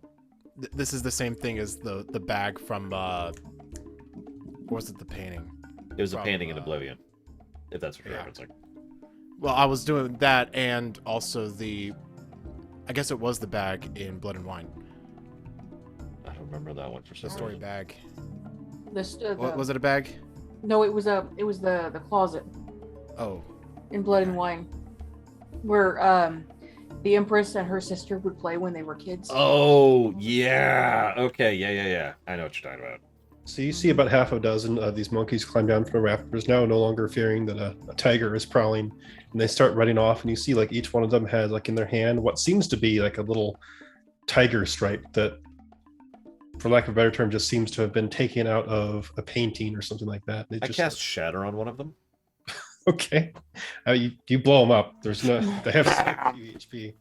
same thing as the bag from what was it, the painting? It was a From, painting in Oblivion. If that's what you're yeah. referencing. Well, I was doing that, and also I guess it was the bag in Blood and Wine, I don't remember that one for some the story reason. bag. The Was it a bag? No, it was the closet Oh, in Blood and Wine, where the Empress and her sister would play when they were kids. Oh, yeah. Okay, yeah. I know what you're talking about. So you see about half a dozen of these monkeys climb down from the rafters, now no longer fearing that a tiger is prowling, and they start running off. And you see like each one of them has like in their hand what seems to be like a little tiger stripe that, for lack of a better term, just seems to have been taken out of a painting or something like that. They I just cast Shatter on one of them. okay. You blow them up. There's no. They have so few HP.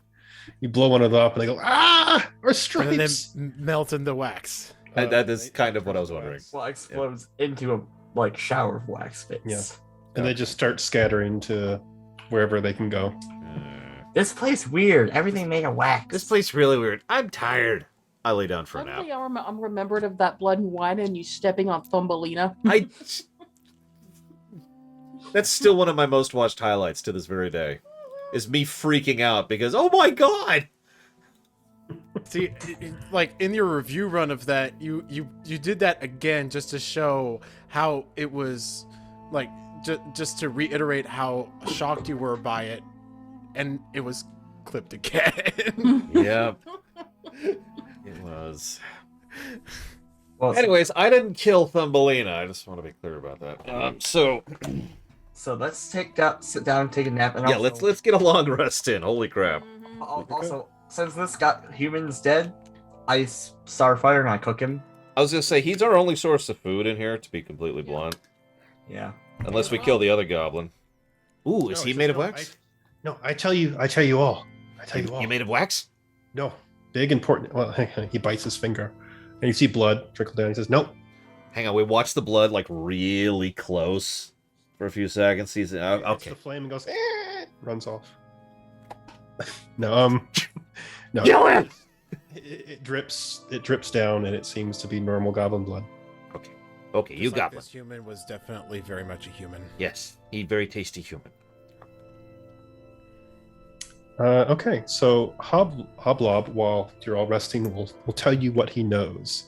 You blow one of them up, and they go, "Ah, our and then stripes!" melt in the wax. That is kind of what I was wondering. well, explodes into a shower of wax bits. Yeah. And they just start scattering to wherever they can go. This place weird. Everything made of wax. This place really weird. I'm tired. I lay down for a nap. Suddenly I'm remembered of that Blood and Wine and you stepping on Thumbelina. That's still one of my most watched highlights to this very day. Is me freaking out because, oh my god! See, like in your review run of that, you did that again just to show how it was, like, just to reiterate how shocked you were by it, and it was clipped again. Yep. It was. Well, Anyways, I didn't kill Thumbelina. I just want to be clear about that. so let's sit down, and take a nap, and Yeah, also, let's get a long rest in. Holy crap. Also, since this got humans dead, I start fire and I cook him. I was gonna say he's our only source of food in here, to be completely blunt. Yeah. Unless we kill the other goblin. Ooh, is he made of wax? No, I tell you all. I tell you all. You made of wax? No, big important. Well, he bites his finger, and you see blood trickle down. He says, "Nope." Hang on, we watch the blood like really close for a few seconds. He's Hits okay. the flame and goes, runs off. No, no. Kill him! It drips. It drips down, and it seems to be normal goblin blood. Okay, you Just like goblin. This human was definitely very much a human. Yes, he very tasty human. Okay, so Hoblob, while you're all resting, will tell you what he knows.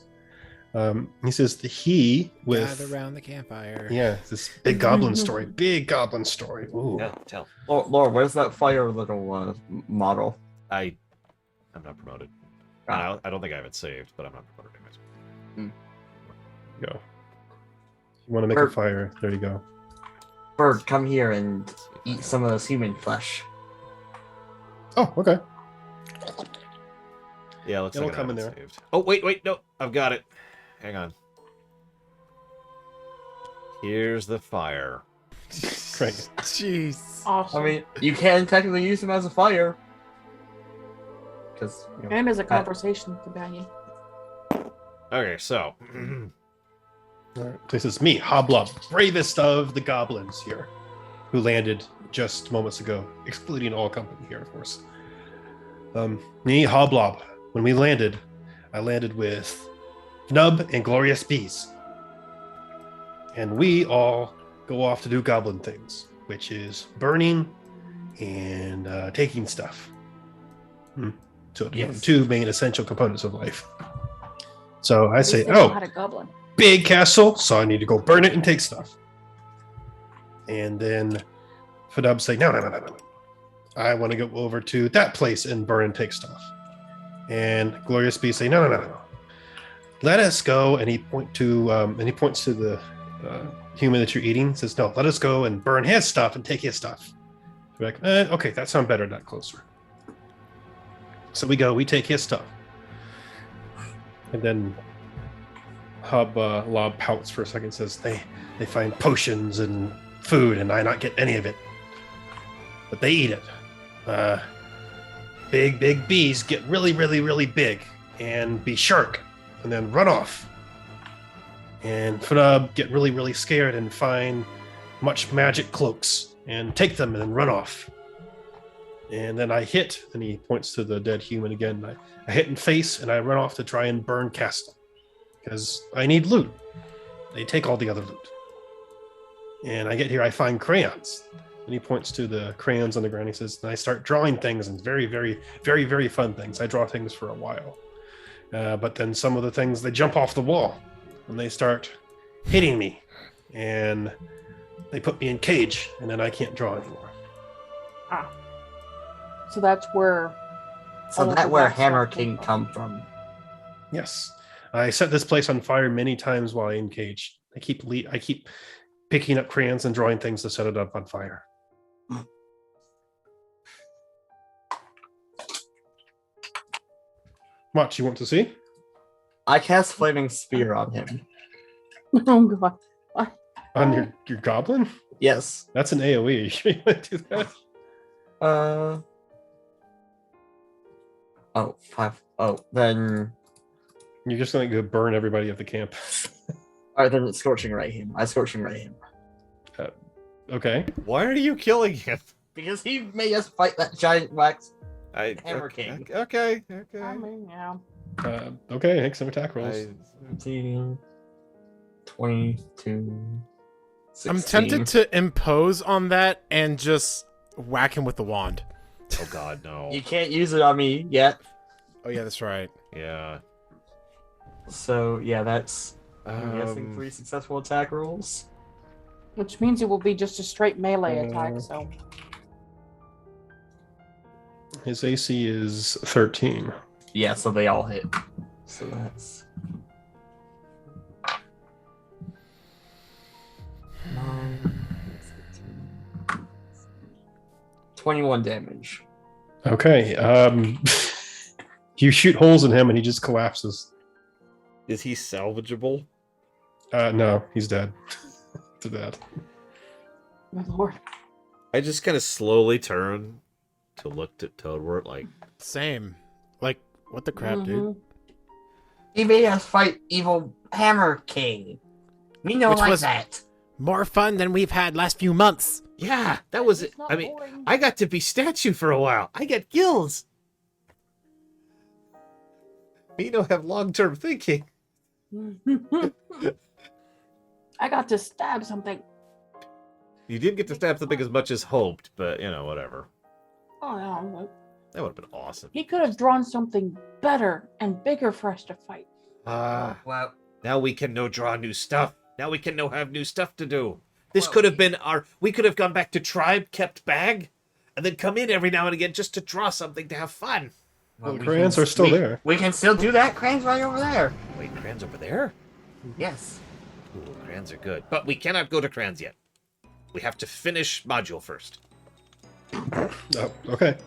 He says that he with Gather around the campfire. yeah, this big goblin story. Big goblin story. Ooh. Yeah, tell. Laura, where's that fire little model? I'm not promoted. I don't think I have it saved, but I'm not promoted. Anyways. Go. You want to make a fire? There you go. Bird, come here and eat some of this human flesh. Oh, okay. Yeah, looks It'll like I come have in it there. saved. Oh wait, no, I've got it. Hang on. Here's the fire. Great. Jeez. Awesome. I mean, you can technically use them as a fire. Because, you know, and as a conversation companion. Okay, so All right. This is me, Hoblob, bravest of the goblins here, who landed just moments ago, excluding all company here, of course. Me, Hoblob. When we landed, I landed with Nub and Glorious Bees. And we all go off to do goblin things, which is burning and taking stuff. So Yes. two main essential components of life. So I At say, least they know oh, how to goblin. big castle, so I need to go burn it and take stuff. And then Fadub say, no. I want to go over to that place and burn and take stuff. And Glorious Bee say, no. Let us go. And he points to the human that you're eating. Says, no, let us go and burn his stuff and take his stuff. We're like, okay, that sounds better, not closer. So we take his stuff. And then Lob pouts for a second, says they find potions and food, and I not get any of it. But they eat it. Big bees get really, really, really big and be shark and then run off. And Fadub get really, really scared and find much magic cloaks and take them and then run off. And then I hit, and he points to the dead human again. I hit in face, and I run off to try and burn castle because I need loot. They take all the other loot. And I get here, I find crayons. And he points to the crayons on the ground. He says, and I start drawing things, and very, very, very, very fun things. I draw things for a while. But then some of the things, they jump off the wall, and they start hitting me. And they put me in cage, and then I can't draw anymore. So that's where. So all of that the where wax Hammer stuff came King from. come from. Yes. I set this place on fire many times while in cage. I keep picking up crayons and drawing things to set it up on fire. What you want to see? I cast Flaming Spear on him. Oh god. On your goblin? Yes. That's an AoE. You sure you want to do that? Oh, 5. Oh, then. You're just going to go burn everybody at the camp. Alright, then it's Scorching Ray him. I Scorching Ray him. Okay. Why are you killing him? Because he made us fight that giant wax. Hammer Okay. King. Okay. I mean, yeah. Okay, make some attack rolls. 17, 22. 16. I'm tempted to impose on that and just whack him with the wand. Oh God, no. You can't use it on me yet. Oh yeah, that's right. Yeah. So, yeah, that's. I'm guessing 3 successful attack rolls. Which means it will be just a straight melee attack, so. His AC is 13. Yeah, so they all hit. So that's. 9, 21 damage. Okay. You shoot holes in him and he just collapses. Is he salvageable? No, he's dead. To that. My lord. I just kind of slowly turn to look at Toadwort like, Same. Like, what the crap, dude? Mhm. He made us fight evil Hammer King. We know Which like was- that. More fun than we've had last few months. yeah, that was it. It's not I mean, boring. I got to be statue for a while. I get gills. You don't have long-term thinking. I got to stab something. You didn't get to stab something as much as hoped, but whatever. Oh no. That would have been awesome. He could have drawn something better and bigger for us to fight. Ah, Well, now we can no draw new stuff. Now we can no have new stuff to do. This Well- could have been we could have gone back to tribe, kept bag, and then come in every now and again just to draw something to have fun. Well, the we crayons can- are still we- there. We can still do that. Crayons right over there. Wait, crayons over there? Yes. Ooh, crayons are good. But we cannot go to crayons yet. We have to finish module first. Oh, okay.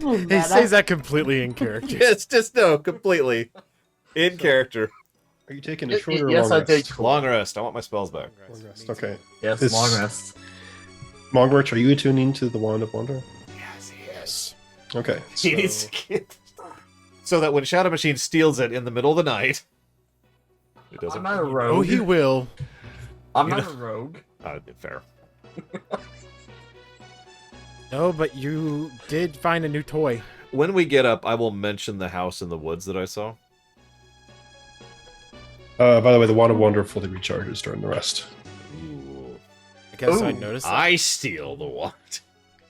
Ooh, He meta. says that completely in character. Yes, just no, completely. In character. Are you taking a shorter or Yes, long I think. rest? Long rest. I want my spells back. Long rest. Okay. Yes, This- long rest. Mogwart, are you attuning to the Wand of Wonder? Yes, yes. Okay. He So, needs to get... So that when Shadow Machine steals it in the middle of the night, It doesn't. I'm not a rogue. Oh, he will. I'm You not know- a rogue. Fair. No, but you did find a new toy. When we get up, I will mention the house in the woods that I saw. By the way, the wand of wonderfully recharges during the rest. Ooh. I guess I Ooh, noticed that. I steal the wand.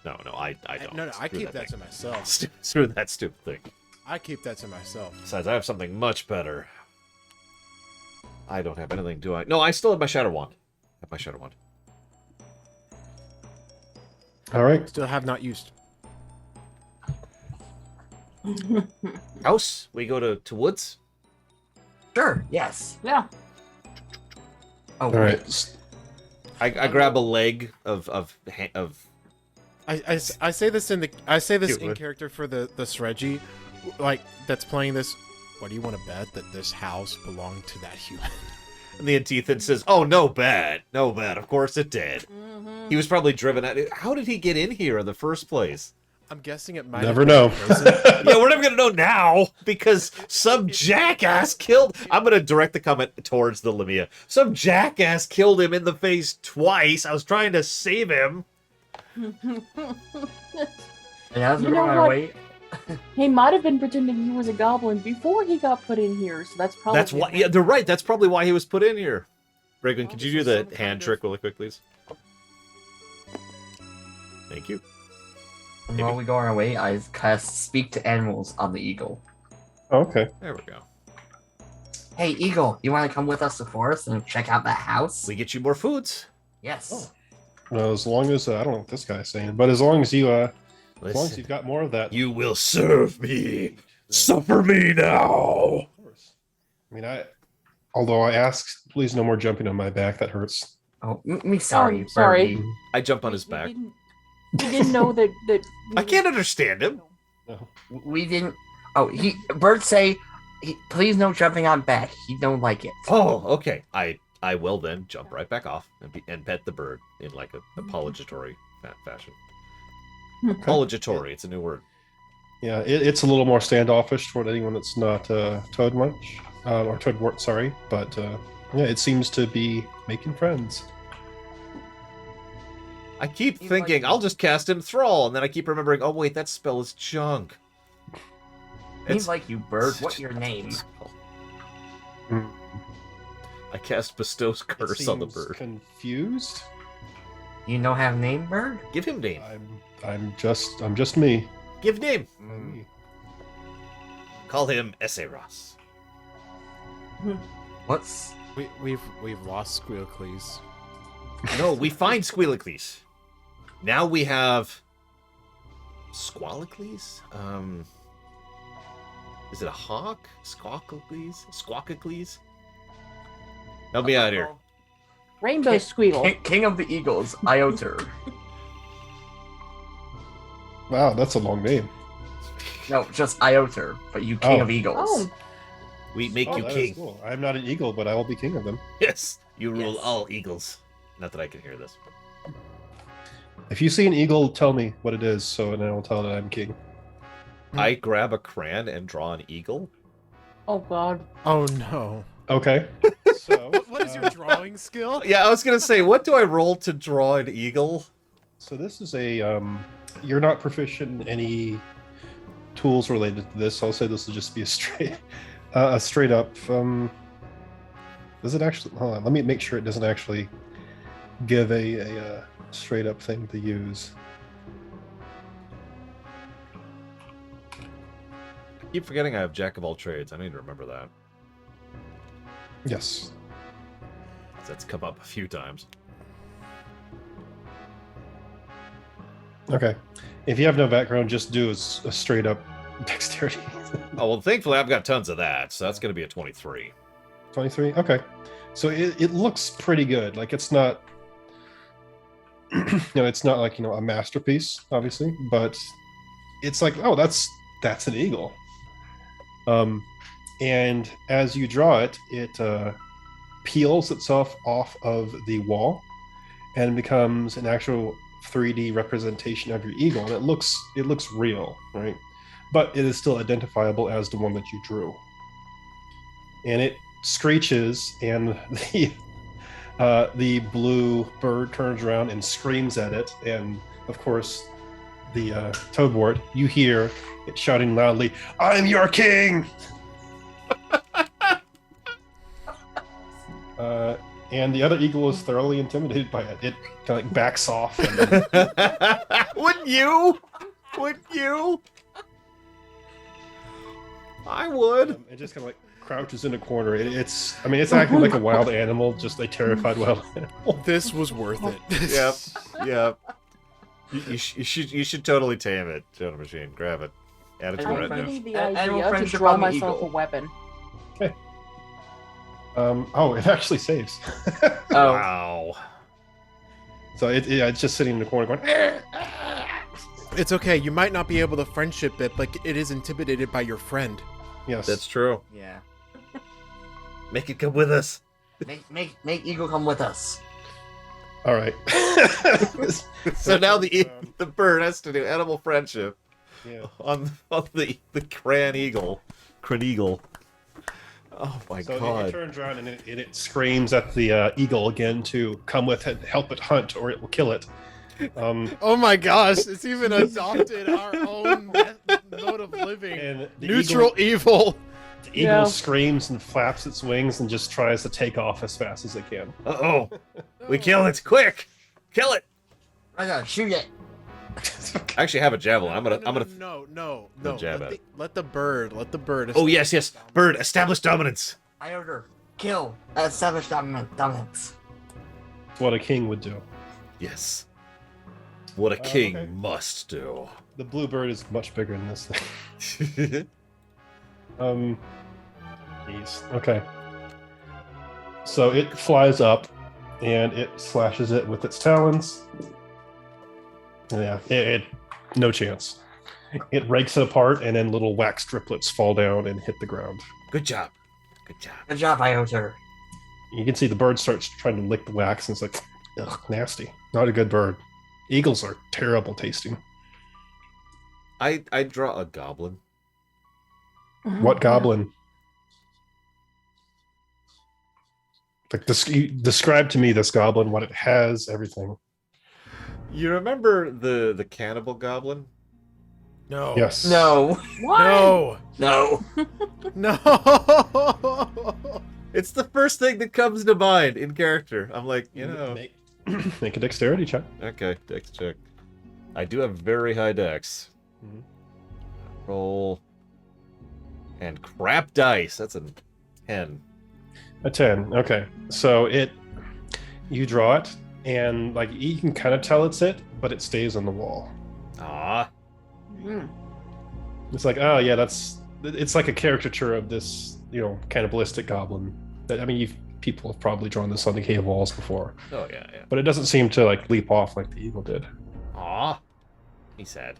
No, I don't. No, I Screw keep that thing. to myself. Screw that stupid thing. I keep that to myself. Besides, I have something much better. I don't have anything, do I? No, I still have my shadow wand. I have my shadow wand. All right. Still have not used. House? We go to woods? Sure. Yes. Yeah. Oh, All wait. right. I grab a leg of I say this in Cute, in would. character for the Sreggy, like that's playing this. What do you want to bet that this house belonged to that human? and the Antithan says, "Oh, no bad. No bad. Of course it did. He was probably driven at it. How did he get in here in the first place?" I'm guessing it might. Never have been know. prison. Yeah, we're never gonna know now because some jackass killed. I'm gonna direct the comment towards the Lamia. Some jackass killed him in the face twice. I was trying to save him. And as You we're know on our what? way, He might have been pretending he was a goblin before he got put in here, so that's probably That's why. Yeah, they're right. That's probably why he was put in here. Reagan, could you do This the is some hand kind trick really quick, please? Thank you. and while we go on our way, I cast Speak to Animals on the eagle. Okay. There we go. Hey, eagle, you want to come with us to forest and check out that house? We get you more foods. Yes. Well, as long as I don't know what this guy's saying, but as long as you as long as Listen, you've got more of that, you will serve me. Suffer me now. Of course. I mean, although I ask, please no more jumping on my back. That hurts. Oh, me sorry, Oh, sorry. Birdie. I jump on his back. You didn't know that. I can't understand him. No. We didn't. Oh, Bird say, please no jumping on back. He don't like it. Oh, okay. I will then jump right back off and pet the bird in like a apologatory fashion. Apologatory. It's a new word. Yeah, it's a little more standoffish toward anyone that's not Toad Munch or Toadwort. Sorry, but yeah, it seems to be making friends. I keep He's thinking like- I'll just cast Enthrall, and then I keep remembering, oh wait, that spell is junk. Seems like you, Bird. What's your name? Mm. I cast Bestow's It Curse on the seems bird. Confused. You know have name, Bird? Give him name. I'm just me. Give name. Mm. Call him Esseros. What's We've lost Squealcles. No, we find Squealicles. Now we have Squalicles? Is it a hawk? Squawkicles? Squawkicles? Help me out here. Rainbow Squeal. King of the Eagles, Ioter. Wow, that's a long name. No, just Ioter, but you King Oh. of Eagles. Oh, We make Oh, you that is king. cool. I'm not an eagle, but I will be king of them. Yes, you rule Yes. all eagles. Not that I can hear this. If you see an eagle, tell me what it is, so and I will tell it I'm king. I grab a crayon and draw an eagle. oh God. Oh no! Okay. So What is your drawing skill? Yeah, I was gonna say, what do I roll to draw an eagle? So this is a you're not proficient in any tools related to this. So I'll say this will just be a straight up. Does it actually? Hold on. Let me make sure it doesn't actually give a straight up thing to use. I keep forgetting I have Jack of all trades. I need to remember that. Yes. That's come up a few times. Okay. If you have no background, just do a straight up dexterity. Oh well, thankfully I've got tons of that, so that's gonna be a 23. 23. Okay. So it looks pretty good. Like it's not. It's not like a masterpiece, obviously, but it's like, oh, that's an eagle. And as you draw it, it peels itself off of the wall and becomes an actual 3D representation of your eagle, and it looks real, right? But it is still identifiable as the one that you drew. And screeches, and the blue bird turns around and screams at it. And of course, the toadwort, you hear it shouting loudly, "I'm your king!" And the other eagle is thoroughly intimidated by it. It kind of like backs off. And Wouldn't you? Wouldn't you? I would. it just kind of like crouches in a corner. It's acting like a wild animal, just a terrified wild animal. This was worth it. Yep. Yep. You should totally tame it, Shadow Machine. Grab it. Add it to I'm the retinue. getting the Animal idea to friendship draw on the myself eagle. a weapon. It actually saves. Oh, Wow. So it's just sitting in the corner going. It's okay. You might not be able to friendship it, but it is intimidated by your friend. Yes, That's true. yeah. Make it come with us. Make Eagle come with us. all right. So now the bird has to do animal friendship Yeah. on the cran eagle. Oh my So god. it turns around and it screams at the eagle again to come with it, help it hunt, or it will kill it. Oh my gosh! It's even adopted our own mode of living. And the Neutral evil. The eagle Yeah. screams and flaps its wings and just tries to take off as fast as it can. Uh-oh. We kill it. Quick. Kill it. I gotta shoot it. I actually have a javelin. I'm gonna No. jab at Let the bird. Oh yes. Bird, establish dominance. I order kill. Establish dominance. It's what a king would do. Yes. What a king okay. must do. The blue bird is much bigger than this thing. Jeez. Okay. So it flies up and it slashes it with its talons. Yeah, it no chance. It rakes it apart, and then little wax driplets fall down and hit the ground. Good job. Good job. Good job, Ioter. You can see the bird starts trying to lick the wax, and it's like, ugh, nasty. Not a good bird. Eagles are terrible tasting. I draw a goblin. What goblin? Like, describe to me this goblin, what it has, everything. You remember the cannibal goblin? No. Yes. No. What? No. No. No. It's the first thing that comes to mind in character. I'm like, you know. Make a dexterity check. Okay, dex check. I do have very high dex. Mhm. Roll. And crap dice. That's a 10. A 10. Okay. So you draw it, and like you can kind of tell it's it, but it stays on the wall. Ah. Mm. It's like, oh yeah, it's like a caricature of this, cannibalistic goblin. People have probably drawn this on the cave walls before, Oh yeah, yeah. but it doesn't seem to like leap off like the eagle did. Aw. He's sad.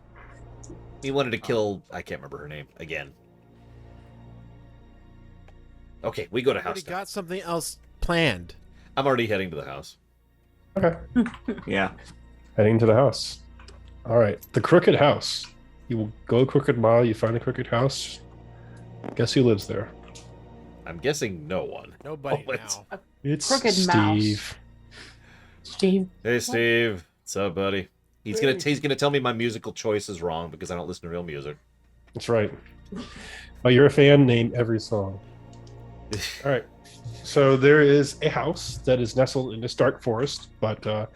He wanted to kill, I can't remember her name, again. Okay, we go to I already house now. got something else planned. I'm already heading to the house. Okay. Yeah. Heading to the house. All right, the crooked house. You will go a crooked mile. You find a crooked house. Guess who lives there? I'm guessing no one. Nobody Oh, it's- now. It's Crooked Steve. mouse. Steve. Hey Steve, what's up, buddy? He's gonna tell me my musical choice is wrong because I don't listen to real music. That's right. Oh, you're a fan. Name every song. All right. So there is a house that is nestled in this dark forest, but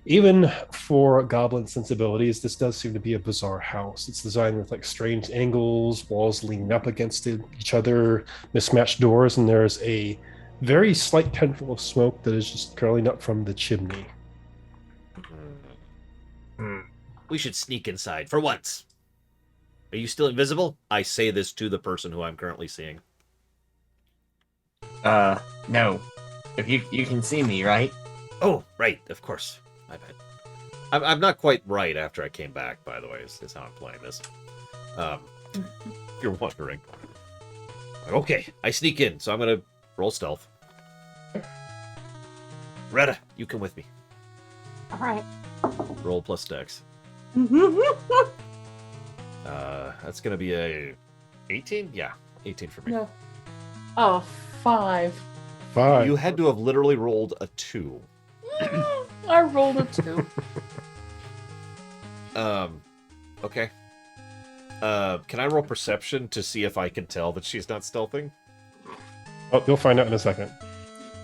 even for goblin sensibilities, this does seem to be a bizarre house. It's designed with like strange angles, walls leaning up against each other, mismatched doors, and there's a very slight tendril of smoke that is just curling up from the chimney. We should sneak inside for once. Are you still invisible? I say this to the person who I'm currently seeing. No. If you can see me, right? Oh, right, of course. My bad. I'm not quite right after I came back, by the way, is how I'm playing this. You're wondering. Okay, I sneak in, so I'm gonna roll stealth. Retta, you come with me. All right. Roll plus dex. That's gonna be a 18? Yeah, 18 for me. No. Oh, 5. 5. You had to have literally rolled a 2. I rolled a 2. Okay. Can I roll perception to see if I can tell that she's not stealthing? Oh, you'll find out in a second.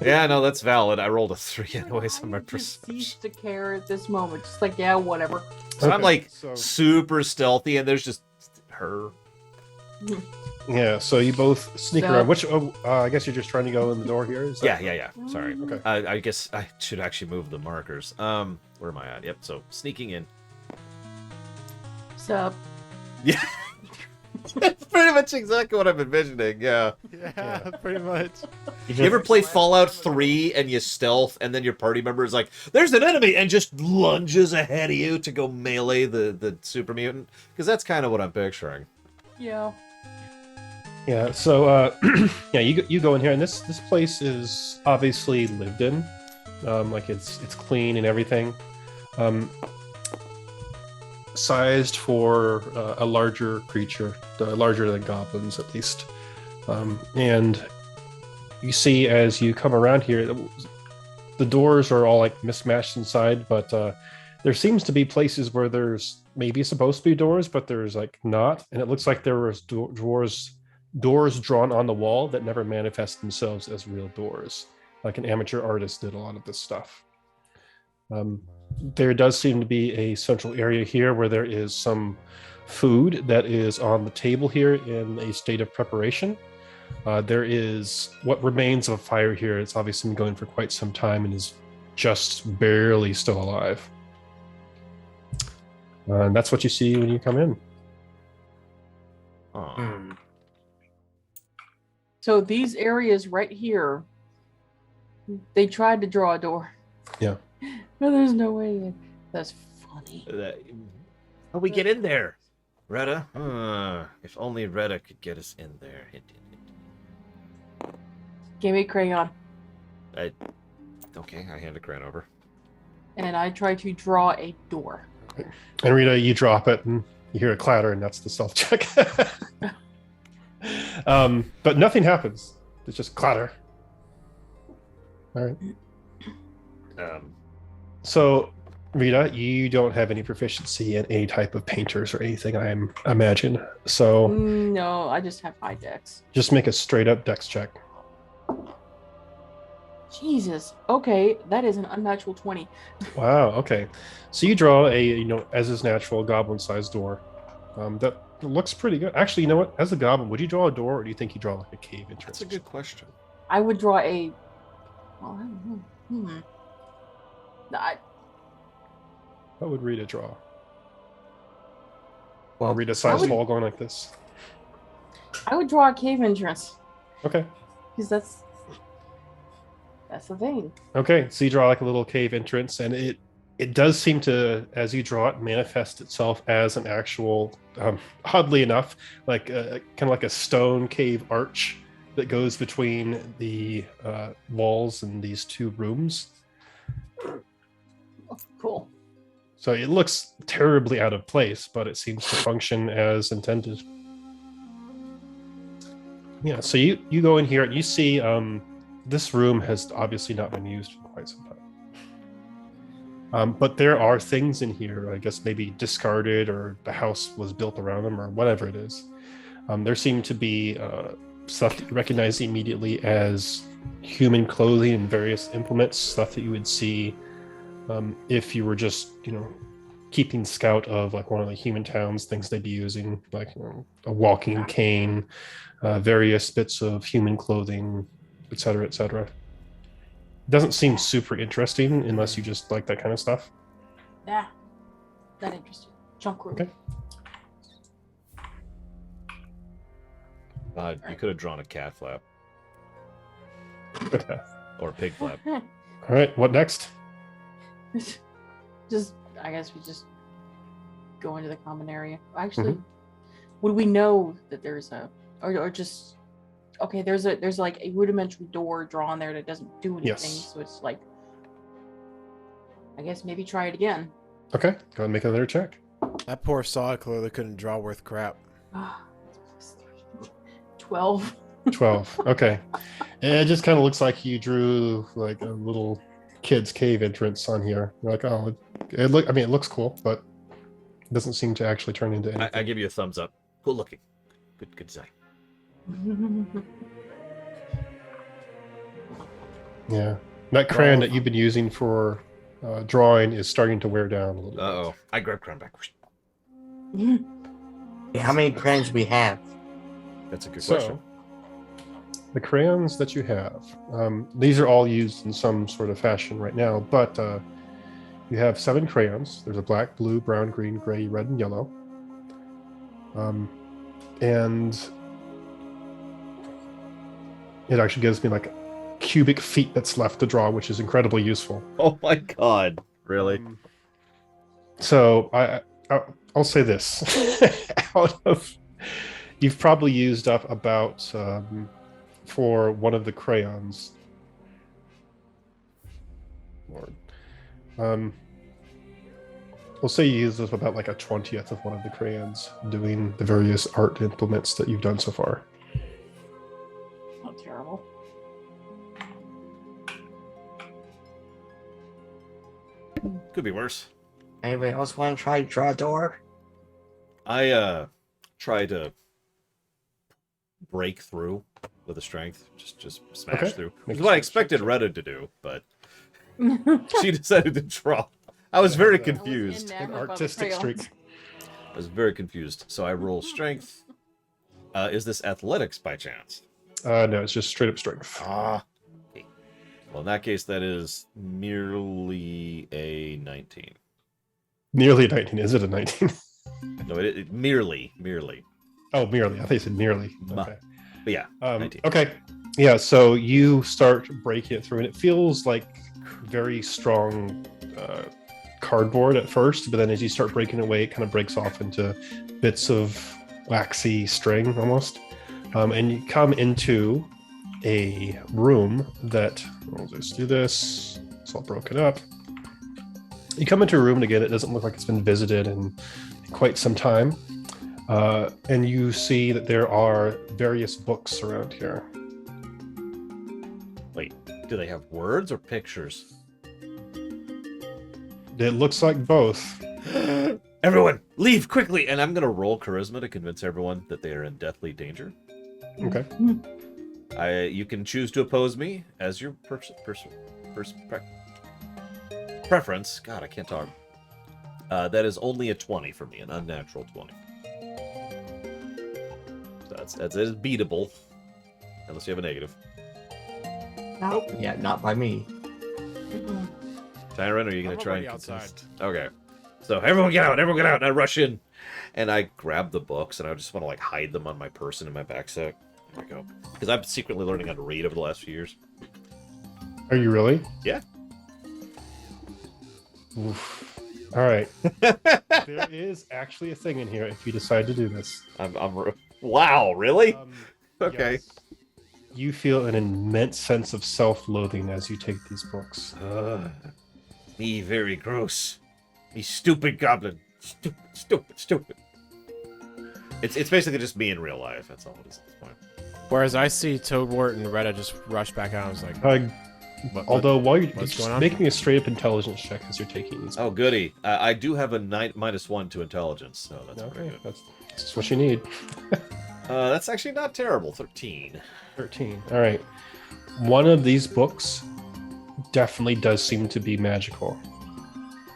Yeah, no, that's valid. I rolled a 3 anyways on my I just cease perception. to care at this moment. Just like, yeah, whatever. So I'm Okay, like so- super stealthy, and there's just her. Yeah, so you both sneak So- around. Which? I guess you're just trying to go in the door here. Is that... Yeah. Sorry. Okay. I guess I should actually move the markers. Where am I at? Yep. So sneaking in. Sup? Yeah. That's pretty much exactly what I'm envisioning. Yeah. Yeah, pretty much. You ever play Fallout 3 and you stealth, and then your party member is like, "There's an enemy," and just lunges ahead of you to go melee the super mutant? Because that's kind of what I'm picturing. Yeah. Yeah. So, yeah, you go in here, and this place is obviously lived in. Like it's clean and everything. Sized for a larger creature, larger than goblins at least. And you see as you come around here, the doors are all like mismatched inside, but there seems to be places where there's maybe supposed to be doors, but there's like not, and it looks like there was doors drawn on the wall that never manifest themselves as real doors. Like an amateur artist did a lot of this stuff. There does seem to be a central area here where there is some food that is on the table here in a state of preparation. There is what remains of a fire here. It's obviously been going for quite some time and is just barely still alive. And that's what you see when you come in. Oh. Hmm. So these areas right here, they tried to draw a door. Yeah. No, there's no way. That's funny. How we get in there? Retta? If only Retta could get us in there. Give me a crayon. Okay, I hand a crayon over. And I try to draw a door. And Rita, you drop it and you hear a clatter, and that's the stealth check. But nothing happens. It's just clatter. All right. So, Rita, you don't have any proficiency in any type of painters or anything, I imagine. So No, I just have high dex. just make a straight up dex check. Jesus. Okay, that is an unnatural 20. Wow. Okay. So you draw a, as is natural, goblin-sized door. That looks pretty good. Actually, you know what? As a goblin, would you draw a door, or do you think you draw like a cave entrance? That's a good question. I would draw a. Well, I don't know. What would Rita draw? Well, Rita-sized would- wall going like this. I would draw a cave entrance Okay. because that's the thing. Okay. So you draw like a little cave entrance, and it does seem to, as you draw it, manifest itself as an actual, oddly enough, like kind of like a stone cave arch that goes between the walls in these two rooms. Oh, cool. So it looks terribly out of place, but it seems to function as intended. Yeah, so you go in here and you see this room has obviously not been used for quite some time. But there are things in here, I guess maybe discarded, or the house was built around them, or whatever it is. There seem to be stuff that you recognize immediately as human clothing and various implements, stuff that you would see if you were just, keeping scout of like one of the human towns, things they'd be using, like a walking cane, various bits of human clothing, etc., etc. Doesn't seem super interesting unless you just like that kind of stuff. Yeah, that interesting. Junk room. Okay. You could have drawn a cat flap or a pig flap. All right, what next? I guess we just go into the common area. Actually, would we know that there's or just okay? There's like a rudimentary door drawn there that doesn't do anything. Yes. So it's like, I guess maybe try it again. Okay, go ahead and make another check. That poor saw clearly couldn't draw worth crap. 12. 12. Okay. It just kind of looks like you drew like a little kid's cave entrance on here. You're like, oh, it looks cool, but it doesn't seem to actually turn into anything. I give you a thumbs up. Cool looking. Good design. Yeah. That crayon that you've been using for drawing is starting to wear down a little bit. Uh-oh. I grabbed crown backwards. How many crayons we have? That's a good So, question. the crayons that you have, these are all used in some sort of fashion right now, but you have 7 crayons. There's a black, blue, brown, green, gray, red, and yellow. And it actually gives me like cubic feet that's left to draw, which is incredibly useful. Oh my god. Really? So I'll say this: you've probably used up about for one of the crayons. Lord, we'll say you used up about like a 20th of one of the crayons doing the various art implements that you've done so far. Not terrible. Could be worse. Anybody else want to try to draw a door? I try to break through with a strength. Just smash Okay. through. Which Makes is what I sense. expected Retta to do, but she decided to draw. I was very That was confused. An artistic streak. I was very confused. So I roll strength. Is this athletics by chance? No, it's just straight up strength. Ah. Okay. Well, in that case, that is merely a 19. Nearly a 19. Is it a 19? No, it merely. Oh, merely. I think you said nearly. Ma- Okay. But yeah, 19. Okay. Yeah, so you start breaking it through, and it feels like very strong cardboard at first, but then as you start breaking it away, it kind of breaks off into bits of waxy string almost. And you come into a room that, I'll just do this. It's all broken up. You come into a room, and again, it doesn't look like it's been visited in quite some time. And you see that there are various books around here. Wait, do they have words or pictures? It looks like both. Everyone, leave quickly! And I'm gonna roll charisma to convince everyone that they are in deathly danger. Okay. You can choose to oppose me as your preference. God, I can't talk. That is only a 20 for me, an unnatural 20. So that's it is beatable, unless you have a negative. Nope. Yeah, not by me. Tyron, are you gonna I'm try already and outside. contest? Okay. So everyone get out! Everyone get out! And I rush in, and I grab the books, and I just want to like hide them on my person in my backpack. There we go. Because I'm secretly learning how to read over the last few years. Are you really? Yeah. Oof. All right. There is actually a thing in here if you decide to do this. Wow, really? Um, Okay. yes. You feel an immense sense of self-loathing as you take these books. Me very gross. Me stupid goblin. Stupid. It's basically just me in real life. That's all it is at this point. Whereas I see Toadwort and Retta just rush back out. I was like, Although while you're what's just going on? make me a straight-up intelligence check as you're taking these. Oh, goody. I do have a -1 to intelligence, so that's Okay, pretty good. that's what you need. That's actually not terrible. 13. 13. All right. One of these books definitely does seem to be magical.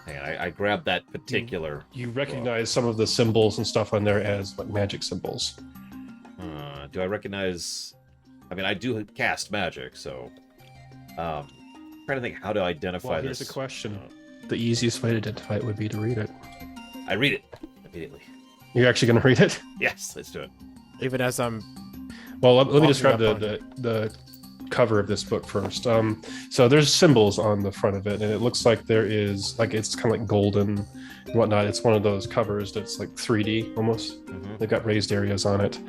And I grabbed that particular. You recognize some of the symbols and stuff on there as like magic symbols. Do I recognize? I mean, I do cast magic, so. Trying to think how to identify Well, here's this. a question. The easiest way to identify it would be to read it. I read it immediately. You're actually going to read it? Yes, let's do it. even as I'm Well, let me Walking describe up on the cover of this book first. So there's symbols on the front of it, and it looks like there is like it's kind of like golden and whatnot. It's one of those covers that's like 3D almost. Mhm. They've got raised areas on it.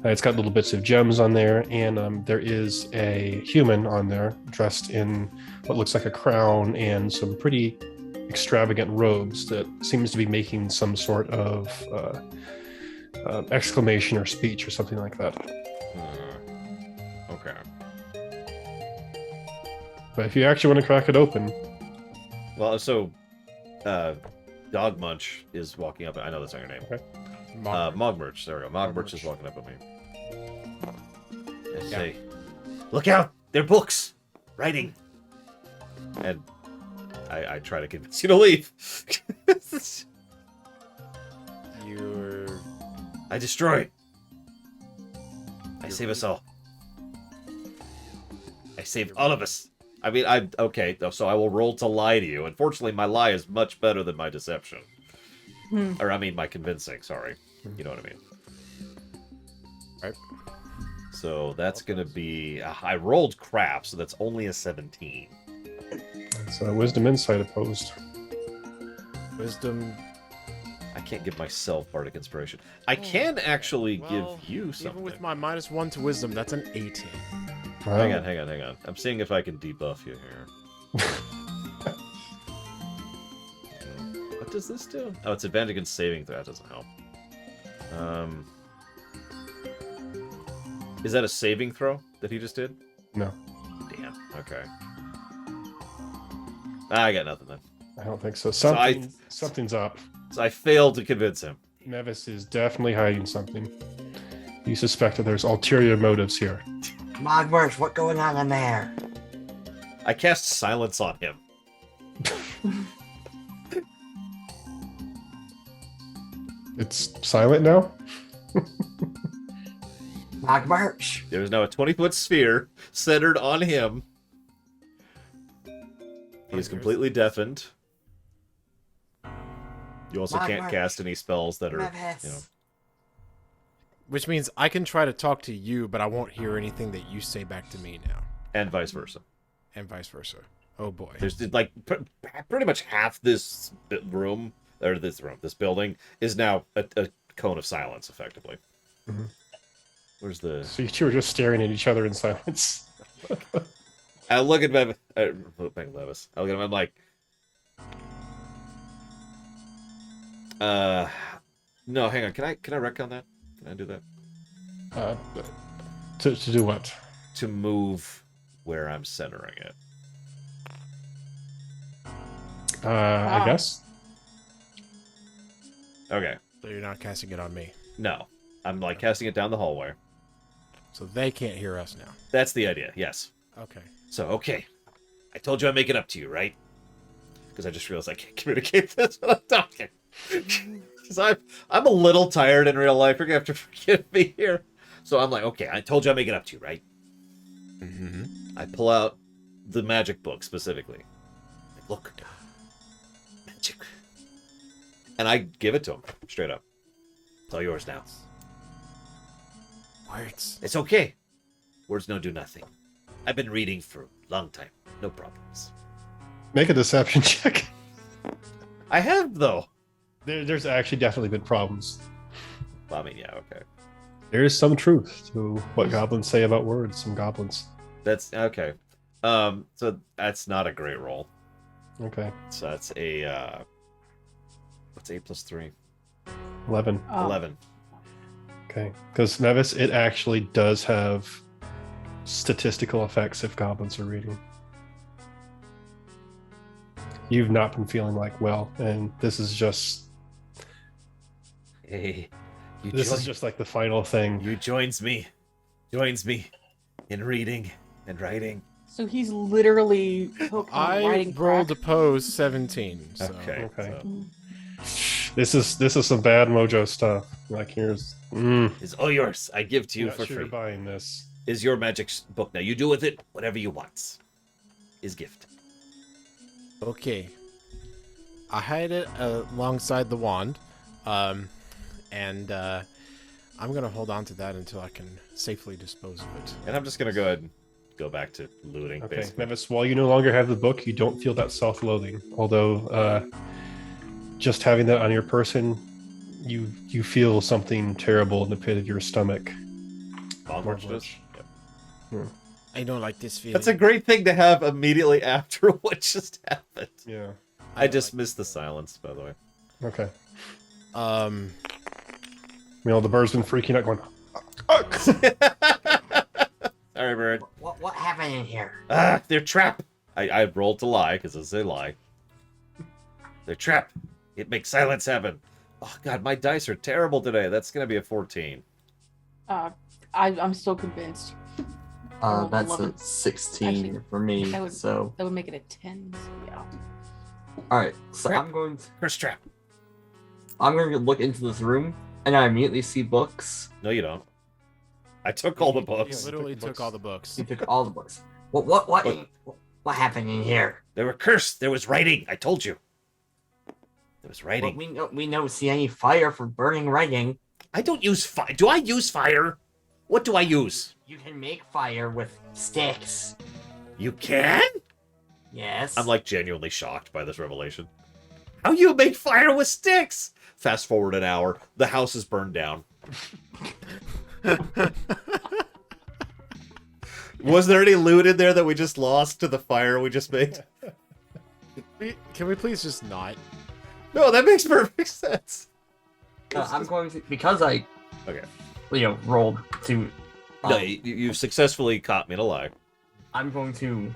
It's got little bits of gems on there, and there is a human on there dressed in what looks like a crown and some pretty extravagant robes that seems to be making some sort of exclamation or speech or something like that. Okay. But if you actually want to crack it open, Well, so, Dog Munch is walking up. I know that's not your name. Okay. Mogmerch. There we go. Mogmerch is Mogmerch. walking up at me. I say, "Look out! They're books, writing." And I try to convince you to leave. You're. I destroy. I save us all. I save all of us. I mean, okay. So I will roll to lie to you. Unfortunately, my lie is much better than my deception. Or I mean, my convincing. Sorry, you know what I mean. Right. So that's gonna be. I rolled crap, so that's only a 17. it's wisdom insight opposed. Wisdom. I can't give myself bardic inspiration. I can actually Well, give you something. Even with my -1 to wisdom, that's an 18. Wow. Hang on. I'm seeing if I can debuff you here. What does this do? Oh, it's advantage against saving throw. That doesn't help. Is that a saving throw that he just did? No, Damn. Okay. I got nothing then. I don't think so. I- Something's up. So I failed to convince him. Nevis is definitely hiding something. You suspect that there's ulterior motives here. Mogmerch, what going on in there? I cast silence on him. It's silent now? Mogmerch. There is now a 20-foot sphere centered on him. He is completely deafened. You also can't Mark. cast any spells that are, Nevis. you know. Which means I can try to talk to you, but I won't hear anything that you say back to me now, And vice versa. and vice versa. Oh boy. There's like pretty much half this room, or this building, is now a cone of silence, effectively. Mhm. Where's the? So you two are just staring at each other in silence. I look at Levis. I look at him. I'm like, no, hang on. Can I retcon that? Can I do that? To do what? To move where I'm centering it. I guess. Okay. So you're not casting it on me. No, I'm like casting it down the hallway. So they can't hear us now. That's the idea. Yes. Okay. So, okay. I told you I'd make it up to you, right? Because I just realized I can't communicate this when I'm talking. Because I'm a little tired in real life. You're going to have to forgive me here. So I'm like, okay, I told you I'd make it up to you, right? Mm-hmm. I pull out the magic book specifically. Like, look. Magic. And I give it to him straight up. It's all yours now. Words. It's okay. Words don't do nothing. I've been reading for a long time. No problems. Make a deception check. I have, though. There's actually definitely been problems. Well, I mean, yeah, okay. There is some truth to what goblins say about words. Some goblins. That's okay. So that's not a great roll. Okay. So that's a what's 8 plus 3? 11. Oh. 11. Okay. Because Nevis, it actually does have statistical effects if goblins are reading. You've not been feeling like well, and this is just Hey, this is just like the final thing. you joins me in reading and writing. So he's literally hooked on I writing rolled crack. a pose 17. So. Okay. Okay. so This is some bad mojo stuff. Like here's it's all yours. I give to you not for sure free. you're buying this. Is your magic book now? You do with it whatever you want. Is gift. Okay. I hide it alongside the wand, and I'm gonna hold on to that until I can safely dispose of it. And I'm just gonna go ahead and go back to looting. Okay, Basically. Nevis, while you no longer have the book, you don't feel that self-loathing. Although just having that on your person, you feel something terrible in the pit of your stomach. Onwards does? Yep. I don't like this feeling. That's a great thing to have immediately after what just happened. Yeah. I just missed the silence, by the way. Okay. Um. You know, the bird's been freaking out, going. Sorry, Sorry, bird. What happened in here? Ah, they're trapped. I rolled to lie, because it's a lie. They're trapped. It makes silence happen. Oh, God, my dice are terrible today. That's going to be a 14. I'm still convinced. That's 11. a 16 Actually, for me. that would- So, That would make it a 10. So yeah. all right. So Crap. I'm going to look into this room, and I immediately see books. No, you don't. I took all the He books. literally took all the books. You took all the books. What happened in here? They were cursed. There was writing. I told you. There was Well, writing. we don't see any fire for burning writing. I don't use fire. Do I use fire? What do I use? You can make fire with sticks. You can? Yes. I'm like genuinely shocked by this revelation. How you make fire with sticks? Fast forward an hour. The house is burned down. Was there any loot in there that we just lost to the fire we just made? Can we please just not? No, that makes perfect sense. I'm going to, because I, Okay. rolled to. No, you've successfully caught me in a lie. I'm going to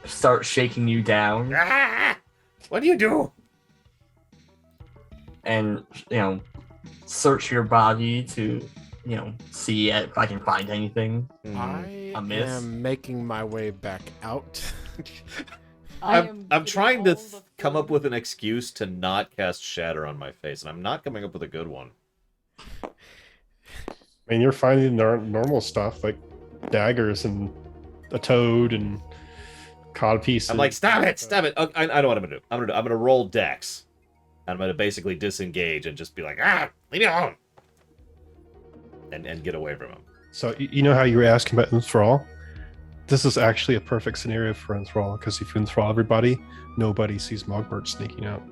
start shaking you down Ah! What do you do? and search your body to see if I can find anything. I A miss? am making my way back out. I'm getting trying to all the come up food. with an excuse to not cast Shatter on my face, and I'm not coming up with a good one. I mean, you're finding normal stuff like daggers and a toad and cod pieces. I'm like, stop it, stop it. I know what I'm gonna do. I'm gonna roll Dex, and I'm gonna basically disengage and just be like, leave me alone, and get away from him. So you know how you were asking about enthrall? This is actually a perfect scenario for enthrall, because if you enthrall everybody, nobody sees Mogbert sneaking out.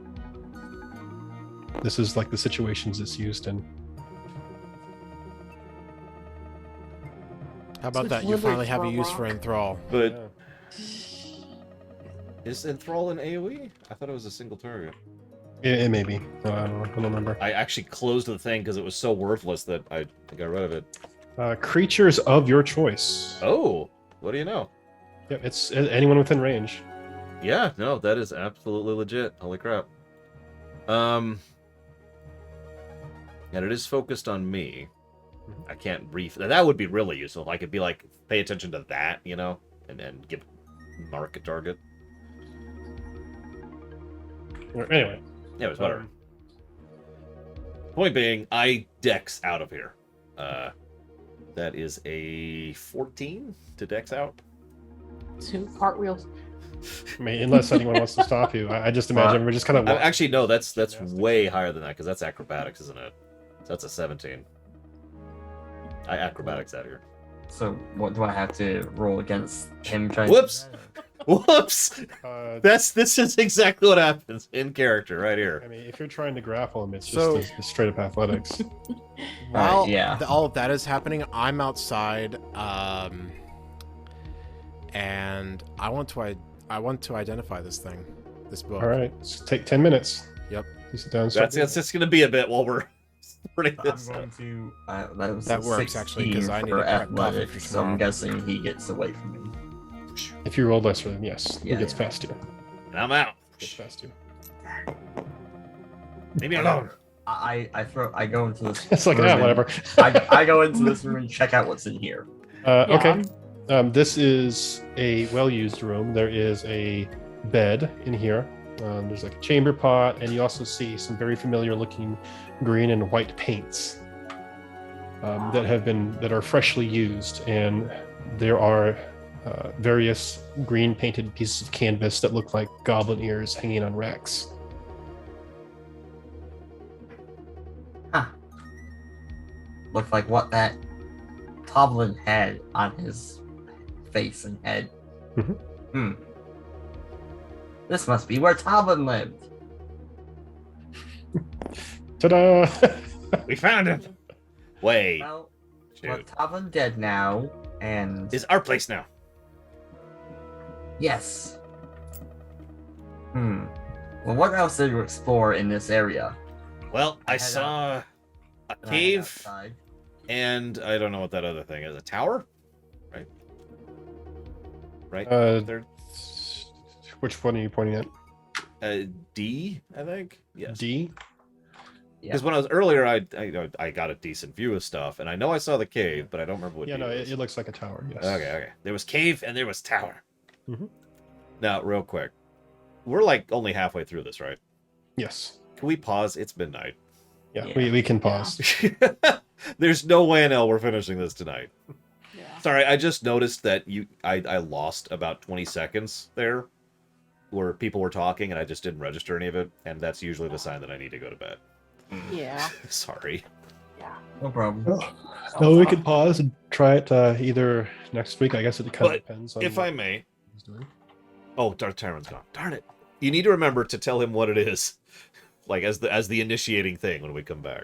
This is like the situations it's used in. How about So that? it's You literally finally have a throw use rock. for enthrall. But is enthrall an AOE? I thought it was a single target. It may be. No, I don't remember. I actually closed the thing because it was so worthless that I got rid of it. Creatures of your choice. Oh, what do you know? Yep, it's anyone within range. Yeah, no, that is absolutely legit. Holy crap. And it is focused on me. I can't brief. That would be really useful. I could be like, pay attention to that, and give mark a target. Anyway. Yeah, it was whatever. Point being, I Dex out of here. That is a 14 to Dex out. 2 cartwheels. I mean, unless anyone wants to stop you, I just imagine we're just kind of. Actually, no, that's way higher than that because that's acrobatics, isn't it? So that's a 17. I acrobatics out of here. So what do I have to roll against him trying? Whoops! Whoops! I This is exactly what happens in character right here. mean, if you're trying to grapple him, it's So- just a straight up athletics. While yeah. all of that is happening, I'm outside, and I want to identify this thing, this book. All right, so take 10 minutes. Yep. You sit down. and start That's just going to be a bit while we're sorting I'm this out. going to. That works, actually, 'cause I need for to prep coffee athletics, for so I'm tomorrow. guessing he gets away from me. If you roll lesser, then yes, Yeah, he gets yeah. past you. And I'm out. Gets past you. Leave me alone. I go into this. It's like, room and- whatever. I go into this room and check out what's in here. Yeah, Okay. This is a well-used room. There is a bed in here. There's like a chamber pot, and you also see some very familiar-looking green and white paints that are freshly used, and there are various green painted pieces of canvas that look like goblin ears hanging on racks. Looks like what that goblin had on his face and head. Mhm. Hmm. This must be where Talbot lived. Ta-da! We found him. Wait. Well, Shoot. Talbot dead now, and It's our place now. yes. Well, what else did you explore in this area? Well, I Head saw a And I head cave, outside. and I don't know what that other thing is. A tower? right? Uh, There, Which one are you pointing at? D, I think. Yes. D? Because when I was earlier, I got a decent view of stuff, and I know I saw the cave, but I don't remember what. Yeah, D no, was. it looks like a tower. Yes. Okay. There was cave and there was tower. Mhm. Now, real quick, we're like only halfway through this, right? Yes. Can we pause? It's midnight. Yeah, Yeah. we can pause. There's no way in hell we're finishing this tonight. Yeah. Sorry, I just noticed that I lost about 20 seconds there, where people were talking, and I just didn't register any of it, and that's usually the sign that I need to go to bed. Yeah. Sorry. Yeah. No problem. No, we can pause and try it either next week. I guess it kind of But depends on If what I may. he's doing. Oh, Darth Tyron's gone. Darn it. You need to remember to tell him what it is. Like as the initiating thing when we come back.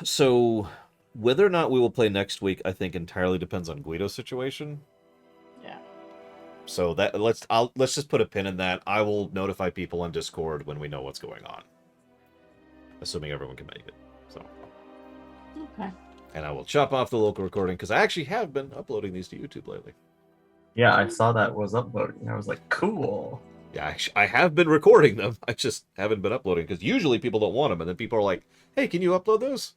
So whether or not we will play next week, I think entirely depends on Guido's situation. Yeah. So that let's just put a pin in that. I will notify people on Discord when we know what's going on. Assuming everyone can make it. So Okay. and I will chop off the local recording because I actually have been uploading these to YouTube lately. Yeah, I saw that was uploading. I was like, cool. Yeah, I have been recording them. I just haven't been uploading because usually people don't want them, and then people are like, "Hey, can you upload those?"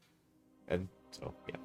And so yeah.